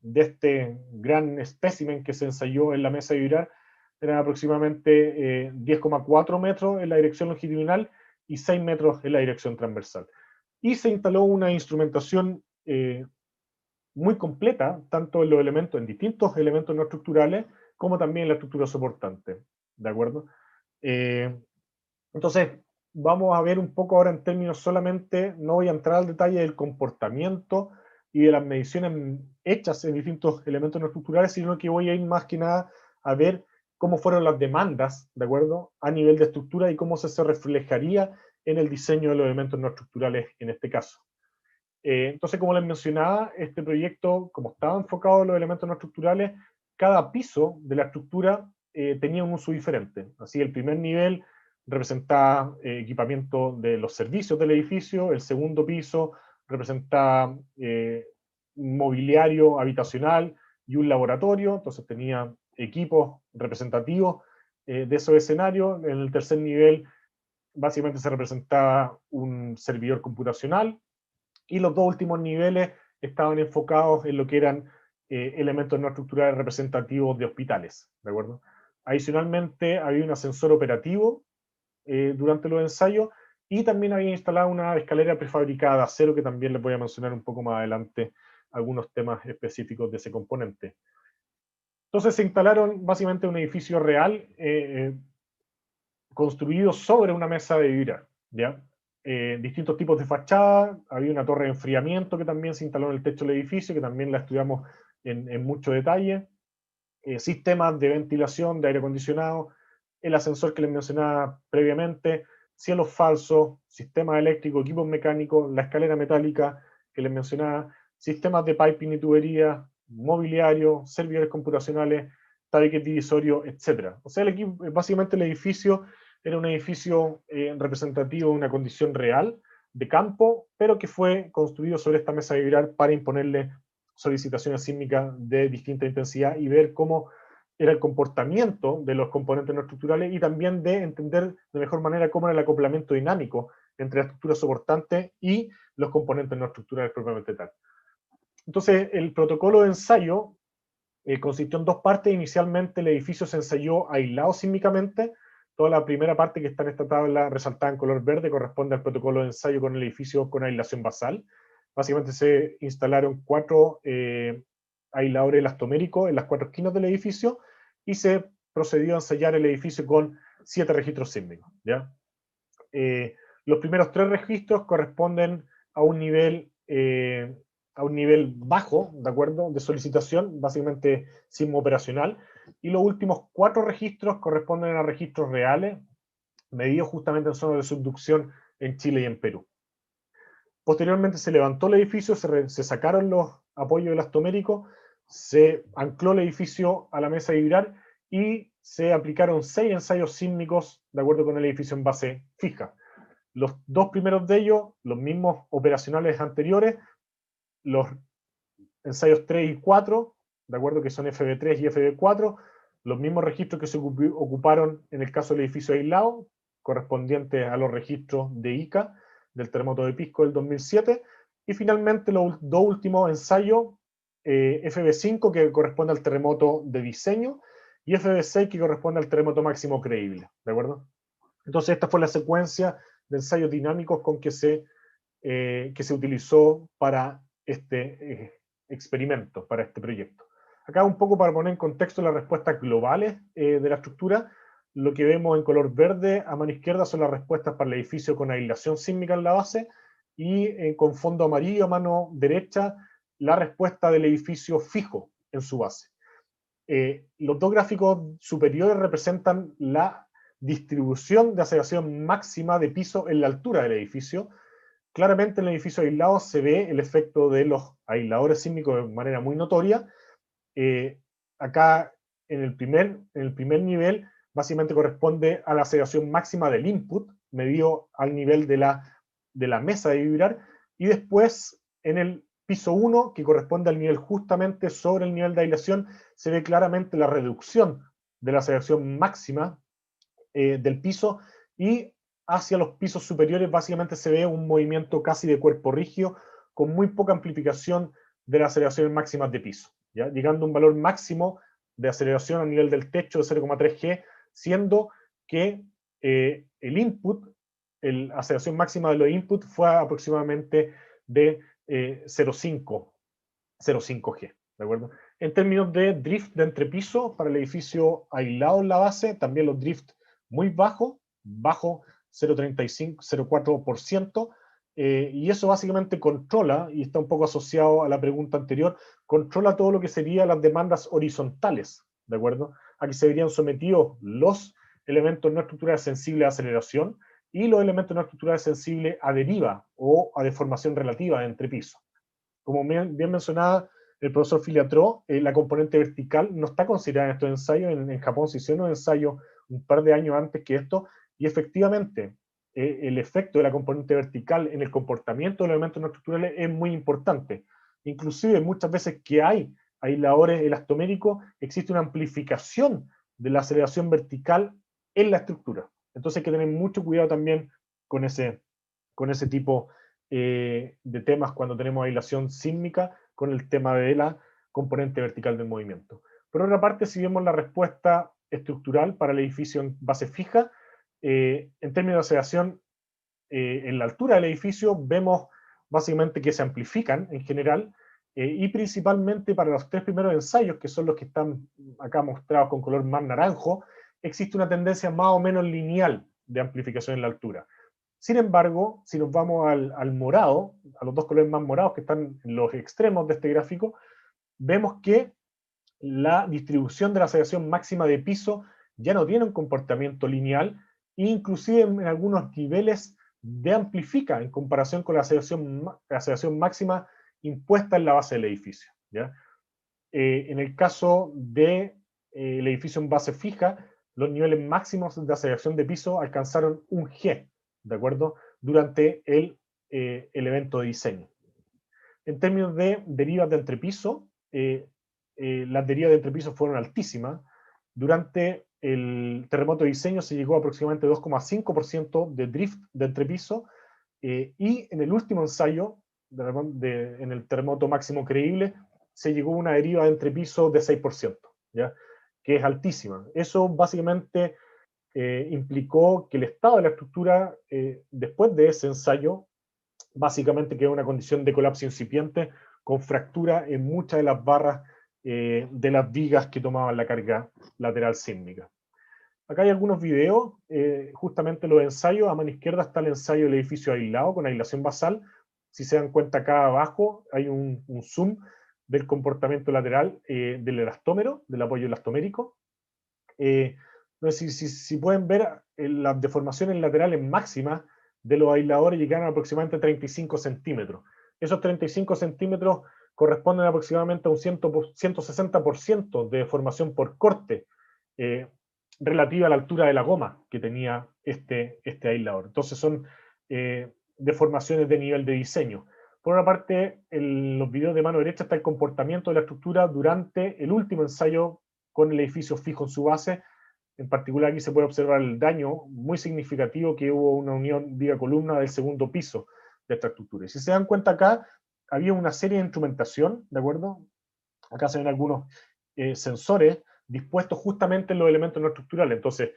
de este gran espécimen que se ensayó en la mesa de vibrar eran aproximadamente 10,4 metros en la dirección longitudinal y 6 metros en la dirección transversal. Y se instaló una instrumentación muy completa, tanto en los elementos, en distintos elementos no estructurales, como también en la estructura soportante, ¿de acuerdo? Entonces, vamos a ver un poco ahora en términos solamente, no voy a entrar al detalle del comportamiento y de las mediciones hechas en distintos elementos no estructurales, sino que voy a ir más que nada a ver cómo fueron las demandas, ¿de acuerdo?, a nivel de estructura y cómo se reflejaría en el diseño de los elementos no estructurales en este caso. Entonces, como les mencionaba, este proyecto, como estaba enfocado en los elementos no estructurales, cada piso de la estructura tenía un uso diferente. Así, el primer nivel representaba equipamiento de los servicios del edificio, el segundo piso representaba mobiliario habitacional y un laboratorio, entonces tenía equipos representativos de esos escenarios. En el tercer nivel, básicamente se representaba un servidor computacional, y los dos últimos niveles estaban enfocados en lo que eran elementos no estructurales representativos de hospitales, ¿de acuerdo? Adicionalmente, había un ascensor operativo durante los ensayos, y también había instalado una escalera prefabricada de acero, que también les voy a mencionar un poco más adelante algunos temas específicos de ese componente. Entonces se instalaron básicamente un edificio real construido sobre una mesa de vibrar, ¿ya? Distintos tipos de fachada, había una torre de enfriamiento que también se instaló en el techo del edificio, que también la estudiamos en mucho detalle, sistemas de ventilación, de aire acondicionado, el ascensor que les mencionaba previamente, cielos falsos, sistemas eléctricos, equipos mecánicos, la escalera metálica que les mencionaba, sistemas de piping y tubería, mobiliario, servidores computacionales, tabiques divisorios, etc. O sea, básicamente el edificio era un edificio representativo de una condición real de campo, pero que fue construido sobre esta mesa de vibrar para imponerle solicitaciones sísmicas de distinta intensidad y ver cómo era el comportamiento de los componentes no estructurales y también de entender de mejor manera cómo era el acoplamiento dinámico entre la estructura soportante y los componentes no estructurales propiamente tal. Entonces, el protocolo de ensayo consistió en dos partes. Inicialmente el edificio se ensayó aislado sísmicamente. Toda la primera parte que está en esta tabla resaltada en color verde corresponde al protocolo de ensayo con el edificio con aislación basal. Básicamente se instalaron 4 aisladores elastoméricos en las 4 esquinas del edificio y se procedió a ensayar el edificio con 7 registros sísmicos, ¿ya? Los primeros 3 registros corresponden a un nivel bajo, ¿de acuerdo?, de solicitación, básicamente sismo operacional, y los últimos 4 registros corresponden a registros reales, medidos justamente en zonas de subducción en Chile y en Perú. Posteriormente se levantó el edificio, se sacaron los apoyos elastoméricos, se ancló el edificio a la mesa de vibrar y se aplicaron 6 ensayos sísmicos de acuerdo con el edificio en base fija. Los 2 primeros de ellos, los mismos operacionales anteriores, los ensayos 3 y 4, de acuerdo que son FB3 y FB4, los mismos registros que se ocuparon en el caso del edificio aislado, correspondientes a los registros de ICA, del terremoto de Pisco del 2007, y finalmente los 2 últimos ensayos, FB5, que corresponde al terremoto de diseño, y FB6, que corresponde al terremoto máximo creíble, ¿de acuerdo? Entonces esta fue la secuencia de ensayos dinámicos con que se utilizó para este experimento, para este proyecto. Acá un poco para poner en contexto las respuestas globales de la estructura. Lo que vemos en color verde a mano izquierda son las respuestas para el edificio con aislación sísmica en la base, y con fondo amarillo a mano derecha la respuesta del edificio fijo en su base. Los 2 gráficos superiores representan la distribución de aceleración máxima de piso en la altura del edificio. Claramente en el edificio aislado se ve el efecto de los aisladores sísmicos de manera muy notoria. Acá en el primer nivel básicamente corresponde a la aceleración máxima del input, medido al nivel de la mesa de vibrar, y después en el piso 1, que corresponde al nivel justamente sobre el nivel de aislación, se ve claramente la reducción de la aceleración máxima del piso, y hacia los pisos superiores básicamente se ve un movimiento casi de cuerpo rígido, con muy poca amplificación de las aceleraciones máximas de piso, ¿ya? Llegando a un valor máximo de aceleración a nivel del techo de 0,3 G, siendo que el input, la aceleración máxima de los inputs fue aproximadamente de 0,5 G, ¿de acuerdo? En términos de drift de entrepiso, para el edificio aislado en la base, también los drift muy bajo 0,35, 0,4%, y eso básicamente controla, y está un poco asociado a la pregunta anterior, controla todo lo que serían las demandas horizontales, ¿de acuerdo? Aquí se verían sometidos los elementos no estructurales sensibles a aceleración y los elementos no estructurales sensibles a deriva o a deformación relativa de entrepiso. Como bien mencionaba el profesor Filiatró, la componente vertical no está considerada en estos ensayos. En Japón se hicieron ensayos un par de años antes que esto, y efectivamente el efecto de la componente vertical en el comportamiento de los elementos no estructurales es muy importante. Inclusive muchas veces que hay aisladores elastoméricos, existe una amplificación de la aceleración vertical en la estructura. Entonces hay que tener mucho cuidado también con ese tipo de temas cuando tenemos aislación sísmica, con el tema de la componente vertical del movimiento. Por otra parte, si vemos la respuesta estructural para el edificio en base fija, en términos de aceleración en la altura del edificio, vemos básicamente que se amplifican en general, y principalmente para los 3 primeros ensayos, que son los que están acá mostrados con color más naranjo, existe una tendencia más o menos lineal de amplificación en la altura. Sin embargo, si nos vamos al morado, a los 2 colores más morados que están en los extremos de este gráfico, vemos que la distribución de la aceleración máxima de piso ya no tiene un comportamiento lineal, e inclusive en algunos niveles deamplifica en comparación con la aceleración máxima impuesta en la base del edificio, ¿ya? En el caso del edificio en base fija, los niveles máximos de aceleración de piso alcanzaron un G, ¿de acuerdo?, durante el evento de diseño. En términos de derivas de entrepiso, las derivas de entrepiso fueron altísimas. Durante el terremoto de diseño se llegó a aproximadamente 2,5% de drift de entrepiso, y en el último ensayo, en el terremoto máximo creíble, se llegó a una deriva de entrepiso de 6%, ¿ya?, que es altísima. Eso básicamente implicó que el estado de la estructura, después de ese ensayo, básicamente quedó en una condición de colapso incipiente, con fractura en muchas de las barras de las vigas que tomaban la carga lateral sísmica. Acá hay algunos videos, justamente los ensayos. A mano izquierda está el ensayo del edificio aislado con aislación basal. Si se dan cuenta, acá abajo hay un zoom del comportamiento lateral del elastómero, del apoyo elastomérico. No sé si pueden ver, las deformaciones laterales máximas de los aisladores llegaron a aproximadamente 35 centímetros. Esos 35 centímetros corresponden aproximadamente a un 160% de deformación por corte, relativa a la altura de la goma que tenía este aislador. Entonces son deformaciones de nivel de diseño. Por una parte, en los videos de mano derecha está el comportamiento de la estructura durante el último ensayo con el edificio fijo en su base. En particular, aquí se puede observar el daño muy significativo que hubo una unión viga-columna del segundo piso de esta estructura. Y si se dan cuenta acá, había una serie de instrumentación, ¿de acuerdo? Acá se ven algunos sensores dispuestos justamente en los elementos no estructurales. Entonces,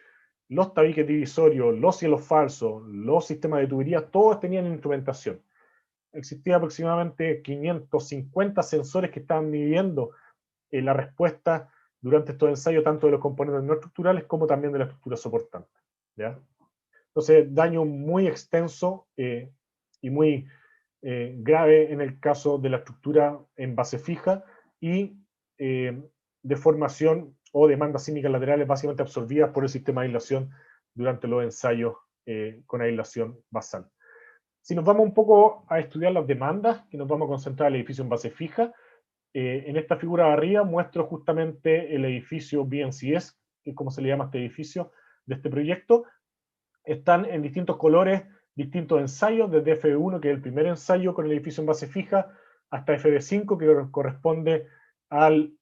los tabiques divisorios, los cielos falsos, los sistemas de tubería, todos tenían instrumentación. Existía aproximadamente 550 sensores que estaban midiendo la respuesta durante estos ensayos, tanto de los componentes no estructurales como también de la estructura soportante, ¿ya? Entonces, daño muy extenso y muy grave en el caso de la estructura en base fija, y deformación o demandas sísmicas laterales básicamente absorbidas por el sistema de aislación durante los ensayos con aislación basal. Si nos vamos un poco a estudiar las demandas, que nos vamos a concentrar en el edificio en base fija, en esta figura de arriba muestro justamente el edificio BNCS, que es como se le llama a este edificio de este proyecto. Están en distintos colores, distintos ensayos, desde FB1, que es el primer ensayo con el edificio en base fija, hasta FB5, que corresponde al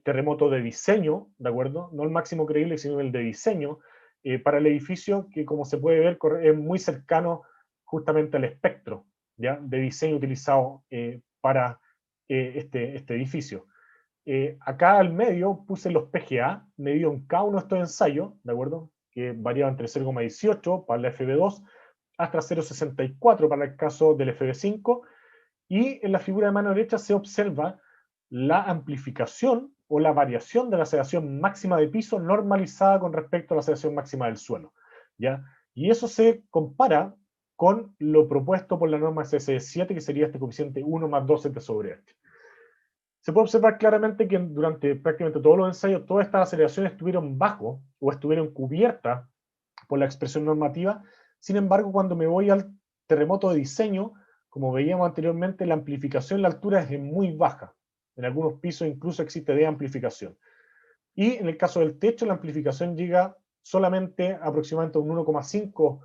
terremoto de diseño, ¿de acuerdo? No el máximo creíble, sino el de diseño, para el edificio, que como se puede ver, es muy cercano justamente al espectro, ¿ya?, de diseño utilizado para este edificio. Acá al medio puse los PGA, medido en cada uno de estos ensayos, ¿de acuerdo?, que variaban entre 0,18 para la FB2 hasta 0,64 para el caso del FB5, y en la figura de mano derecha se observa la amplificación o la variación de la aceleración máxima de piso normalizada con respecto a la aceleración máxima del suelo, ¿ya? Y eso se compara con lo propuesto por la norma SS7, que sería este coeficiente 1 más 2 sobre h. Se puede observar claramente que durante prácticamente todos los ensayos, todas estas aceleraciones estuvieron bajo o estuvieron cubiertas por la expresión normativa. Sin embargo, cuando me voy al terremoto de diseño, como veíamos anteriormente, la amplificación en la altura es muy baja. En algunos pisos incluso existe deamplificación. Y en el caso del techo, la amplificación llega solamente aproximadamente a un 1,5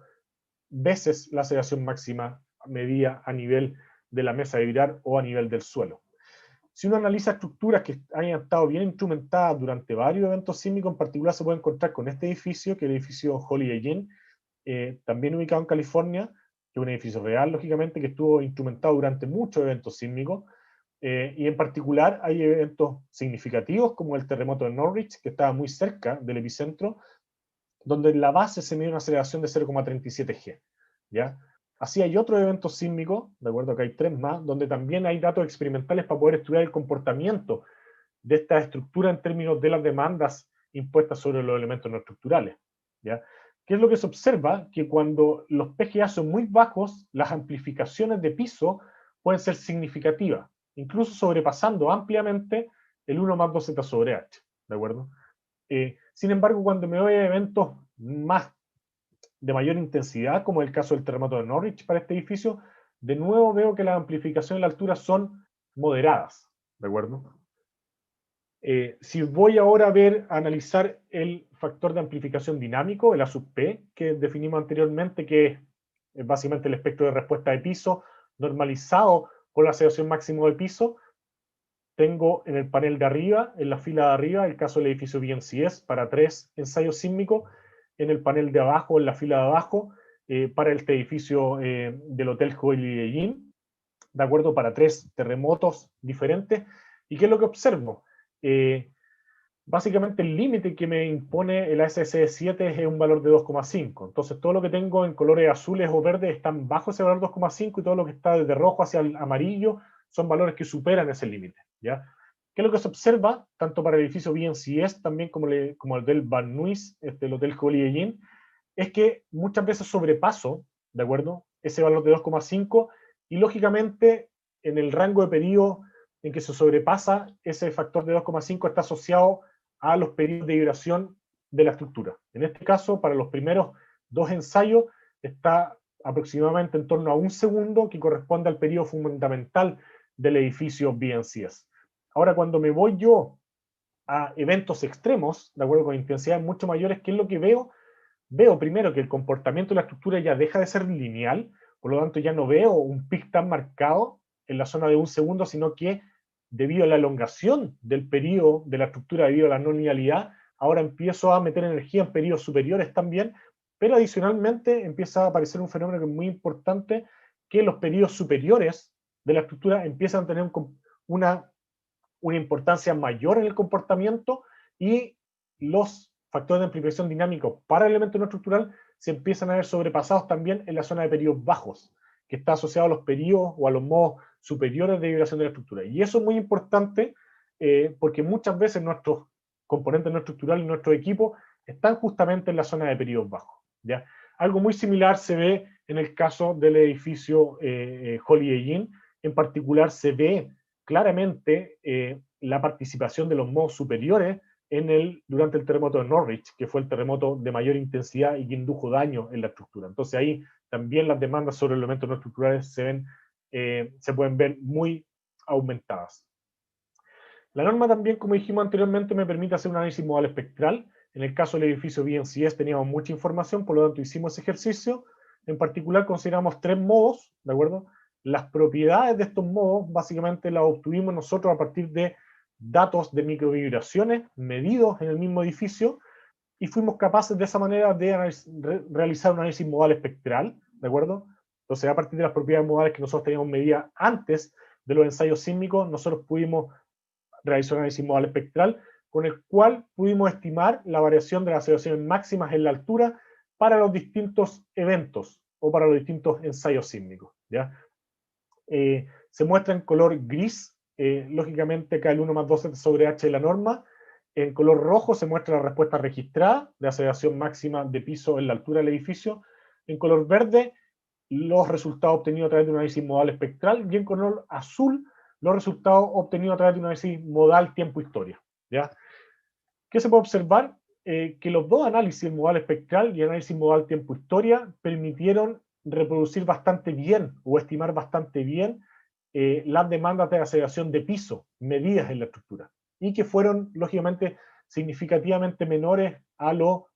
veces la aceleración máxima medida a nivel de la mesa de virar o a nivel del suelo. Si uno analiza estructuras que hayan estado bien instrumentadas durante varios eventos sísmicos, en particular se puede encontrar con este edificio, que es el edificio Holiday Inn, también ubicado en California, que es un edificio real, lógicamente, que estuvo instrumentado durante muchos eventos sísmicos, y en particular hay eventos significativos como el terremoto de Norwich, que estaba muy cerca del epicentro, donde en la base se mide una aceleración de 0,37 G, ¿ya? Así hay otros eventos sísmicos, de acuerdo que hay 3 más, donde también hay datos experimentales para poder estudiar el comportamiento de esta estructura en términos de las demandas impuestas sobre los elementos no estructurales, ¿ya? ¿Qué es lo que se observa? Que cuando los PGA son muy bajos, las amplificaciones de piso pueden ser significativas, incluso sobrepasando ampliamente el 1 más 2z sobre h, ¿de acuerdo? Sin embargo, cuando me voy a eventos más de mayor intensidad, como el caso del terremoto de Norwich para este edificio, de nuevo veo que las amplificaciones en la altura son moderadas, ¿de acuerdo? Si voy ahora a analizar el factor de amplificación dinámico, el A sub P, que definimos anteriormente, que es básicamente el espectro de respuesta de piso normalizado por la aceleración máximo de piso, tengo en el panel de arriba, en la fila de arriba, el caso del edificio BNCS para 3 ensayos sísmicos, en el panel de abajo, en la fila de abajo, para este edificio del Hotel Holiday Inn, de acuerdo, para 3 terremotos diferentes. ¿Y qué es lo que observo? Básicamente el límite que me impone el ASC7 es un valor de 2,5. Entonces todo lo que tengo en colores azules o verdes están bajo ese valor 2,5 y todo lo que está desde rojo hacia el amarillo son valores que superan ese límite, ¿ya? ¿Qué es lo que se observa? Tanto para el edificio BNCS también como el del Van Nuys, el Hotel Holiday Inn, es que muchas veces sobrepaso, ¿de acuerdo?, ese valor de 2,5 y lógicamente en el rango de periodo en que se sobrepasa ese factor de 2,5 está asociado a los periodos de vibración de la estructura. En este caso, para los primeros 2 ensayos, está aproximadamente en torno a 1 segundo, que corresponde al periodo fundamental del edificio BNCS. Ahora, cuando me voy yo a eventos extremos, de acuerdo con intensidades mucho mayores, ¿qué es lo que veo? Veo primero que el comportamiento de la estructura ya deja de ser lineal, por lo tanto ya no veo un pic tan marcado en la zona de 1 segundo, sino que debido a la elongación del periodo de la estructura, debido a la no linealidad, ahora empiezo a meter energía en periodos superiores también, pero adicionalmente empieza a aparecer un fenómeno que es muy importante, que los periodos superiores de la estructura empiezan a tener una importancia mayor en el comportamiento y los factores de amplificación dinámico para el elemento no estructural se empiezan a ver sobrepasados también en la zona de periodos bajos, que está asociado a los periodos o a los modos superiores de vibración de la estructura. Y eso es muy importante porque muchas veces nuestros componentes no estructurales y nuestros equipos están justamente en la zona de periodos bajos, ¿ya? Algo muy similar se ve en el caso del edificio Holiday Inn. En particular se ve claramente la participación de los modos superiores durante el terremoto de Norwich, que fue el terremoto de mayor intensidad y que indujo daño en la estructura. Entonces ahí también las demandas sobre elementos no estructurales se pueden ver muy aumentadas. La norma también, como dijimos anteriormente, me permite hacer un análisis modal espectral. En el caso del edificio BNCS teníamos mucha información, por lo tanto hicimos ese ejercicio. En particular consideramos 3 modos, ¿de acuerdo? Las propiedades de estos modos básicamente las obtuvimos nosotros a partir de datos de microvibraciones medidos en el mismo edificio y fuimos capaces de esa manera de realizar un análisis modal espectral, ¿de acuerdo? Entonces, a partir de las propiedades modales que nosotros teníamos medidas antes de los ensayos sísmicos, nosotros pudimos realizar un análisis modal espectral con el cual pudimos estimar la variación de las aceleraciones máximas en la altura para los distintos eventos o para los distintos ensayos sísmicos, ¿ya? Se muestra en color gris, lógicamente acá el 1 más 2 sobre h de la norma. En color rojo se muestra la respuesta registrada de aceleración máxima de piso en la altura del edificio. En color verde, los resultados obtenidos a través de un análisis modal espectral. Y en color azul, los resultados obtenidos a través de un análisis modal tiempo-historia, ¿ya? ¿Qué se puede observar? Que los dos análisis, el modal espectral y el análisis modal tiempo-historia, permitieron reproducir bastante bien o estimar bastante bien las demandas de aceleración de piso medidas en la estructura y que fueron lógicamente significativamente menores a lo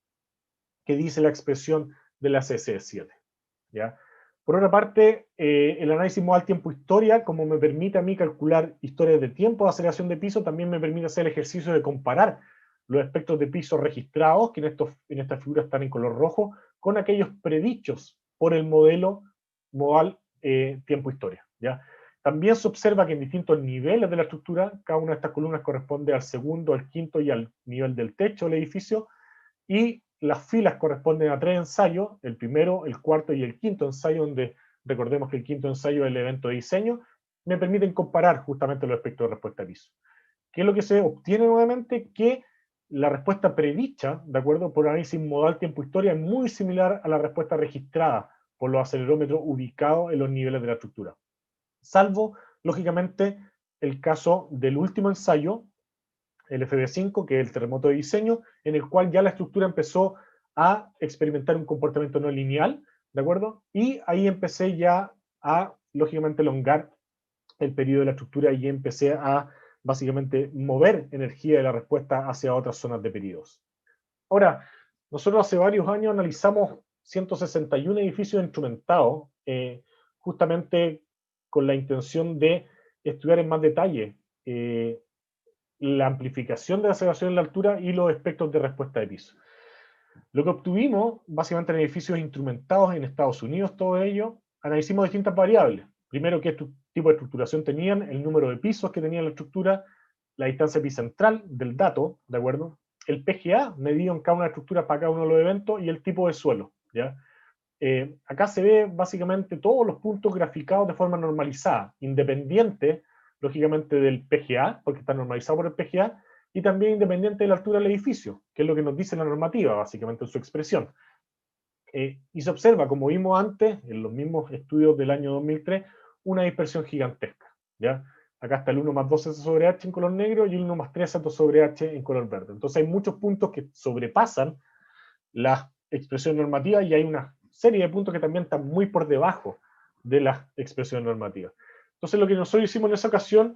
que dice la expresión de la CC7, ¿ya? Por otra parte, el análisis modal tiempo-historia, como me permite a mí calcular historias de tiempo de aceleración de piso, también me permite hacer el ejercicio de comparar los espectros de piso registrados, que en esta figura están en color rojo, con aquellos predichos por el modelo modal tiempo-historia, ¿ya? También se observa que en distintos niveles de la estructura, cada una de estas columnas corresponde al segundo, al quinto y al nivel del techo del edificio, y las filas corresponden a 3 ensayos, el primero, el cuarto y el quinto ensayo, donde recordemos que el quinto ensayo es el evento de diseño, me permiten comparar justamente los aspectos de respuesta a piso. ¿Qué es lo que se obtiene nuevamente? Que la respuesta predicha, ¿de acuerdo?, por análisis modal tiempo-historia, es muy similar a la respuesta registrada por los acelerómetros ubicados en los niveles de la estructura. Salvo, lógicamente, el caso del último ensayo, el FB5, que es el terremoto de diseño, en el cual ya la estructura empezó a experimentar un comportamiento no lineal, ¿de acuerdo? Y ahí empecé ya a, lógicamente, elongar el periodo de la estructura y empecé a, básicamente, mover energía de la respuesta hacia otras zonas de periodos. Ahora, nosotros hace varios años analizamos 161 edificios instrumentados, justamente con la intención de estudiar en más detalle la amplificación de la aceleración en la altura y los espectros de respuesta de piso. Lo que obtuvimos, básicamente en edificios instrumentados en Estados Unidos, todo ello, analizamos distintas variables. Primero, qué tipo de estructuración tenían, el número de pisos que tenía la estructura, la distancia epicentral del dato, ¿de acuerdo? El PGA, medido en cada una estructura para cada uno de los eventos, y el tipo de suelo, ¿ya? Acá se ve básicamente todos los puntos graficados de forma normalizada, independiente, lógicamente, del PGA, porque está normalizado por el PGA, y también independiente de la altura del edificio, que es lo que nos dice la normativa, básicamente, en su expresión. Y se observa, como vimos antes, en los mismos estudios del año 2003, una dispersión gigantesca, ¿ya? Acá está el 1 más 2 sobre H en color negro y el 1 más 3 sobre H en color verde. Entonces hay muchos puntos que sobrepasan la expresión normativa y hay una serie de puntos que también están muy por debajo de la expresión normativa. Entonces lo que nosotros hicimos en esa ocasión,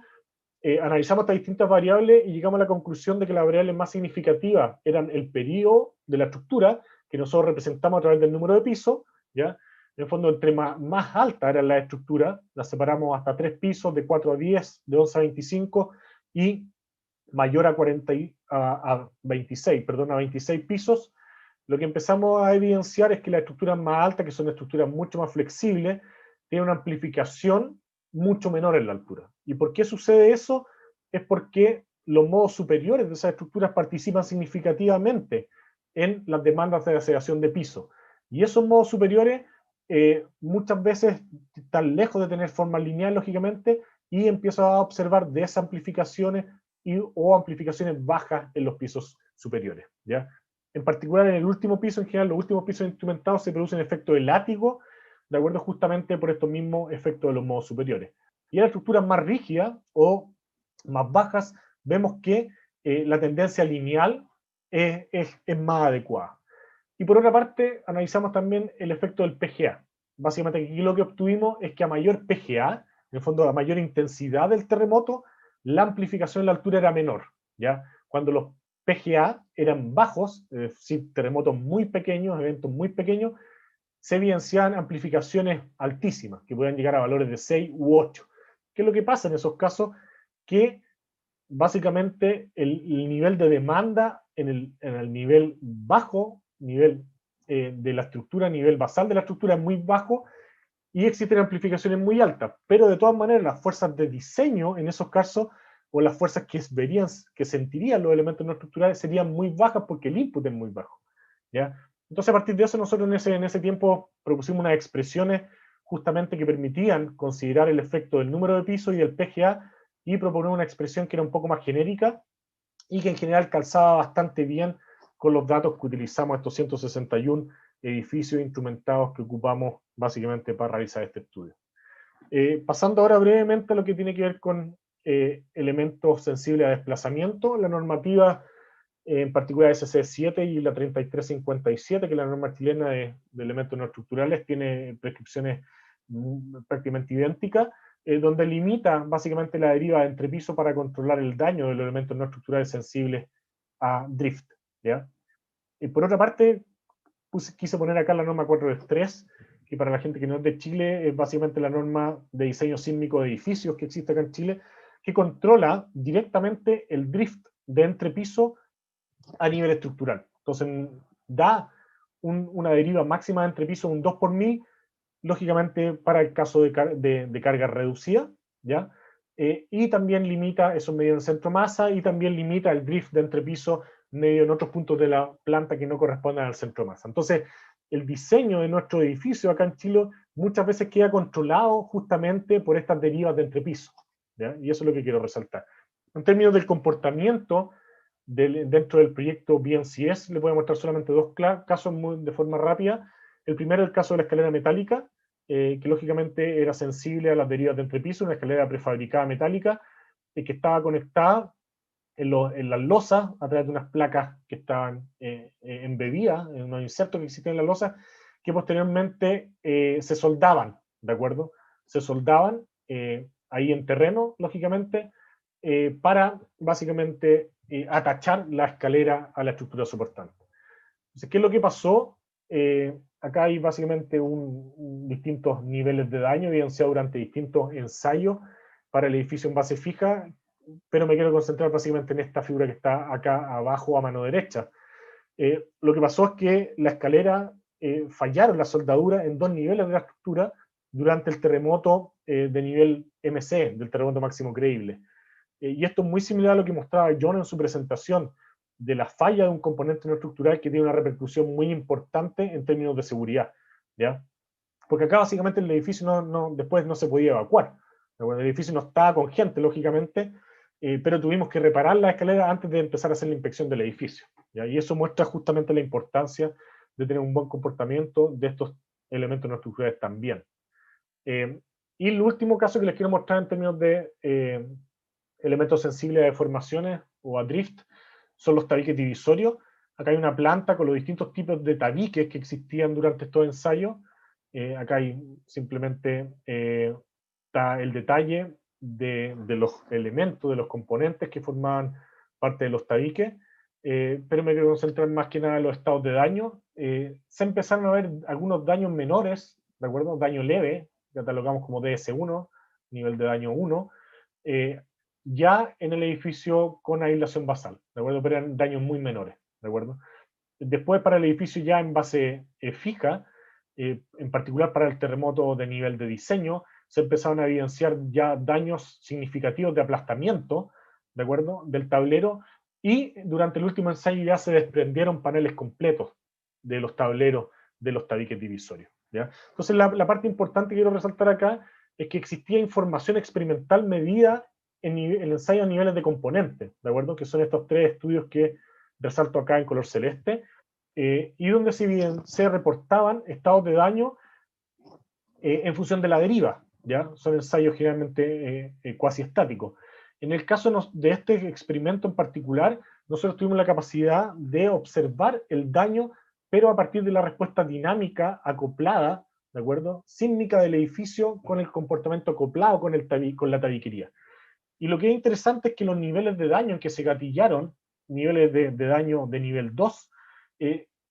analizamos estas distintas variables y llegamos a la conclusión de que las variables más significativas eran el periodo de la estructura, que nosotros representamos a través del número de pisos, ¿ya? En el fondo, entre más alta era la estructura, la separamos hasta 3 pisos, de 4 a 10, de 11 a 25, y mayor a 26 pisos, lo que empezamos a evidenciar es que las estructuras más altas, que son estructuras mucho más flexibles, tienen una amplificación mucho menor en la altura. ¿Y por qué sucede eso? Es porque los modos superiores de esas estructuras participan significativamente en las demandas de aceleración de piso. Y esos modos superiores muchas veces están lejos de tener forma lineal, lógicamente, y empiezo a observar desamplificaciones o amplificaciones bajas en los pisos superiores, ¿ya? En particular, en el último piso, en general, los últimos pisos instrumentados se producen efectos de látigo, de acuerdo justamente por estos mismos efectos de los modos superiores. Y en las estructuras más rígidas o más bajas, vemos que la tendencia lineal es más adecuada. Y por otra parte, analizamos también el efecto del PGA. Básicamente aquí lo que obtuvimos es que a mayor PGA, en el fondo a mayor intensidad del terremoto, la amplificación en la altura era menor, ¿ya? Cuando los PGA eran bajos, es decir, terremotos muy pequeños, eventos muy pequeños, se evidenciaban amplificaciones altísimas, que pueden llegar a valores de 6 u 8. ¿Qué es lo que pasa en esos casos? Que básicamente el nivel de demanda en el nivel bajo, nivel de la estructura, nivel basal de la estructura es muy bajo, y existen amplificaciones muy altas, pero de todas maneras las fuerzas de diseño en esos casos, o las fuerzas que sentirían los elementos no estructurales serían muy bajas porque el input es muy bajo, ¿ya? Entonces a partir de eso nosotros en ese tiempo propusimos unas expresiones justamente que permitían considerar el efecto del número de pisos y del PGA y proponer una expresión que era un poco más genérica y que en general calzaba bastante bien con los datos que utilizamos, estos 161 edificios instrumentados que ocupamos básicamente para realizar este estudio. Pasando ahora brevemente a lo que tiene que ver con elementos sensibles a desplazamiento, la normativa en particular SC7 y la 3357, que es la norma chilena de elementos no estructurales, tiene prescripciones prácticamente idénticas, donde limita básicamente la deriva de entrepiso para controlar el daño de los elementos no estructurales sensibles a drift, ¿ya? Y por otra parte, quise poner acá la norma 4.3, que para la gente que no es de Chile es básicamente la norma de diseño sísmico de edificios que existe acá en Chile, que controla directamente el drift de entrepiso a nivel estructural. Entonces da una deriva máxima de entrepiso de un 2 por 1000, lógicamente para el caso de carga reducida, ¿ya? Y también limita esos medios de centro masa y también limita el drift de entrepiso medio en otros puntos de la planta que no corresponden al centro masa. Entonces, el diseño de nuestro edificio acá en Chile muchas veces queda controlado justamente por estas derivas de entrepiso, ¿ya? Y eso es lo que quiero resaltar. En términos del comportamiento dentro del proyecto BNCS, le voy a mostrar solamente dos casos de forma rápida. El primero es el caso de la escalera metálica, que lógicamente era sensible a las derivas de entrepiso, una escalera prefabricada metálica, que estaba conectada en las losas a través de unas placas que estaban embebidas en unos insertos que existían en la losa, que posteriormente se soldaban, ¿de acuerdo? Se soldaban ahí en terreno, lógicamente, para básicamente atachar la escalera a la estructura soportante. Entonces, ¿qué es lo que pasó? Acá hay básicamente distintos niveles de daño evidenciados durante distintos ensayos para el edificio en base fija, pero me quiero concentrar básicamente en esta figura que está acá abajo a mano derecha. Lo que pasó es que la escalera fallaron la soldadura en dos niveles de la estructura durante el terremoto de nivel MC, del terremoto máximo creíble. Y esto es muy similar a lo que mostraba John en su presentación, de la falla de un componente no estructural que tiene una repercusión muy importante en términos de seguridad, ¿ya? Porque acá básicamente el edificio después no se podía evacuar. El edificio no estaba con gente, lógicamente, pero tuvimos que reparar la escalera antes de empezar a hacer la inspección del edificio, ¿ya? Y eso muestra justamente la importancia de tener un buen comportamiento de estos elementos no estructurales también. Y el último caso que les quiero mostrar en términos de elementos sensibles a deformaciones o a drift son los tabiques divisorios. Acá hay una planta con los distintos tipos de tabiques que existían durante estos ensayos. Acá hay simplemente está el detalle de los elementos, de los componentes que formaban parte de los tabiques, pero me quiero concentrar más que nada en los estados de daño. Se empezaron a ver algunos daños menores, ¿de acuerdo? Daño leve, catalogamos como DS1, nivel de daño 1, ya en el edificio con aislación basal, ¿de acuerdo? Pero eran daños muy menores, ¿de acuerdo? Después para el edificio ya en base fija, en particular para el terremoto de nivel de diseño, se empezaron a evidenciar ya daños significativos de aplastamiento, ¿de acuerdo?, del tablero, y durante el último ensayo ya se desprendieron paneles completos de los tableros de los tabiques divisorios, ¿ya? Entonces la parte importante que quiero resaltar acá es que existía información experimental medida en el ensayo a niveles de componentes, ¿de acuerdo?, que son estos tres estudios que resalto acá en color celeste, y donde se reportaban estados de daño en función de la deriva, ¿ya? Son ensayos generalmente cuasi estáticos. En el caso de este experimento en particular, nosotros tuvimos la capacidad de observar el daño, pero a partir de la respuesta dinámica acoplada, ¿de acuerdo?, sísmica del edificio con el comportamiento acoplado con la tabiquería. Y lo que es interesante es que los niveles de daño en que se gatillaron, niveles de daño de nivel 2,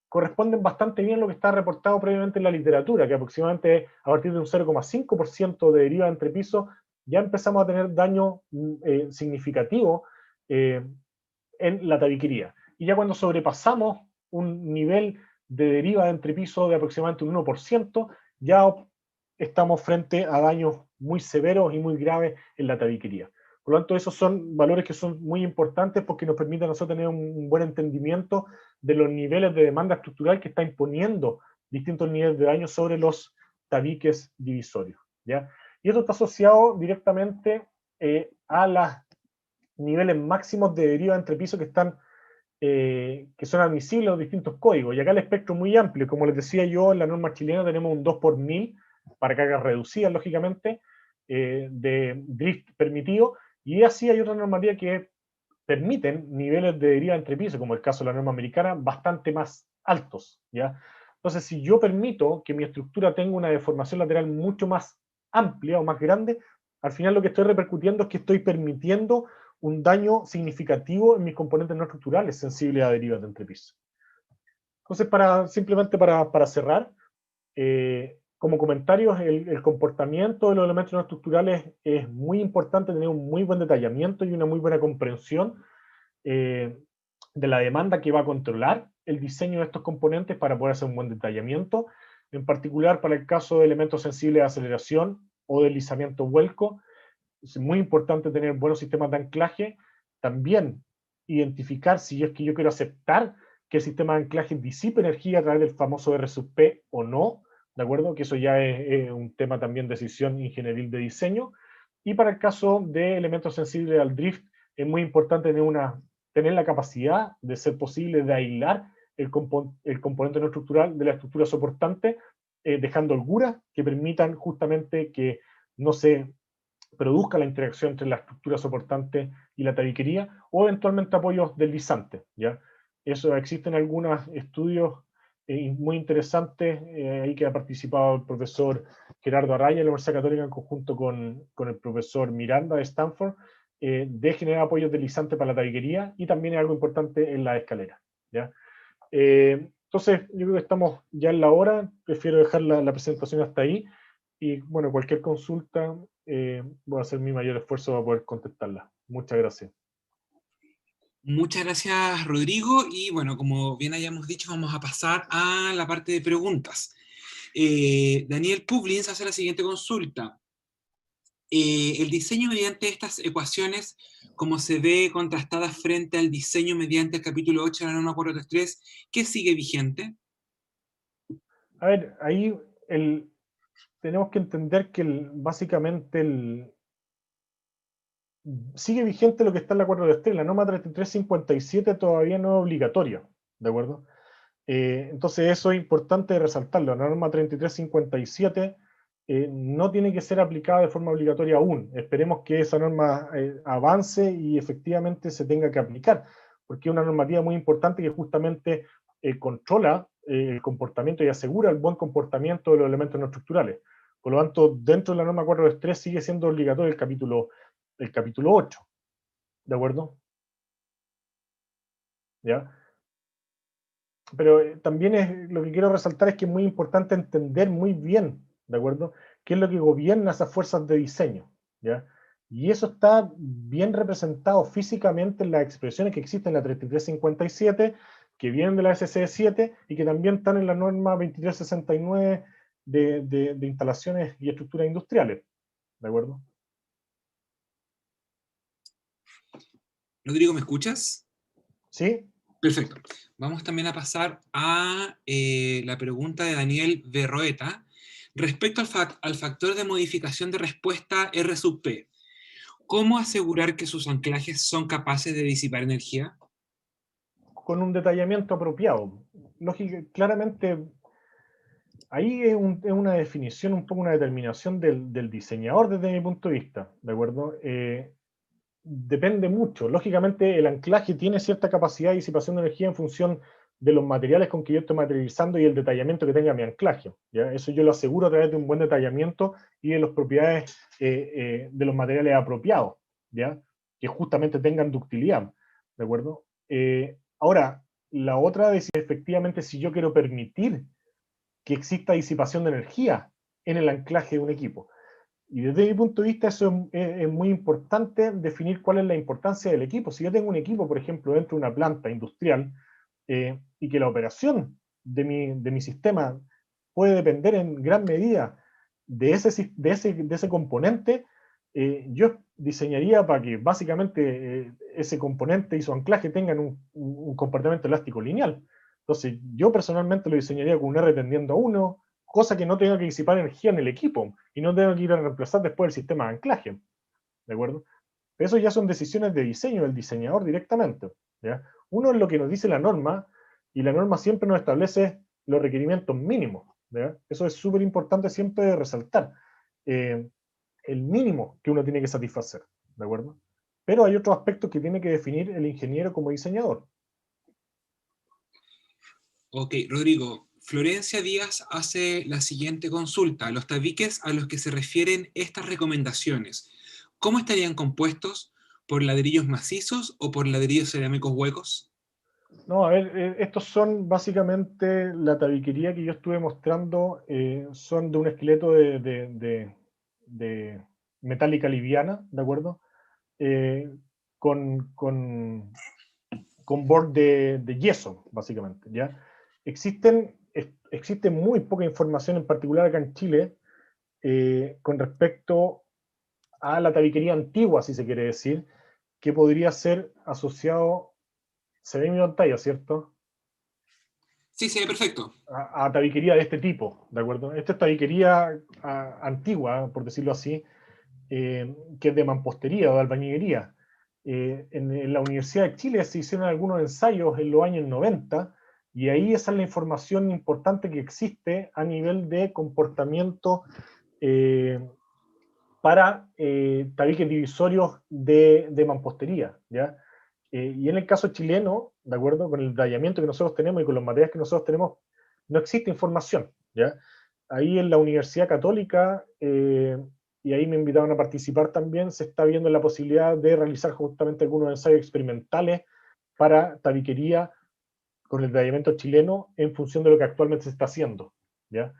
corresponden bastante bien a lo que está reportado previamente en la literatura, que aproximadamente a partir de un 0,5% de deriva entre pisos, ya empezamos a tener daño significativo en la tabiquería. Y ya cuando sobrepasamos un nivel de deriva de entrepiso de aproximadamente un 1%, ya estamos frente a daños muy severos y muy graves en la tabiquería. Por lo tanto, esos son valores que son muy importantes porque nos permiten a nosotros tener un buen entendimiento de los niveles de demanda estructural que está imponiendo distintos niveles de daño sobre los tabiques divisorios, ¿ya? Y esto está asociado directamente a los niveles máximos de deriva entre pisos que son admisibles a los distintos códigos. Y acá el espectro es muy amplio. Como les decía yo, en la norma chilena tenemos un 2 por 1000 para cargas reducidas, lógicamente, de drift permitido. Y así hay otra normativa que permiten niveles de deriva entre pisos, como el caso de la norma americana, bastante más altos, ¿ya? Entonces, si yo permito que mi estructura tenga una deformación lateral mucho más amplia o más grande, al final lo que estoy repercutiendo es que estoy permitiendo un daño significativo en mis componentes no estructurales sensibles a derivas de entrepiso. Entonces, simplemente para cerrar, como comentarios, el comportamiento de los elementos no estructurales es muy importante, tener un muy buen detallamiento y una muy buena comprensión de la demanda que va a controlar el diseño de estos componentes para poder hacer un buen detallamiento, en particular para el caso de elementos sensibles de aceleración o deslizamiento vuelco. Es muy importante tener buenos sistemas de anclaje, también identificar si es que yo quiero aceptar que el sistema de anclaje disipe energía a través del famoso R sub P o no, ¿de acuerdo? Que eso ya es un tema también de decisión ingenieril de diseño. Y para el caso de elementos sensibles al drift, es muy importante tener la capacidad de ser posible de aislar el componente no estructural de la estructura soportante, dejando holguras que permitan justamente que no se produzca la interacción entre la estructura soportante y la tabiquería, o eventualmente apoyos deslizantes, ¿ya? Eso existen algunos estudios muy interesantes, ahí que ha participado el profesor Gerardo Araya de la Universidad Católica en conjunto con el profesor Miranda de Stanford, de generar apoyos deslizantes para la tabiquería, y también es algo importante en la escalera, ¿ya? Entonces, yo creo que estamos ya en la hora, prefiero dejar la presentación hasta ahí, y bueno, cualquier consulta, voy a hacer mi mayor esfuerzo para poder contestarla. Muchas gracias. Muchas gracias, Rodrigo, y bueno, como bien hayamos dicho, vamos a pasar a la parte de preguntas. Daniel Puglins hace la siguiente consulta. El diseño mediante estas ecuaciones, como se ve contrastadas frente al diseño mediante el capítulo 8 de la norma 433, ¿qué sigue vigente? A ver, ahí tenemos que entender que básicamente sigue vigente lo que está en la 433. La norma 3357 todavía no es obligatoria, ¿de acuerdo? Entonces eso es importante resaltarlo. La norma 3357 no tiene que ser aplicada de forma obligatoria aún. Esperemos que esa norma avance y efectivamente se tenga que aplicar, porque es una normativa muy importante que justamente controla el comportamiento y asegura el buen comportamiento de los elementos no estructurales. Por lo tanto, dentro de la norma 433 sigue siendo obligatorio el capítulo 8, ¿de acuerdo? ¿Ya? Pero también lo que quiero resaltar es que es muy importante entender muy bien, ¿de acuerdo?, qué es lo que gobierna esas fuerzas de diseño, ¿ya? Y eso está bien representado físicamente en las expresiones que existen en la 3357, que vienen de la SC7 y que también están en la norma 2369 de instalaciones y estructuras industriales, ¿de acuerdo? Rodrigo, ¿me escuchas? ¿Sí? Perfecto. Vamos también a pasar a la pregunta de Daniel Berroeta respecto al factor de modificación de respuesta R sub P. ¿Cómo asegurar que sus anclajes son capaces de disipar energía? Con un detallamiento apropiado. Claramente, ahí es una definición, un poco una determinación del diseñador desde mi punto de vista, ¿de acuerdo? Depende mucho. Lógicamente, el anclaje tiene cierta capacidad de disipación de energía en función de los materiales con que yo estoy materializando y el detallamiento que tenga mi anclaje, ¿ya? Eso yo lo aseguro a través de un buen detallamiento y de las propiedades de los materiales apropiados, ¿ya? Que justamente tengan ductilidad, ¿de acuerdo? Ahora, la otra es efectivamente si yo quiero permitir que exista disipación de energía en el anclaje de un equipo. Y desde mi punto de vista eso es muy importante definir cuál es la importancia del equipo. Si yo tengo un equipo, por ejemplo, dentro de una planta industrial, y que la operación de mi sistema puede depender en gran medida de ese componente, yo diseñaría para que básicamente ese componente y su anclaje tengan un comportamiento elástico lineal. Entonces, yo personalmente lo diseñaría con un R tendiendo a 1, cosa que no tenga que disipar energía en el equipo y no tenga que ir a reemplazar después el sistema de anclaje, ¿de acuerdo? Pero eso ya son decisiones de diseño del diseñador directamente, ¿ya? Uno es lo que nos dice la norma, y la norma siempre nos establece los requerimientos mínimos, ¿ya? Eso es súper importante siempre resaltar, el mínimo que uno tiene que satisfacer, ¿de acuerdo? Pero hay otros aspectos que tiene que definir el ingeniero como diseñador. Ok, Rodrigo, Florencia Díaz hace la siguiente consulta. Los tabiques a los que se refieren estas recomendaciones, ¿cómo estarían compuestos? ¿Por ladrillos macizos o por ladrillos cerámicos huecos? No, a ver, estos son básicamente la tabiquería que yo estuve mostrando, son de un esqueleto de metálica liviana, ¿de acuerdo? Con board de yeso, básicamente, ¿ya? Existe muy poca información, en particular acá en Chile, con respecto a la tabiquería antigua, si se quiere decir, que podría ser asociado. Se ve en mi pantalla, ¿cierto? Sí, se ve perfecto. A tabiquería de este tipo, ¿de acuerdo? Esta es tabiquería antigua, por decirlo así, que es de mampostería o de albañilería. En la Universidad de Chile se hicieron algunos ensayos en los años 90, y ahí esa es la información importante que existe a nivel de comportamiento para tabiques divisorios de mampostería, ¿ya? Y en el caso chileno, de acuerdo con el detallamiento que nosotros tenemos y con los materiales que nosotros tenemos, no existe información, ¿ya? Ahí en la Universidad Católica, y ahí me invitaron a participar también, se está viendo la posibilidad de realizar justamente algunos ensayos experimentales para tabiquería con el detallamiento chileno en función de lo que actualmente se está haciendo, ¿ya?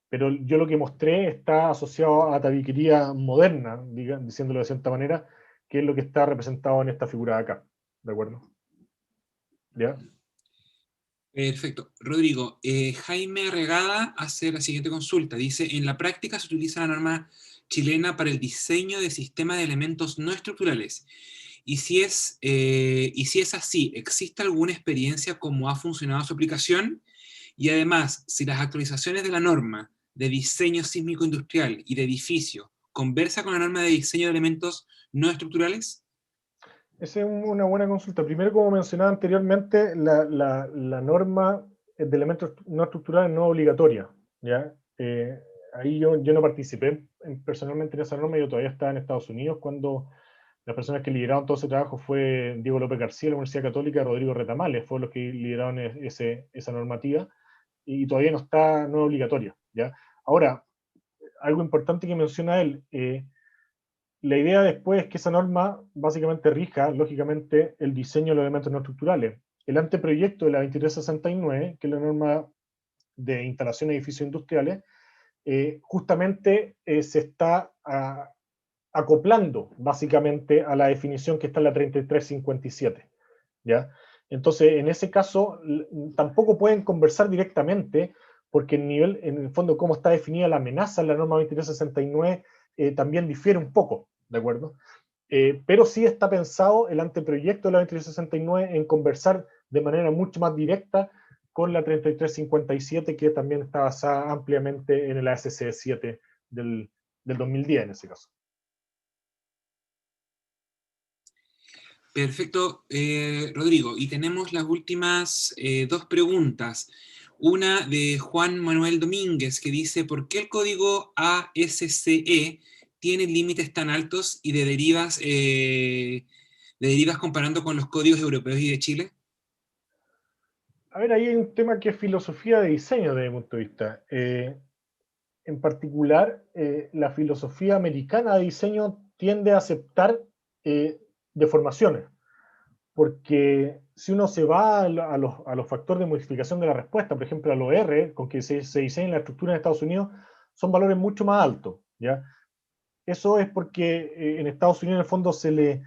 Pero yo lo que mostré está asociado a tabiquería moderna, diciéndolo de cierta manera, que es lo que está representado en esta figura de acá, ¿de acuerdo? ¿Ya? Perfecto. Rodrigo, Jaime Regada hace la siguiente consulta. Dice, en la práctica se utiliza la norma chilena para el diseño de sistemas de elementos no estructurales. Y si es así, ¿existe alguna experiencia cómo ha funcionado su aplicación? Y además, si las actualizaciones de la norma de diseño sísmico industrial y de edificio conversa con la norma de diseño de elementos no estructurales. Esa es una buena consulta. Primero, como mencionaba anteriormente, la norma de elementos no estructurales no es obligatoria, ¿ya? Ahí yo no participé personalmente en esa norma, yo todavía estaba en Estados Unidos cuando las personas que lideraron todo ese trabajo fue Diego López García de la Universidad Católica, Rodrigo Retamales, fueron los que lideraron esa normativa, y todavía no es obligatoria, ¿ya? Ahora, algo importante que menciona él, la idea después es que esa norma básicamente rija, lógicamente, el diseño de los elementos no estructurales. El anteproyecto de la 2369, que es la norma de instalación de edificios industriales, justamente se está acoplando básicamente a la definición que está en la 3357, ¿ya? Entonces, en ese caso, tampoco pueden conversar directamente, porque en el fondo, cómo está definida la amenaza en la norma 2369 también difiere un poco, ¿de acuerdo? Pero sí está pensado el anteproyecto de la 2369 en conversar de manera mucho más directa con la 3357, que también está basada ampliamente en el ASC 7 del 2010 en ese caso. Perfecto, Rodrigo. Y tenemos las últimas dos preguntas. Una de Juan Manuel Domínguez, que dice, ¿por qué el código ASCE tiene límites tan altos y de derivas comparando con los códigos europeos y de Chile? A ver, ahí hay un tema que es filosofía de diseño desde mi punto de vista. En particular, la filosofía americana de diseño tiende a aceptar deformaciones, porque si uno se va a los factores de modificación de la respuesta, por ejemplo, a los R, con que se diseña la estructura en Estados Unidos, son valores mucho más altos, ¿ya? Eso es porque en Estados Unidos en el fondo se le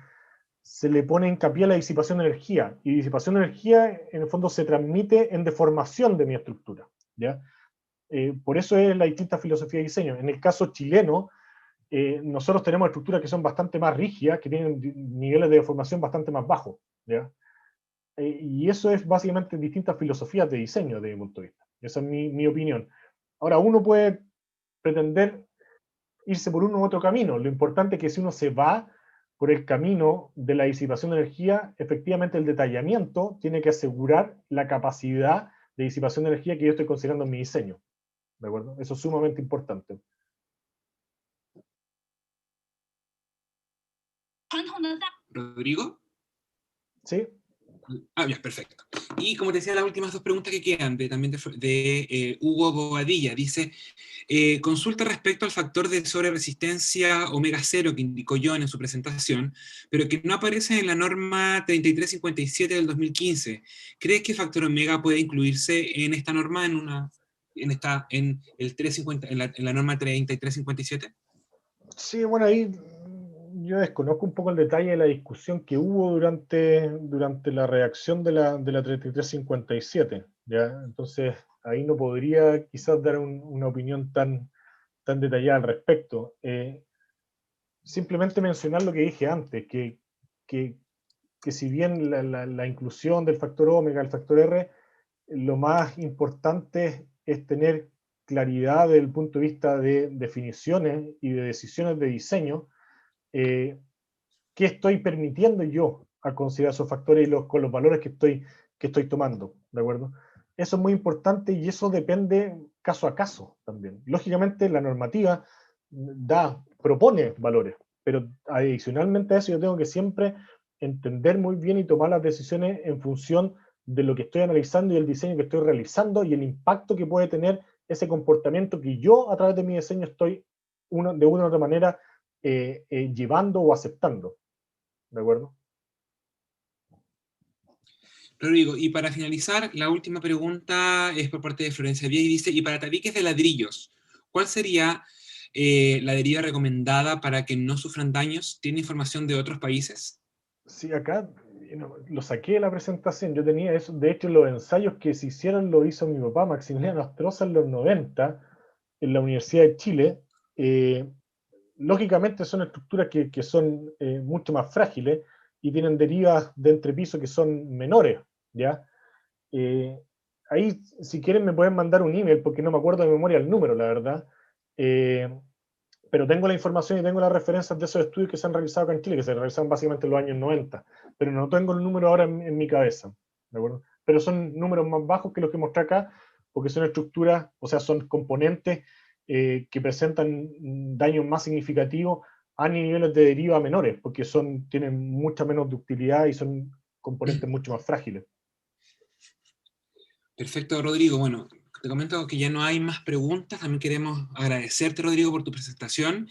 pone hincapié a la disipación de energía, y disipación de energía en el fondo se transmite en deformación de mi estructura, ¿ya? Por eso es la distinta filosofía de diseño. En el caso chileno, nosotros tenemos estructuras que son bastante más rígidas, que tienen niveles de deformación bastante más bajos, ¿ya? Y eso es básicamente distintas filosofías de diseño desde mi punto de vista. Esa es mi opinión. Ahora, uno puede pretender irse por uno u otro camino. Lo importante es que si uno se va por el camino de la disipación de energía, efectivamente el detallamiento tiene que asegurar la capacidad de disipación de energía que yo estoy considerando en mi diseño. ¿De acuerdo? Eso es sumamente importante. ¿Rodrigo? ¿Sí? Ah, ya, perfecto. Y como te decía, las últimas dos preguntas que quedan, también de Hugo Bobadilla, dice, consulta respecto al factor de sobreresistencia omega 0 que indicó John en su presentación, pero que no aparece en la norma 3357 del 2015. ¿Crees que el factor omega puede incluirse en esta norma, en la norma 3357? Sí, bueno, ahí yo desconozco un poco el detalle de la discusión que hubo durante la redacción de la 3357, ¿ya? Entonces, ahí no podría quizás dar una opinión tan detallada al respecto. Simplemente mencionar lo que dije antes, que que si bien la inclusión del factor omega, el factor R, lo más importante es tener claridad desde el punto de vista de definiciones y de decisiones de diseño, qué estoy permitiendo yo a considerar esos factores y con los valores que estoy tomando, ¿de acuerdo? Eso es muy importante y eso depende caso a caso también. Lógicamente la normativa propone valores, pero adicionalmente a eso yo tengo que siempre entender muy bien y tomar las decisiones en función de lo que estoy analizando y el diseño que estoy realizando y el impacto que puede tener ese comportamiento que yo a través de mi diseño estoy de una u otra manera llevando o aceptando. ¿De acuerdo? Rodrigo, y para finalizar, la última pregunta es por parte de Florencia Díaz y dice, y para tabiques de ladrillos, ¿cuál sería la deriva recomendada para que no sufran daños? ¿Tiene información de otros países? Sí, acá lo saqué de la presentación, yo tenía eso, de hecho los ensayos que se hicieron lo hizo mi papá, Maximiliano Astroza, en los 90, en la Universidad de Chile. Lógicamente son estructuras que son mucho más frágiles y tienen derivas de entrepiso que son menores, ¿ya? Ahí, si quieren, me pueden mandar un email, porque no me acuerdo de memoria el número, la verdad. Pero tengo la información y tengo las referencias de esos estudios que se han realizado acá en Chile, que se realizaron básicamente en los años 90, pero no tengo el número ahora en mi cabeza, ¿de acuerdo? Pero son números más bajos que los que mostré acá, porque son estructuras, o sea, son componentes que presentan daños más significativos a niveles de deriva menores, porque tienen mucha menos ductilidad y son componentes mucho más frágiles. Perfecto, Rodrigo. Bueno, te comento que ya no hay más preguntas. También queremos agradecerte, Rodrigo, por tu presentación.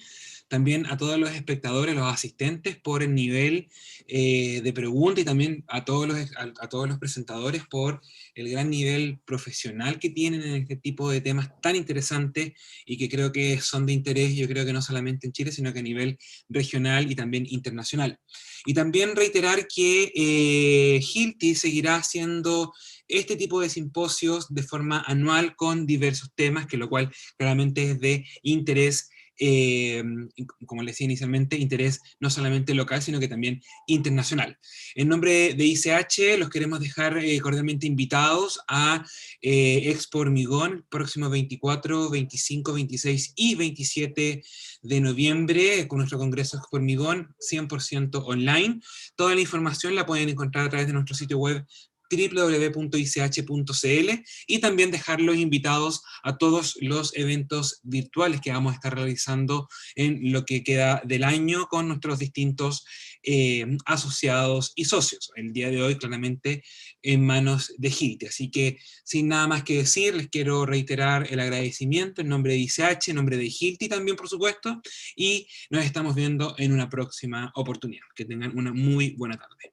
También a todos los espectadores, los asistentes, por el nivel de pregunta y también a todos los presentadores por el gran nivel profesional que tienen en este tipo de temas tan interesantes y que creo que son de interés, yo creo que no solamente en Chile, sino que a nivel regional y también internacional. Y también reiterar que Hilti seguirá haciendo este tipo de simposios de forma anual con diversos temas, que lo cual claramente es de interés, como les decía inicialmente, interés no solamente local, sino que también internacional. En nombre de ICH, los queremos dejar cordialmente invitados a Expo Hormigón, próximo 24, 25, 26 y 27 de noviembre, con nuestro congreso Expo Hormigón 100% online. Toda la información la pueden encontrar a través de nuestro sitio web www.ich.cl y también dejarlos invitados a todos los eventos virtuales que vamos a estar realizando en lo que queda del año con nuestros distintos asociados y socios. El día de hoy claramente en manos de Hilti. Así que sin nada más que decir, les quiero reiterar el agradecimiento en nombre de ICH, en nombre de Hilti también por supuesto, y nos estamos viendo en una próxima oportunidad. Que tengan una muy buena tarde.